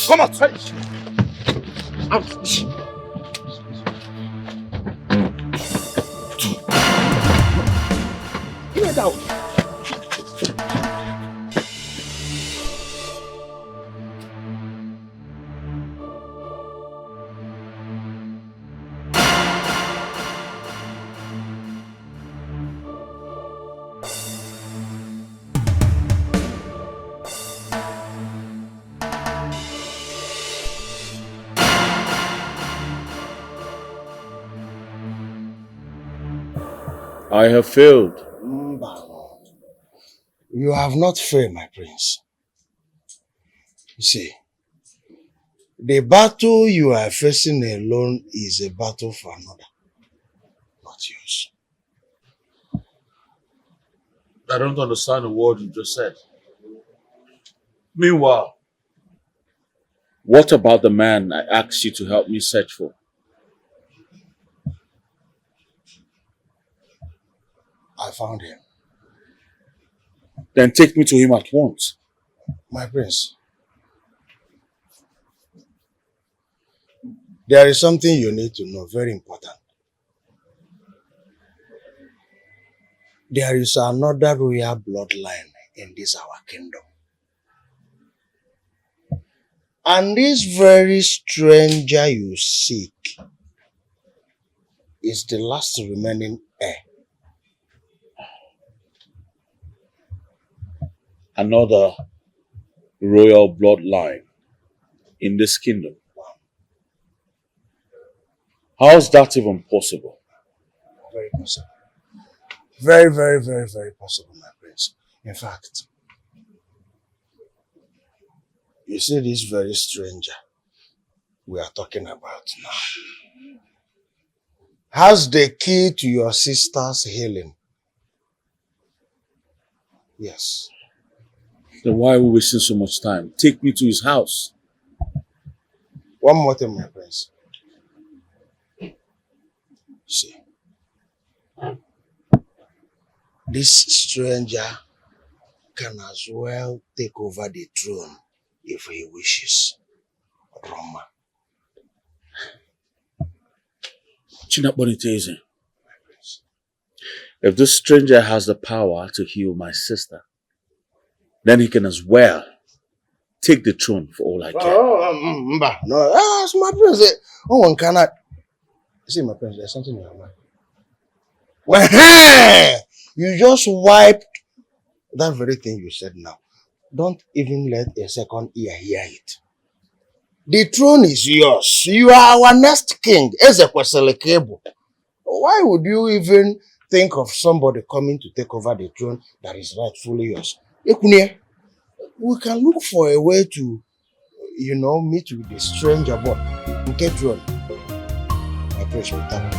Come out! Out! Get out!
I have failed.
You have not failed, my prince. You see, the battle you are facing alone is a battle for another, not yours.
I don't understand the word you just said. Meanwhile, what about the man I asked you to help me search for?
I found him.
Then take me to him at once.
My prince, there is something you need to know, very important. There is another royal bloodline in this our kingdom. And this very stranger you seek is the last remaining heir.
Another royal bloodline in this kingdom. How is that even possible?
Very possible. Very, very, very, very possible, my prince. In fact, you see this very stranger we are talking about now has the key to your sister's healing. Yes.
Then why are we wasting so much time? Take me to his house.
One more thing, my prince. See, this stranger can as well take over the throne if he wishes. Roma.
Chinaboniteze. If this stranger has the power to heal my sister, then he can as well take the throne for all I care.
No, that's my prince. Oh, one cannot. See, my prince, there's something in your mind. Well, you just wiped that very thing you said now. Don't even let a second ear hear it. The throne is yours. You are our next king. Why would you even think of somebody coming to take over the throne that is rightfully yours? We can look for a way to, meet with the stranger, but get throne. I pray with that.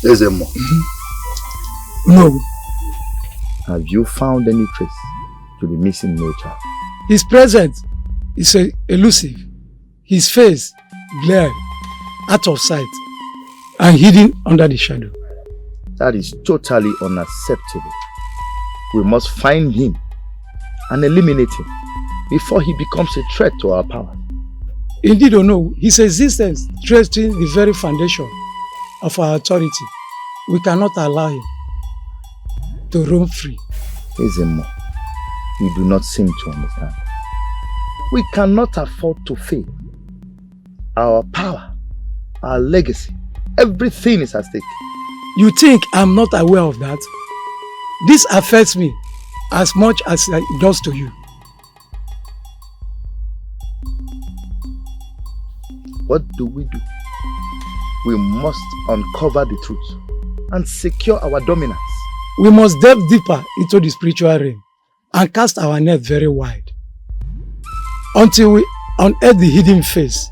Ezemo.
No.
Have you found any trace to the missing male child?
His presence is elusive. His face glared, out of sight, and hidden under the shadow.
That is totally unacceptable. We must find him and eliminate him before he becomes a threat to our power.
Indeed or no, his existence threatens the very foundation of our authority. We cannot allow him to roam free.
Ezemo, you do not seem to understand. We cannot afford to fail. Our power, our legacy, everything is at stake.
You think I'm not aware of that? This affects me as much as it does to you.
What do? We must uncover the truth and secure our dominance.
We must delve deeper into the spiritual realm and cast our net very wide until we unearth the hidden face.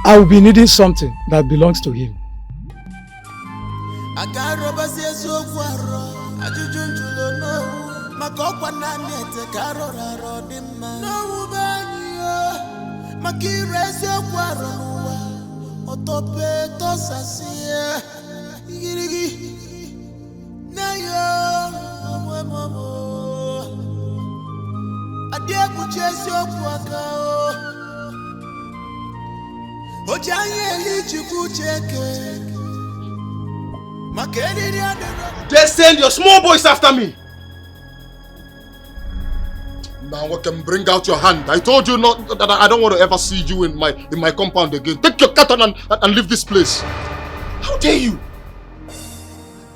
I will be needing something that belongs to him.
Tope to sasia igirigi na yo mo adie ku chesi opuaka o janye lichi ku cheke makeri
Just send your small boys after me.
Now I can bring out your hand. I told you not that I don't want to ever see you in my compound again. Take your cat and leave this place.
How dare you?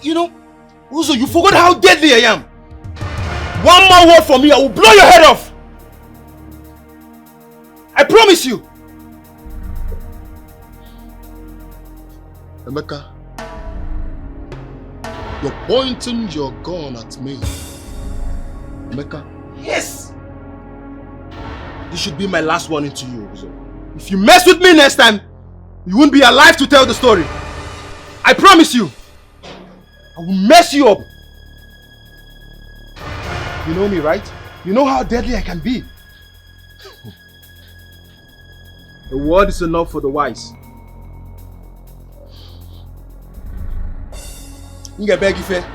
You know, Uzo, you forgot how deadly I am. One more word from me, I will blow your head off. I promise you.
Emeka, you're pointing your gun at me. Emeka.
Yes. This should be my last warning to you, Uzo. If you mess with me next time, you won't be alive to tell the story. I promise you. I will mess you up. You know me, right? You know how deadly I can be. A word is enough for the wise. You beg Ife.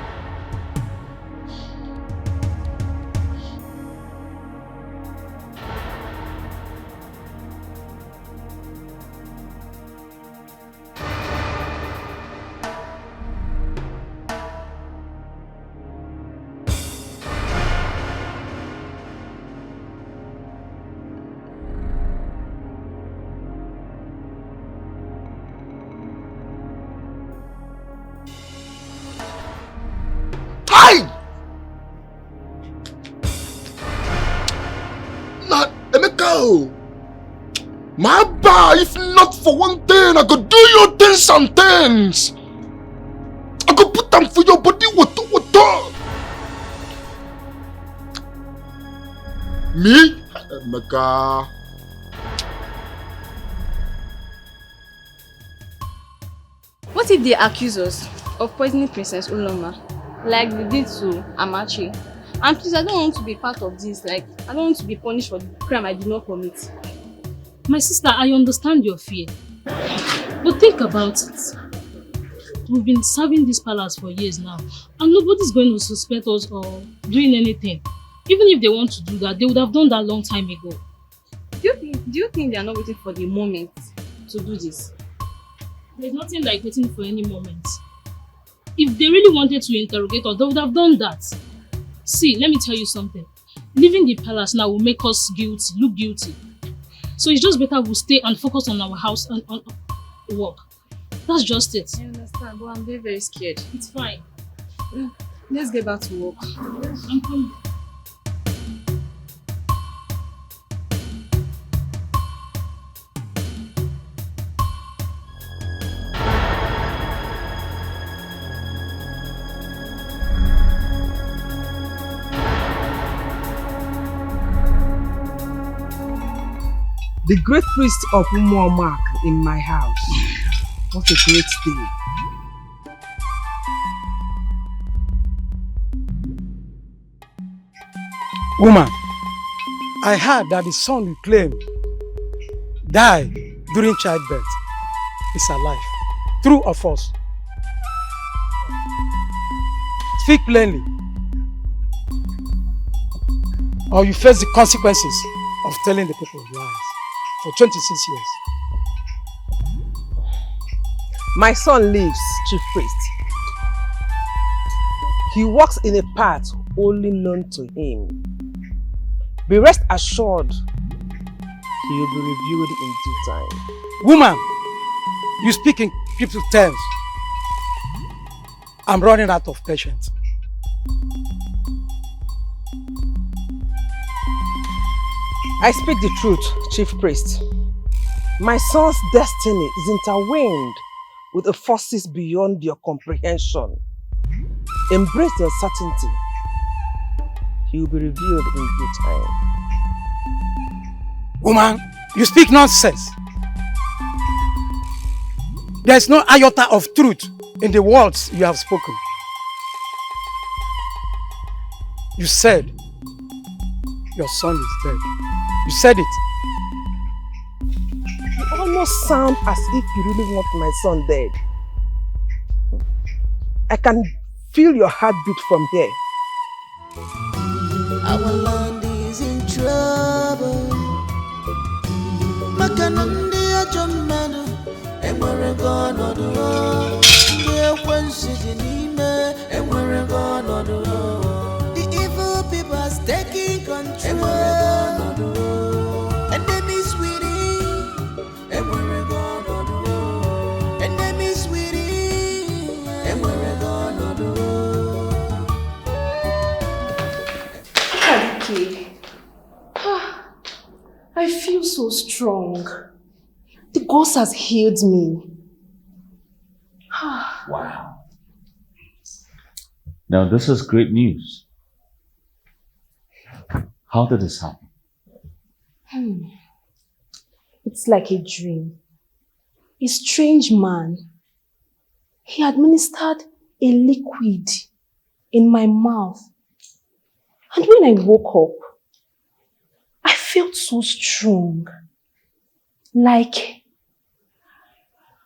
My bar, if not for one thing, I could do your things and things. I could put them for your body, what? Me? Emeka.
What if they accuse us of poisoning Princess Uloma, like they did to Amachi? And please, I don't want to be part of this. Like, I don't want to be punished for the crime I did not commit.
My sister, I understand your fear. But think about it. We've been serving this palace for years now, and nobody's going to suspect us or doing anything. Even if they want to do that, they would have done that a long time ago.
Do you think they are not waiting for the moment to do this?
There's nothing like waiting for any moment. If they really wanted to interrogate us, they would have done that. See, let me tell you something. Leaving the palace now will make us look guilty. So it's just better we stay and focus on our house and on work. That's just it.
I understand, but I'm very, very scared.
It's fine.
Let's get back to work.
I'm coming.
The great priest of Umuomak in my house. What a great day.
Woman, I heard that the son you claim died during childbirth is alive. True or false? Speak plainly, or you face the consequences of telling the people lies for 26 years.
My son lives, Chief Priest. He walks in a path only known to him. Be rest assured, he will be revealed in due time.
Woman, you speak in people's terms. I'm running out of patience.
I speak the truth, Chief Priest. My son's destiny is intertwined with the forces beyond your comprehension. Embrace the uncertainty. He will be revealed in due time.
Woman, you speak nonsense. There is no iota of truth in the words you have spoken. You said your son is dead. You said it.
You almost not sound as if you really want my son dead. I can feel your heartbeat from here.
Our land is in trouble. Makanandi ajomano, emwere gono do. The evil people are taking control. Enemies within, enemies within.
Kadike, I feel so strong. The gods has healed me.
Wow. Now this is great news. How did this happen?
It's like a dream. A strange man. He administered a liquid in my mouth. And when I woke up, I felt so strong. Like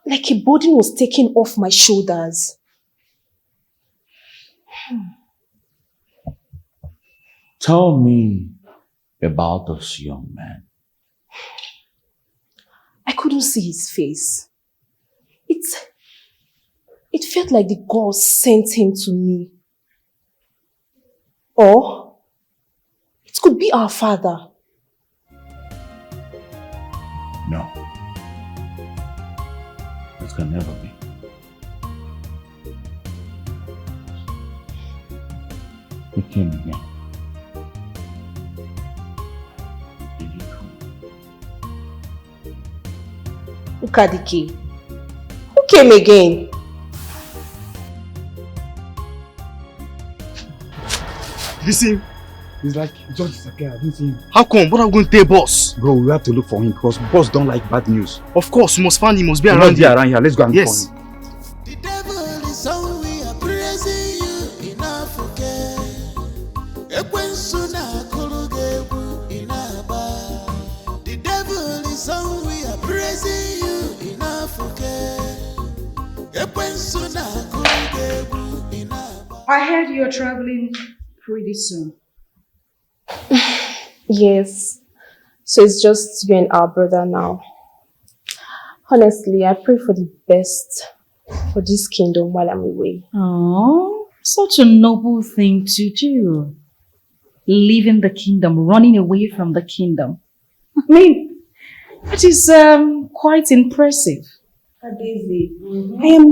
a burden was taken off my shoulders.
Tell me about this young man.
I couldn't see his face. It felt like the gods sent him to me. Or it could be our father.
No. It can never be. He came again. Did you come?
Ukadike, who came again?
Listen, it's like he just disappeared. I didn't see him.
How come? What are we going to tell boss?
Bro, we have to look for him because boss don't like bad news.
Of course, we must find him. He must be
He
around
must be
here.
around here. Let's go and look for him.
The devil is all we are praising you in Africa. The devil is all we are praising you in Africa.
I heard you're traveling pretty soon.
Yes. So it's just you and our brother now. Honestly, I pray for the best for this kingdom while I'm away.
Oh, such a noble thing to do. Leaving the kingdom, running away from the kingdom. I mean, that is quite impressive.
I am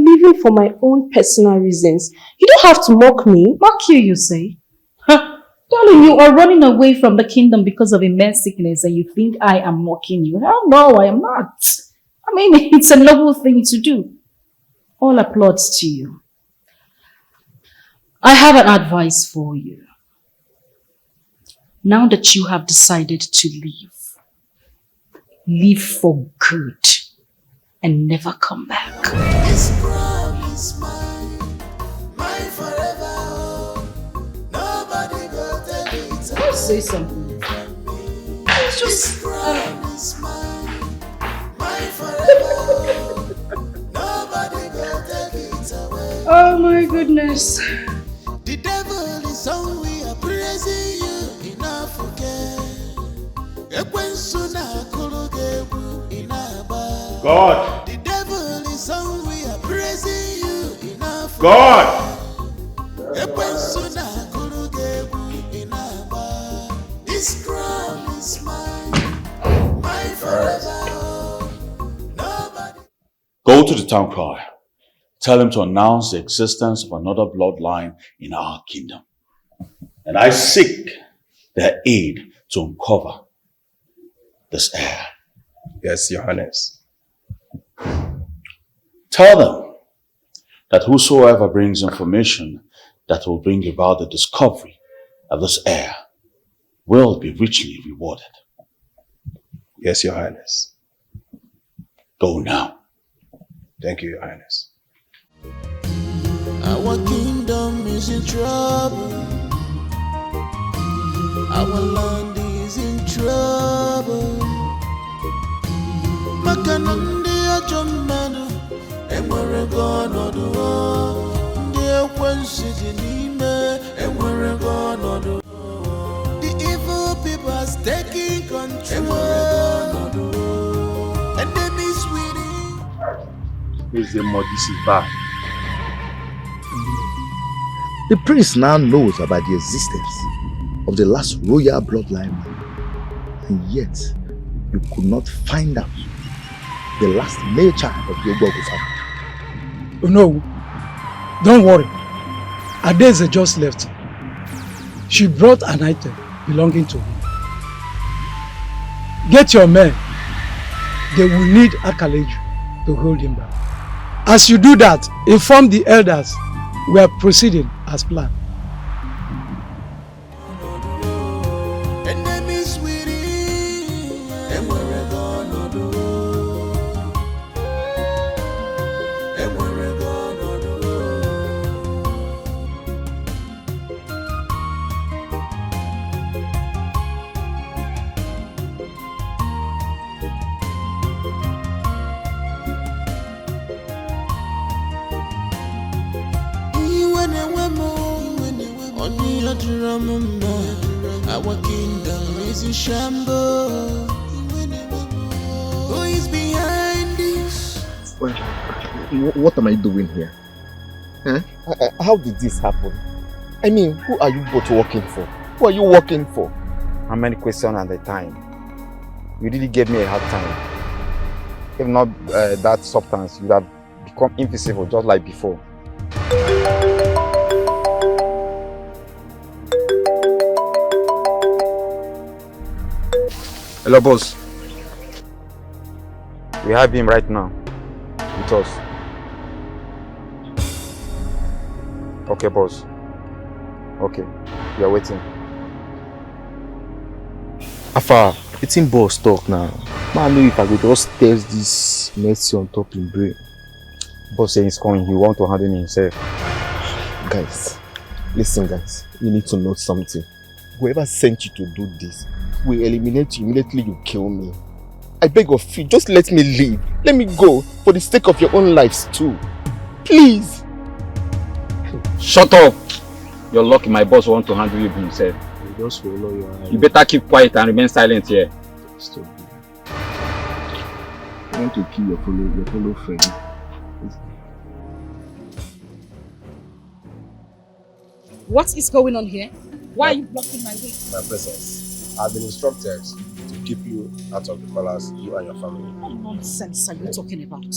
leaving for my own personal reasons. You don't have to mock me.
Mock you say? Darling, you are running away from the kingdom because of immense sickness and you think I am mocking you. Hell no, I am not. I mean, it's a noble thing to do. All applauds to you. I have an advice for you. Now that you have decided to leave for good and never come back.
This crown is mine, mine forever. Nobody go take it.
Let's say something.
It's just crown is mine, mine forever. Nobody go take it away.
Oh my goodness.
The devil is all we are praising you in Africa.
God.
The devil is all we are praising you in Africa.
God.
This crown is mine, mine forever. Nobody.
Go to the town crier. Tell him to announce the existence of another bloodline in our kingdom. And I seek their aid to uncover this heir.
Yes, Your Highness.
Tell them that whosoever brings information that will bring about the discovery of this heir will be richly rewarded.
Yes, Your Highness.
Go now.
Thank you, Your Highness.
Our kingdom is in trouble. Our land is in trouble. maka na ndị ajọ mmadụ enwerego ọnọdụ ndị ekwensu dị n'ime enwerego ọnọdụ the evil people are taking control enemies winning.
Is the more this is bad. The prince now knows about the existence of the last royal bloodline, and yet you could not find out the last male child of the Ogbogu family.
No, don't worry. Adeze just left. She brought an item belonging to him. Get your men. They will need Akaleju to hold him back. As you do that, inform the elders we are proceeding as planned.
Enemies winning enwerego ọnọdụ enwerego ọnọdụ. Our kingdom is in shambles. Who is behind this?
Well, what am I doing here? Huh?
How did this happen? I mean, who are you both working for? Who are you working for? How many questions at a time? You really gave me a hard time. If not that substance, you'd have become invisible just like before. Hello, boss. We have him right now with us. Okay, boss. Okay, we are waiting.
Afa, Etim boss talk now. Man, know if I could just test this mercy on top in brain.
Boss saying he's coming, he want to handle me himself.
Guys, listen guys, you need to know something. Whoever sent you to do this will eliminate you immediately you kill me. I beg of you, just let me leave. Let me go for the sake of your own lives too. Please.
Shut up! You're lucky my boss wants to handle you himself.
You just follow your eye.
You better keep quiet and remain silent here.
Stop. You want to kill your fellow friend.
What is going on here? Why are you blocking my way?
My presence. I've been instructed to keep you out of the palace, you and your family.
What nonsense are you talking about?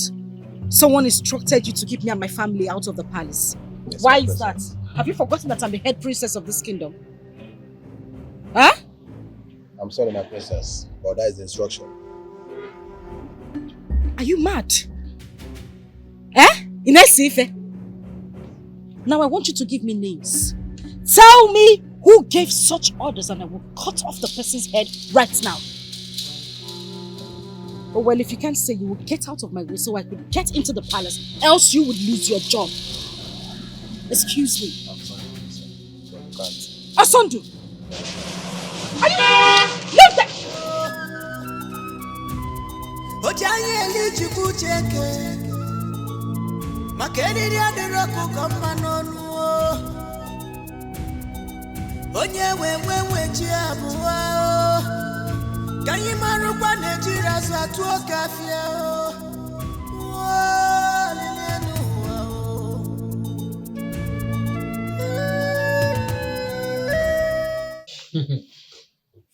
Someone instructed you to keep me and my family out of the palace.
Yes,
why is that? Have you forgotten that I'm the head princess of this kingdom? Huh?
I'm sorry, my princess, but that is the instruction.
Are you mad? Eh? Inesife? Now I want you to give me names. Tell me who gave such orders and I will cut off the person's head right now. Oh well, if you can't say, you will get out of my way so I could get into the palace, else you would lose your job. Excuse me.
I'm sorry, you can't.
Asandu! Are you... Leave that!
Ojaye lijibu cheke Makeni adiroko koma nonu Onye wewe chi abuwa Kanyi marukwa nejira za tuo kafia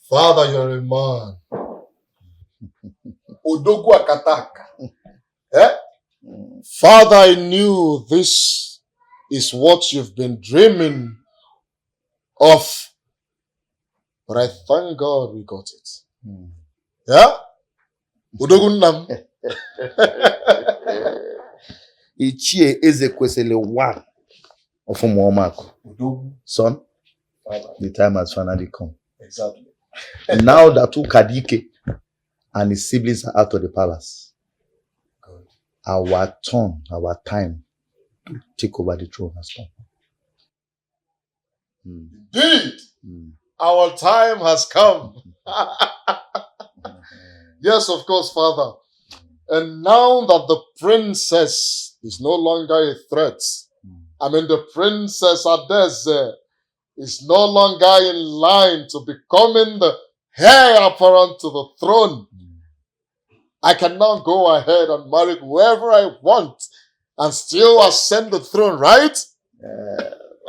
Father, you're a man. Odogu akataka. Eh? Father, I knew this is what you've been dreaming of. But I thank God we got it. Yeah? Odogu nam.
Ichie Ezekwesili one of Umuomako. Son,
Father.
the time has finally come.
Exactly.
Now that Ukadike and his siblings are out of the palace,
good.
Our turn, our time to take over the throne has come.
Indeed, our time has come. Yes, of course, Father. And now that the princess is no longer a threat, I mean the princess Adeze is no longer in line to becoming the heir apparent to the throne, I can now go ahead and marry whoever I want and still ascend the throne, right?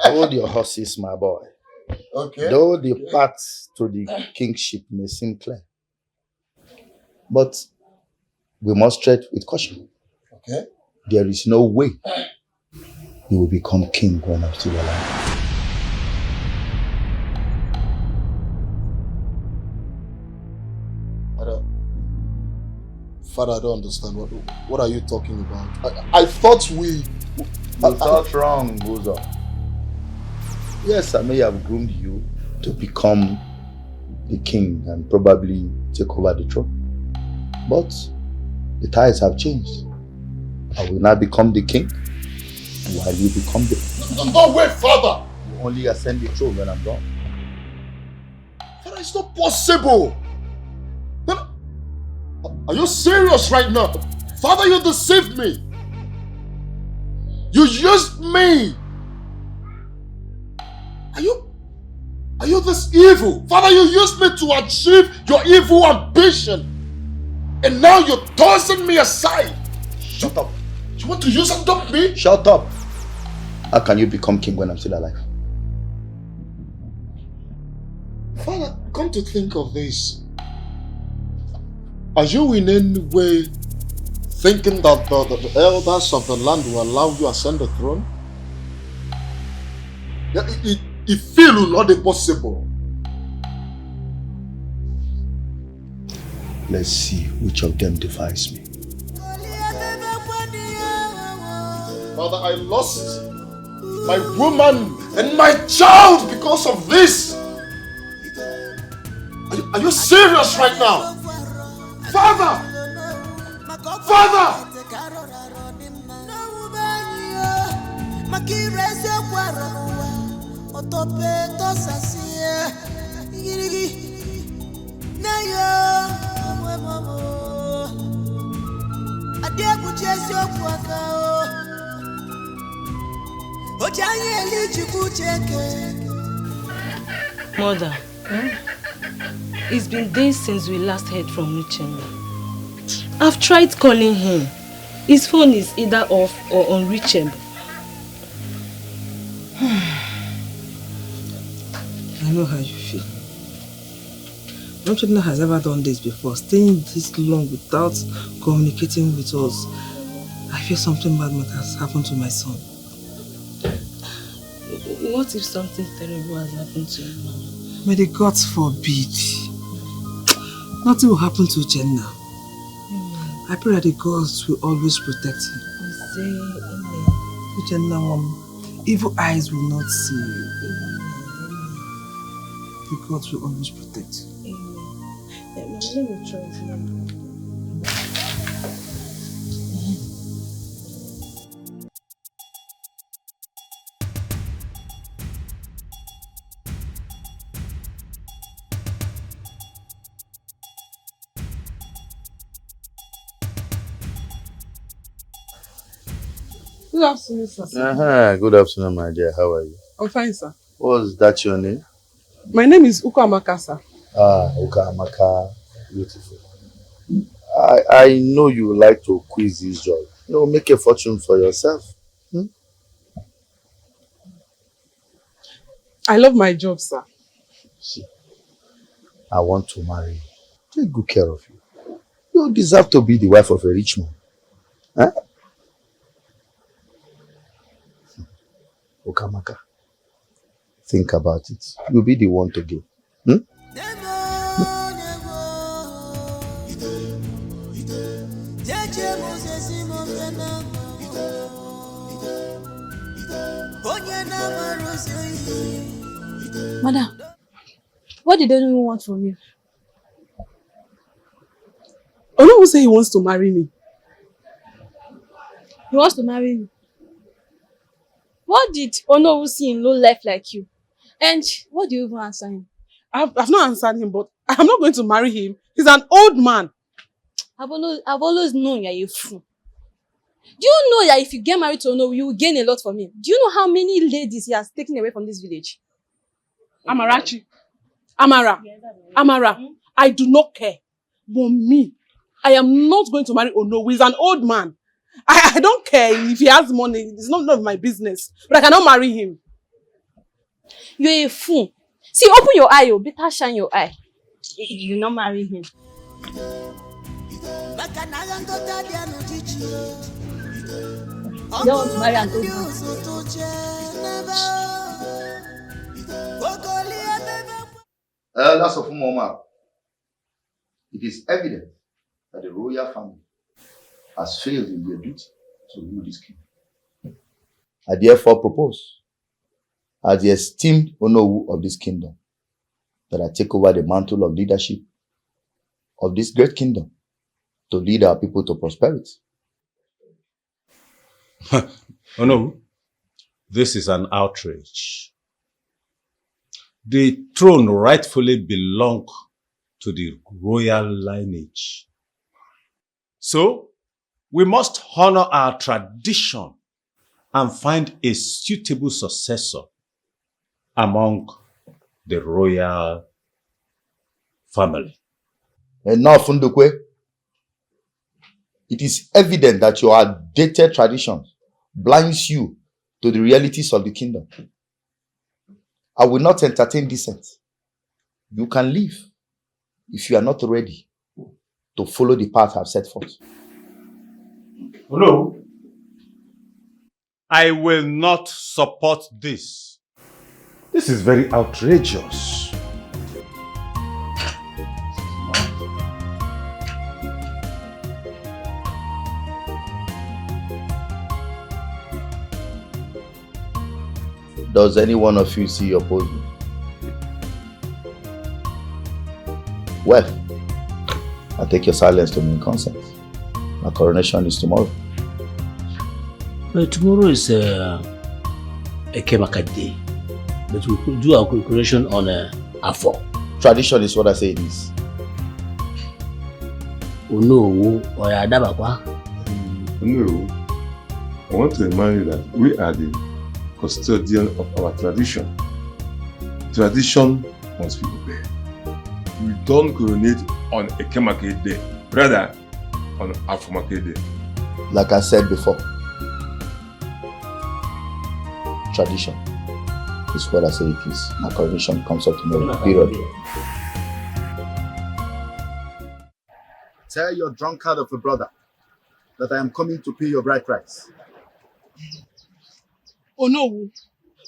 Hold your horses, my boy.
Okay.
Though the path to the kingship may seem clear, but we must tread with caution.
Okay.
There is no way you will become king when I'm still alive.
Father, I don't understand. What are you talking about? I thought we...
You thought wrong, Buzo. Yes, I may have groomed you to become the king and probably take over the throne. But the tides have changed. I will now become the king while you become the...
No, wait, Father!
You only ascend the throne when I'm gone.
Father, it's not possible! Are you serious right now? Father, you deceived me! You used me! Are you this evil? Father, you used me to achieve your evil ambition. And now you're tossing me aside.
Shut up.
You want to use and dump me?
Shut up. How can you become king when I'm still alive?
Father, come to think of this. Are you in any way thinking that the elders of the land will allow you to ascend the throne? It feels not possible.
Let's see which of them defies me.
Father, I lost my woman and my child because of this. Are you serious right now? Father! Father!
Mother, it's been days since we last heard from Uchenna. I've tried calling him. His phone is either off or unreachable.
I know how you feel. No child has ever done this before, staying this long without communicating with us. I feel something bad has happened to my son.
What if something terrible has happened to him, Mama?
May the gods forbid. Nothing will happen to Uchenna. I pray that the gods will always protect him. Uchenna, Mom, evil eyes will not see you. The gods will always protect you.
Amen. Let me try it.
Good afternoon, sir.
Good afternoon, my dear. How are you?
I'm fine, sir.
Was that your name?
My name is Ukamaka, sir.
Ukamaka. Beautiful. I know you like to quiz this job. Make a fortune for yourself.
I love my job, sir.
See, I want to marry you. Take good care of you. You deserve to be the wife of a rich man. Huh? Ukamaka, think about it. You'll be the one to give.
Madam, what did anyone want from you?
Ono will say he wants to marry me.
He wants to marry you. What did Ono see in low life like you? And what do you even answer him?
I've not answered him, but I'm not going to marry him. He's an old man.
I've always known you're a fool. Do you know that if you get married to Ono, you will gain a lot from him? Do you know how many ladies he has taken away from this village?
Amarachi, Amara, I do not care. But me, I am not going to marry Ono, who is an old man. I don't care if he has money. It's none of my business. But I cannot marry him.
You're a fool. See, open your eye, oh. Better shine your eye. You not marry him. You don't want to marry an old man.
That's of Umoma. It is evident that the royal family has failed in their duty to rule this kingdom. I therefore propose, as the esteemed Onowu of this kingdom, that I take over the mantle of leadership of this great kingdom to lead our people to prosperity.
Onowu, this is an outrage. The throne rightfully belongs to the royal lineage. So, we must honor our tradition and find a suitable successor among the royal family.
Enough, Ndukwe. It is evident that your outdated traditions blinds you to the realities of the kingdom. I will not entertain dissent. You can leave if you are not ready to follow the path I've set forth.
No. I will not support this. This is very outrageous.
Does any one of you see oppose me? Well, I take your silence to mean consent. My coronation is tomorrow.
Tomorrow is a Kemaka day, but we could do our coronation on Afo.
Tradition is what I say it is.
Oh no, or Adabakwa.
No, I want to remind you that we are the custodian of our tradition. Tradition must be obeyed. We don't coronate on a Kemaka day, rather on Afomake day.
Like I said before, tradition is what I say it is. My coronation comes up tomorrow, period. Tell your drunkard of a brother that I am coming to pay your bride price.
Oh no,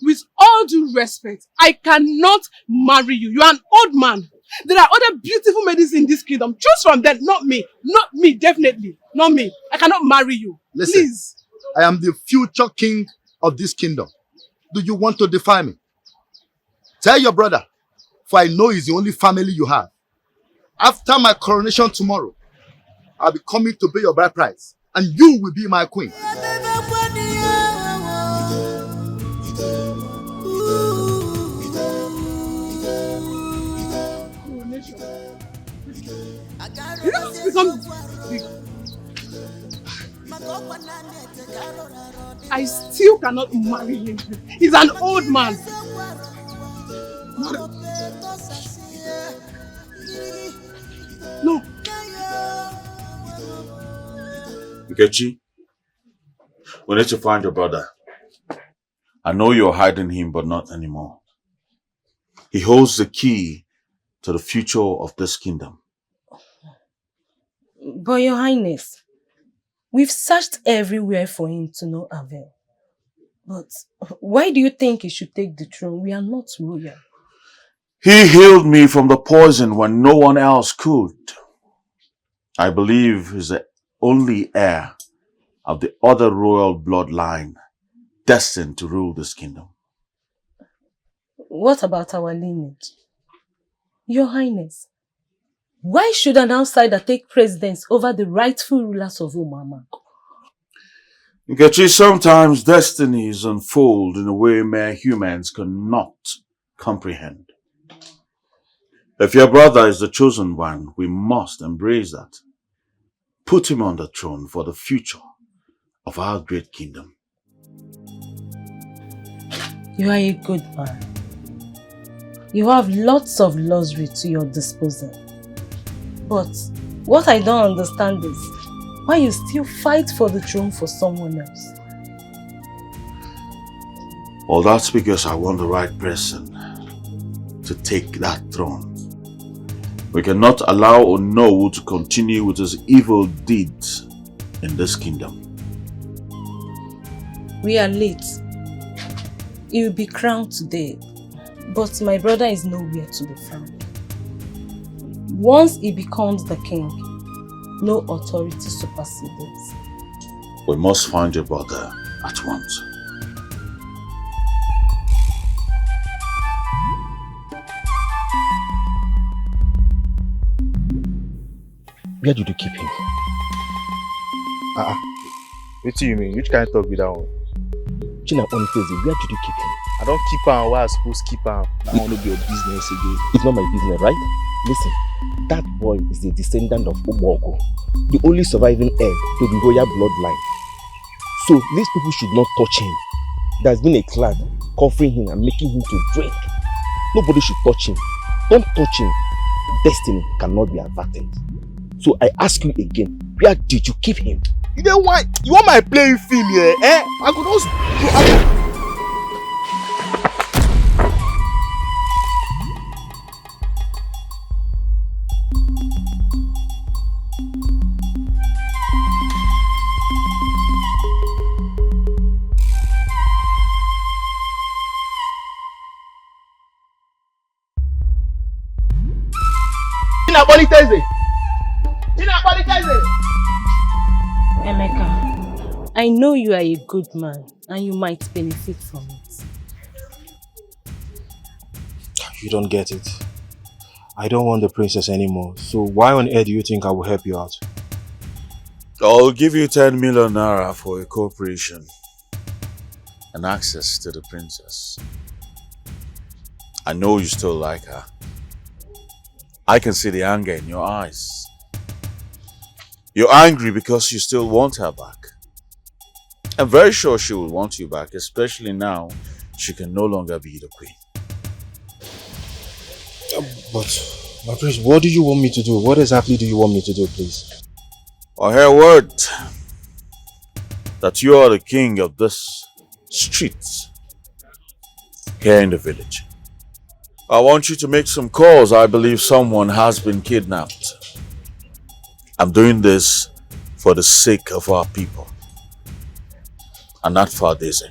with all due respect, I cannot marry you. You are an old man. There are other beautiful ladies in this kingdom. Choose from them, not me. Not me, definitely. Not me. I cannot marry you.
Listen,
please.
I am the future king of this kingdom. Do you want to defy me? Tell your brother, for I know he's the only family you have. After my coronation tomorrow, I'll be coming to pay your bride price, and you will be my queen.
You know what's become big? I still cannot marry him. He's an old man. No.
Nkechi, we need to find your brother. I know you're hiding him, but not anymore. He holds the key to the future of this kingdom.
But Your Highness, we've searched everywhere for him to no avail. But why do you think he should take the throne? We are not royal.
He healed me from the poison when no one else could. I believe he's the only heir of the other royal bloodline destined to rule this kingdom.
What about our lineage? Your Highness, why should an outsider take precedence over the rightful rulers of Umama?
Nkechi, sometimes destinies unfold in a way mere humans cannot comprehend. If your brother is the chosen one, we must embrace that. put him on the throne for the future of our great kingdom.
You are a good man. You have lots of luxury to your disposal. But what I don't understand is why you still fight for the throne for someone else.
Well, that's because I want the right person to take that throne. We cannot allow Onowu to continue with his evil deeds in this kingdom.
We are late. He will be crowned today, but my brother is nowhere to be found. Once he becomes the king, no authority supersedes.
We must find your brother at once.
Where did you keep him?
What do you mean? Which kind of talk with that one?
China Onifezi, where did you keep him?
I don't keep him where I supposed to keep him. I want to be your business again.
It's not my business, right? Listen, that boy is a descendant of Omogo, the only surviving heir to the royal bloodline. So these people should not touch him. There's been a clan covering him and making him to drink. Nobody should touch him. Don't touch him. Destiny cannot be averted. So I ask you again, where did you keep him?
You know why? You want my playing film here? Eh? I could also...
Emeka, I know you are a good man and you might benefit from it.
You don't get it. I don't want the princess anymore. So why on earth do you think I will help you out?
I'll give you 10 million naira for a cooperation and access to the princess. I know you still like her. I can see the anger in your eyes. You're angry because you still want her back. I'm very sure she will want you back, especially now she can no longer be the queen.
But, my prince, what do you want me to do? What exactly do you want me to do, please?
I hear word that you are the king of this street here in the village. I want you to make some calls. I believe someone has been kidnapped. I'm doing this for the sake of our people and not for Daisy.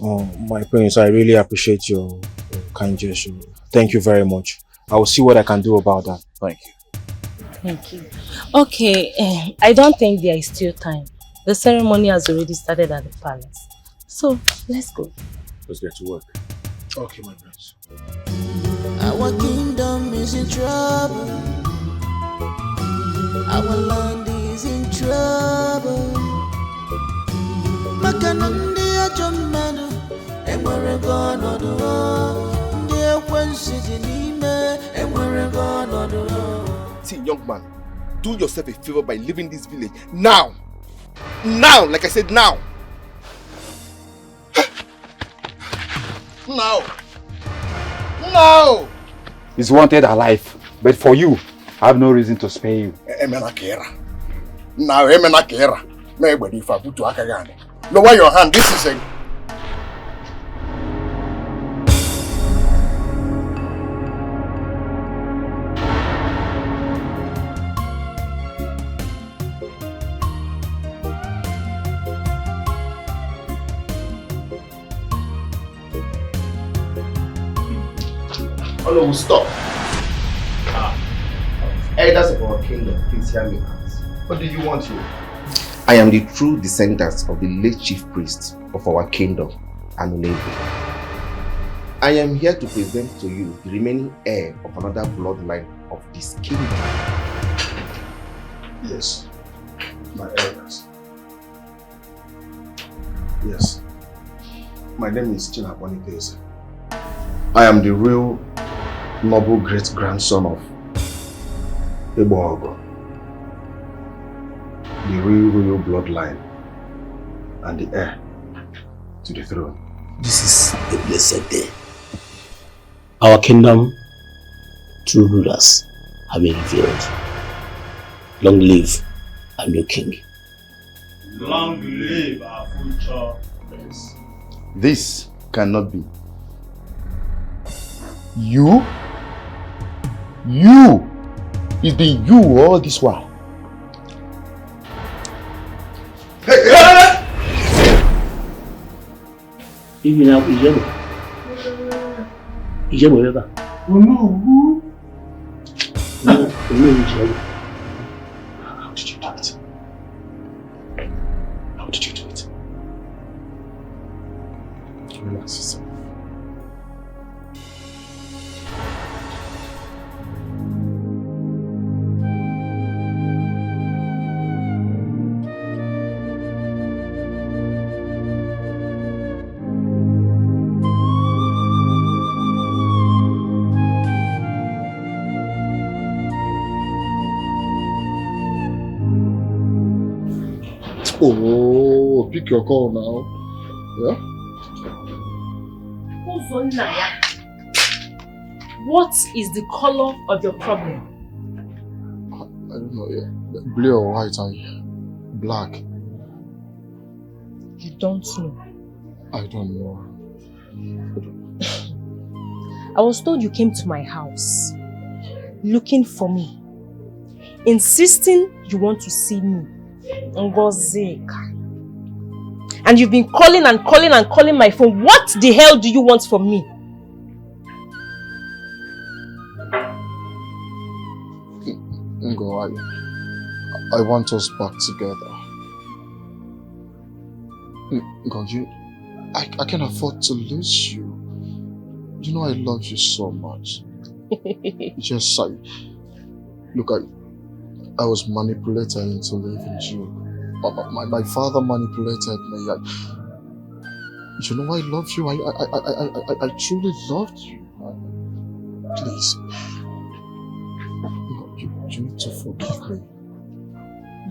Oh, my prince, I really appreciate your kind gesture. Thank you very much. I will see what I can do about that.
Thank you.
Thank you. Okay, I don't think there is still time. The ceremony has already started at the palace. So, let's go.
Let's get to work.
Okay, my prince.
Our kingdom is in trouble. Our land is in trouble. Makanandi ajomano, emwere gono do. Ndiye kwensi jinime, emwere gono do.
See, young man, do yourself a favor by leaving this village now. Now, like I said, now. Now. Now.
He's wanted alive, but for you, I have no reason to spare you.
Now, nobody if I put to Akagani. Lower your hand. This is a.
Oh no, stop. Elders of our kingdom, please hear me out. What do you want here? I am the true descendant of the late chief priest of our kingdom, Anunebu. I am here to present to you the remaining heir of another bloodline of this kingdom.
Yes, my elders. Yes, my name is Chinaponi
I am the real noble great-grandson of
Ebogo, the royal bloodline, and the heir to the throne.
This is a blessed day. Our kingdom, true rulers, have been revealed. Long live our new king.
Long live our future prince.
This cannot be. You? You! It's been you all this while.
Even now, Ijebo ever.
Oh no!
No, Ijebo.
How did you do it? How did you do it? Relax yourself.
Oh, pick your call now. Yeah?
What is the color of your problem?
I don't know. Yeah. Blue or white and black.
You don't know.
I don't know.
I was told you came to my house looking for me, insisting you want to see me. Ngozeka. And you've been calling and calling and calling my phone. What the hell do you want from me?
Ngo, I want us back together. Ngo, I can't afford to lose you. You know I love you so much. Yes, look, I was manipulated into leaving you. My father manipulated me. You know I love you. I truly loved you. Please, you need to forgive me.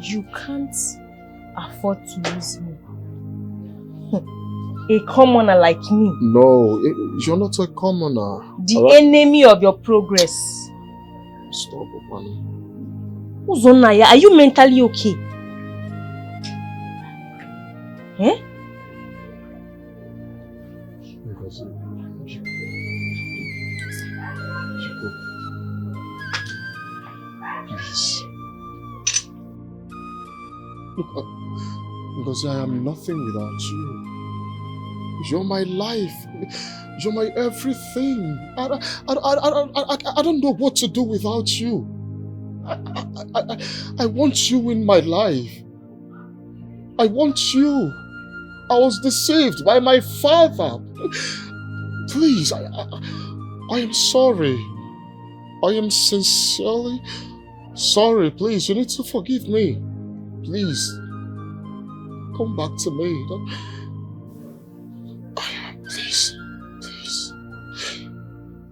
You can't afford to lose me. A commoner like me.
No, you're not a commoner.
The enemy of your progress.
Stop, Opani.
Uzonaya, are you mentally okay? Eh?
Please. Look, because I am nothing without you. You're my life. You're my everything. I don't know what to do without you. I want you in my life. I want you. I was deceived by my father. Please, I am sorry. I am sincerely sorry. Please, you need to forgive me. Please, come back to me. Please, please,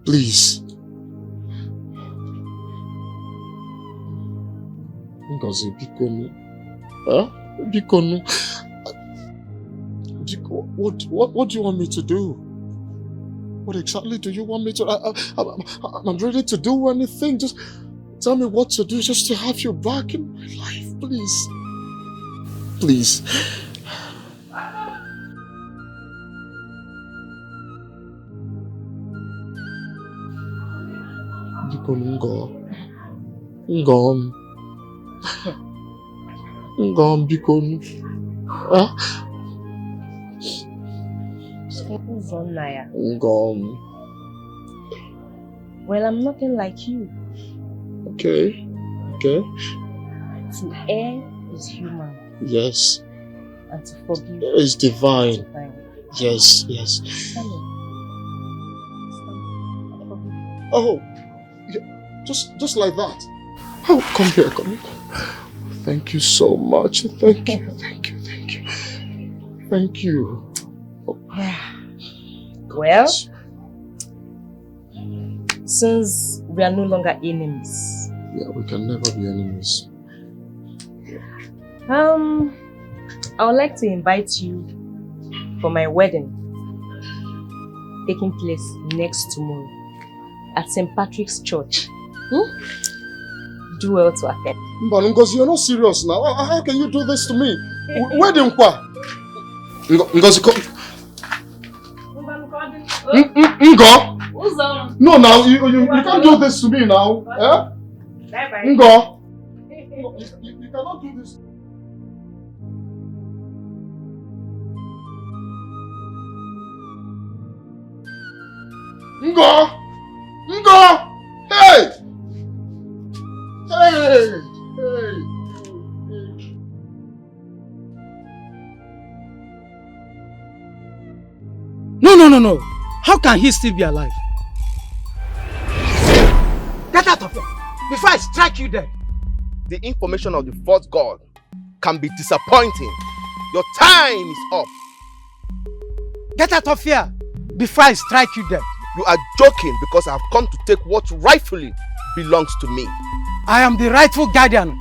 please. Ngozi, bikonu. Huh? Bikonu. What do you want me to do? What exactly do you want me to? I'm ready to do anything. Just tell me what to do just to have you back in my life, please. Please. Bikonu, Ngom. Ngom, bikonu. Huh? Ngom.
Well, I'm nothing like you.
Okay. Okay.
To err is human.
Yes.
And to forgive
is divine.
Divine.
Yes, yes. Oh, yeah, just like that. Oh, come here, come here. Thank you so much. Thank you, thank you, thank you. Thank you. Oh.
Well, since we are no longer enemies,
Yeah, we can never be enemies.
I would like to invite you for my wedding taking place next tomorrow at St. Patrick's Church. Do well to attend.
But Ngozi, you're not serious now. How can you do this to me? Wedding kwa? Ngozi, come. Ngo? No, now you can't do this to me now. Eh?
Bye bye.
Ngo? You cannot do this. Ngo! Ngo! Hey! Hey! Hey!
No. How can he still be alive? Get out of here before I strike you dead.
The information of the false god can be disappointing. Your time is up.
Get out of here before I strike you dead.
You are joking because I have come to take what rightfully belongs to me.
I am the rightful guardian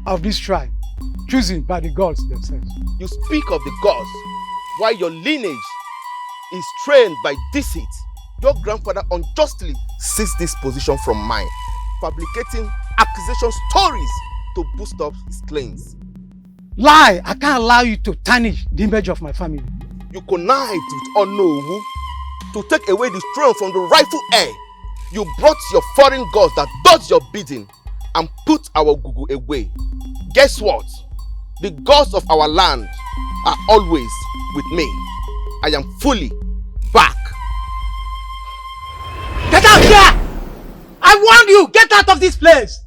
of this tribe, chosen by the gods themselves.
You speak of the gods while your lineage is trained by deceit. Your grandfather unjustly seized this position from mine, fabricating accusation stories to boost up his claims.
Lie! I can't allow you to tarnish the image of my family.
You connived with Onowu to take away the throne from the rightful heir. You brought your foreign gods that does your bidding and put our Gugu away. Guess what? The gods of our land are always with me. I am fully back.
Get out here! I warned you! Get out of this place!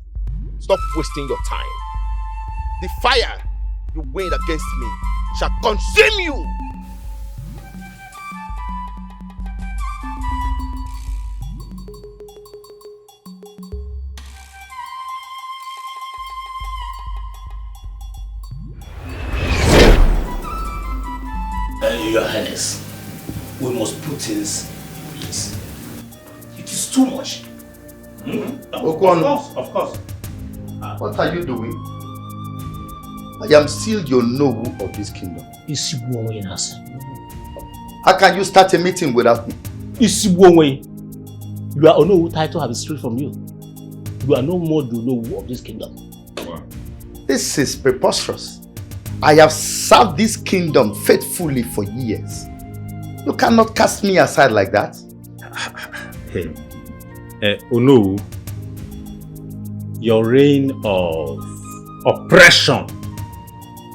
Stop wasting your time. The fire you waged against me shall consume you.
Your Highness, we must put things in place. It is too much.
Of course. What are you doing? I am still your noble of this kingdom. How can you start a meeting without me?
You are Onowu title have been stripped from you. You are no more the Onowu of this kingdom.
This is preposterous. I have served this kingdom faithfully for years. You cannot cast me aside like that.
Hey, Onowu, your reign of oppression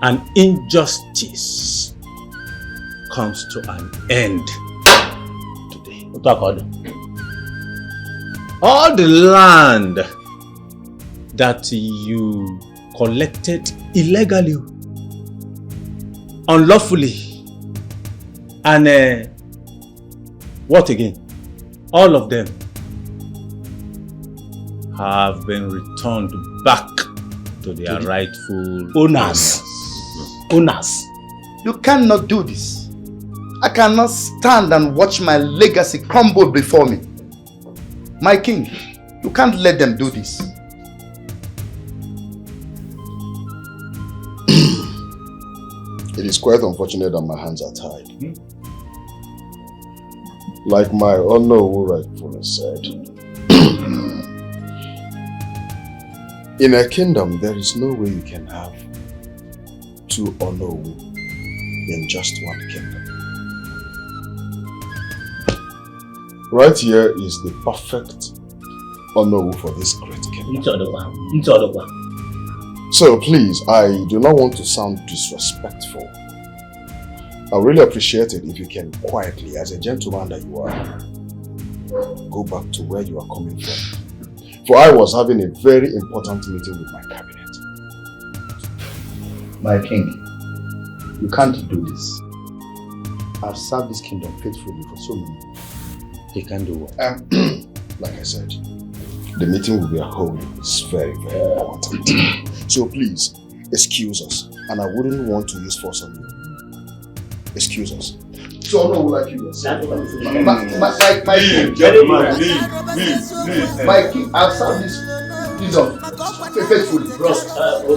and injustice comes to an end today. All the land that you collected illegally, unlawfully, and what again? All of them have been returned back to their rightful owners.
You cannot do this. I cannot stand and watch my legacy crumble before me. My king, you can't let them do this.
It is quite unfortunate that my hands are tied. Like my Onowu rightfully said, in a kingdom there is no way you can have two Onowu in just one kingdom. Right here is the perfect Onowu for this great kingdom. So please, I do not want to sound disrespectful. I really appreciate it if you can quietly, as a gentleman that you are, go back to where you are coming from. For I was having a very important meeting with my cabinet.
My king, you can't do this. I've served this kingdom faithfully for so many years.
He can do what?
Like I said, the meeting will be a whole. It's very, very important. So please, excuse us. And I wouldn't want to use force on you. Excuse us. So no, like you said. My king, I've served this
Please don't. Faithfully, bros.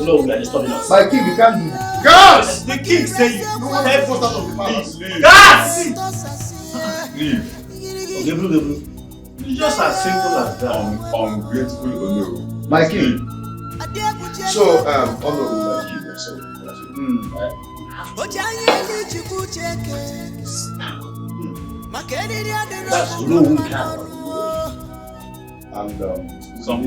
No, we are disturbing us.
My king, you can't do this.
Guards! The king say you
want to put out of the palace.
leave. Guards!
Leave. It's just as simple as that.
Ungrateful Ono.
My king. So, honorable my king, I'm sorry.
That's no one can.
And some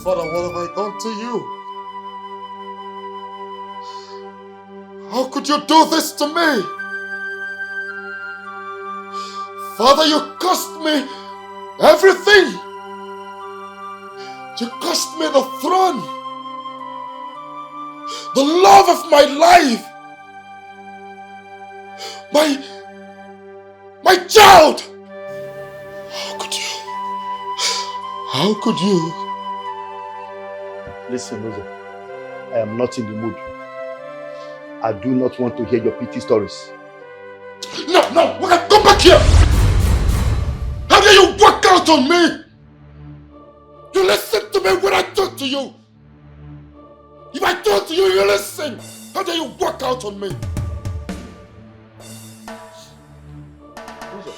Father, what have I done to you? How could you do this to me? Father, you cost me everything. You cost me the throne, the love of my life, my child. How could you?
Listen, Ozo, I am not in the mood. I do not want to hear your pity stories.
No, come back here! How dare you walk out on me? You listen to me when I talk to you. If I talk to you, you listen. How dare you walk out on me?
Ozo,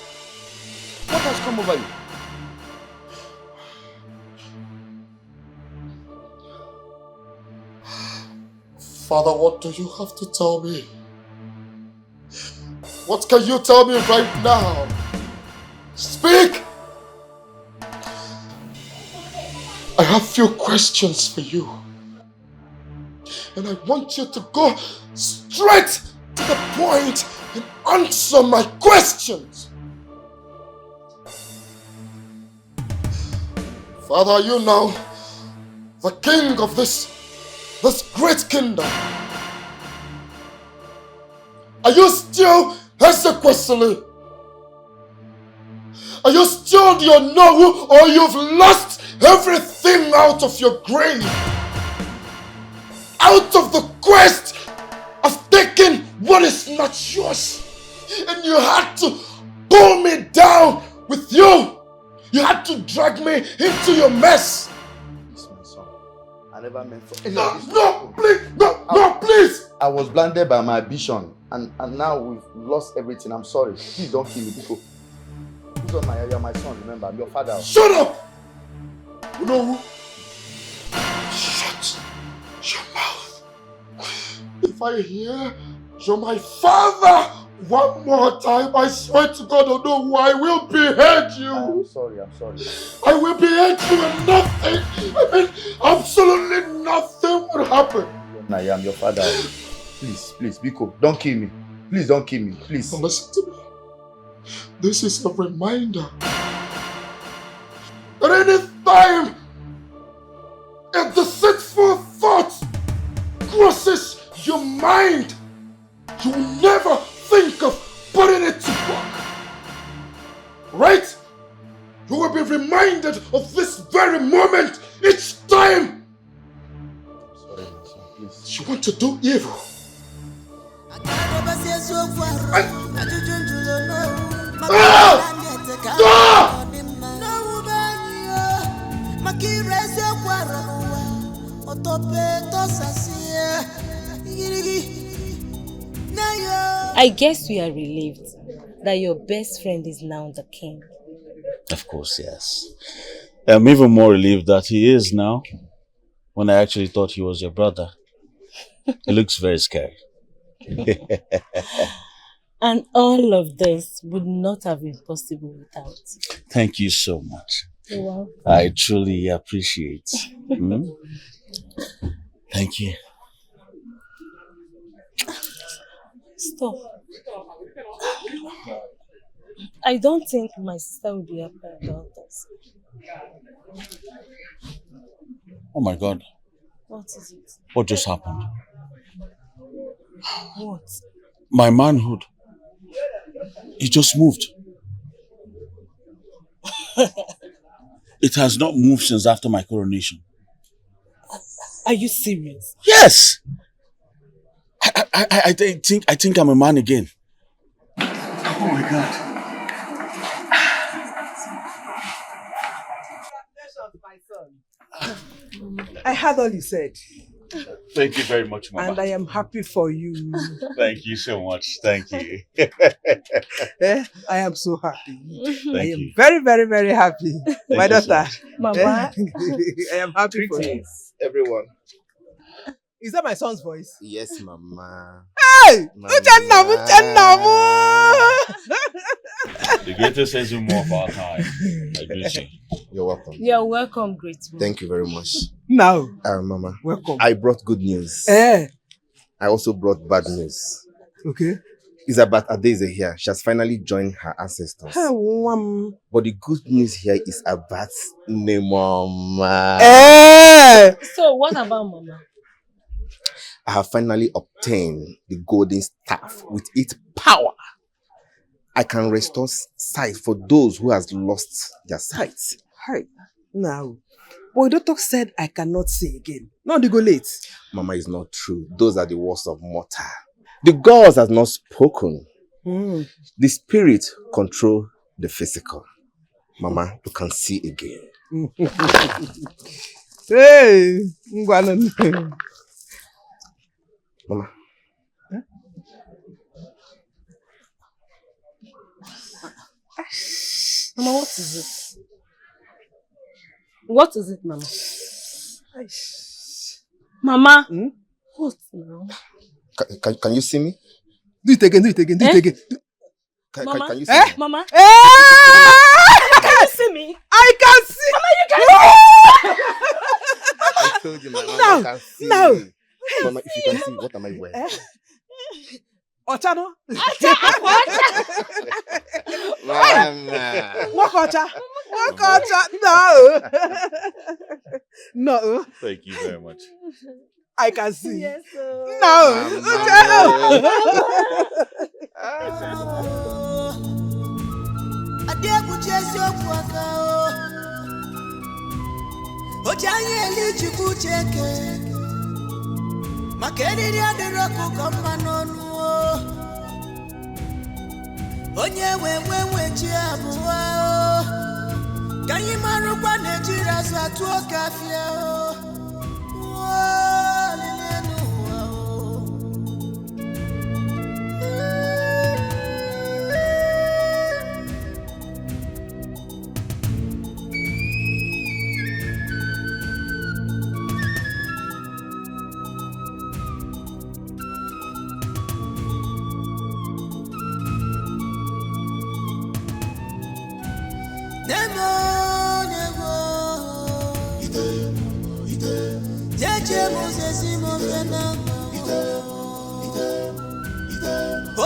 what has come over you?
Father, what do you have to tell me? What can you tell me right now? Speak! I have few questions for you. And I want you to go straight to the point and answer my questions. Father, are you now the king of this great kingdom? Are you still Hezekiah? Are you still the Onowu, or you've lost everything out of your grave? Out of the quest of taking what is not yours. And you had to pull me down with you. You had to drag me into your mess.
I never meant for
please!
I was blinded by my ambition, and now we've lost everything. I'm sorry. Please don't kill me, people. Who's on my area? My son, remember, I'm your father.
Shut up! No. Shut your mouth. If I hear you're my father one more time, I swear to God, who I will behead you.
I'm sorry.
I will behead you and nothing, absolutely nothing will happen.
I am your father. Please, Biko, don't kill me. Please don't kill me, please.
Now listen to me. This is a reminder that any time if the deceitful thought crosses your mind, you will never think of putting it to work. Right? You will be reminded of this very moment each time.
Sorry, my son, please.
You want to do evil.
I guess we are relieved that your best friend is now the king.
Of course, yes. I'm even more relieved that he is now, when I actually thought he was your brother. He looks very scary.
And all of this would not have been possible without.
Thank you so much.
You're welcome.
I truly appreciate. Thank you.
Stop. I don't think my sister will be happy about this.
Oh my God.
What is it?
What just happened?
What?
My manhood. He just moved. It has not moved since after my coronation.
Are you serious?
Yes! I think I'm a man again.
Oh my God.
I heard all you said.
Thank you very much, Mama.
And I am happy for you.
Thank you so much. Thank you.
I am so happy. I am
you.
very, very, very happy. My
you so
daughter.
much.
Mama. I am happy for you.
Greetings, everyone.
Is that my son's voice?
Yes, Mama.
Hey! Uchennamu!
The greatest sense of more of our time. I greet you.
You're welcome.
You're welcome, great man.
Thank you very much.
Now,
Mama.
welcome.
I brought good news.
Eh?
I also brought bad news.
Okay.
Isabat Adeze here. She has finally joined her ancestors. But the good news here is Abat's name, Mama.
Eh!
So what about Mama?
I have finally obtained the golden staff. With its power, I can restore sight for those who has lost their sight.
Hi. Now, boy, doctor said I cannot see again. Now they go late.
Mama, is not true. Those are the words of mortal. The gods has not spoken. The spirit control the physical. Mama, you can see again.
Hey,
Mama.
Huh?
Mama, what is it? What is it, Mama? Mama? What now?
Can you see me?
Do it again, do it again, do it again.
Mama?
Can you see me?
Mama?
Can
you see me?
I can see.
Mama, you can see.
I told you, Mama,
No,
I can see.
no.
Mama, if you can see, what am I wearing?
Ochano?
Mama.
Mokocha. No. No.
Thank you very much.
I can see.
Yes,
no.
Makeriri adịrọkụ ka mma n'ọnụ onye nwe chi abụọ ka anyị marụkwa na-ejiri azụ atụ oke afịa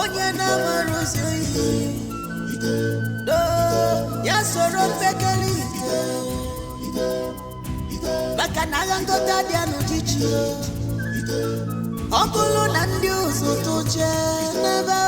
onye na-amarozi oyi ya soro mpekele maka na agha ngọta dị n'ụdịchi ọ bụrụ na ndị ụzọ tụche n'ebe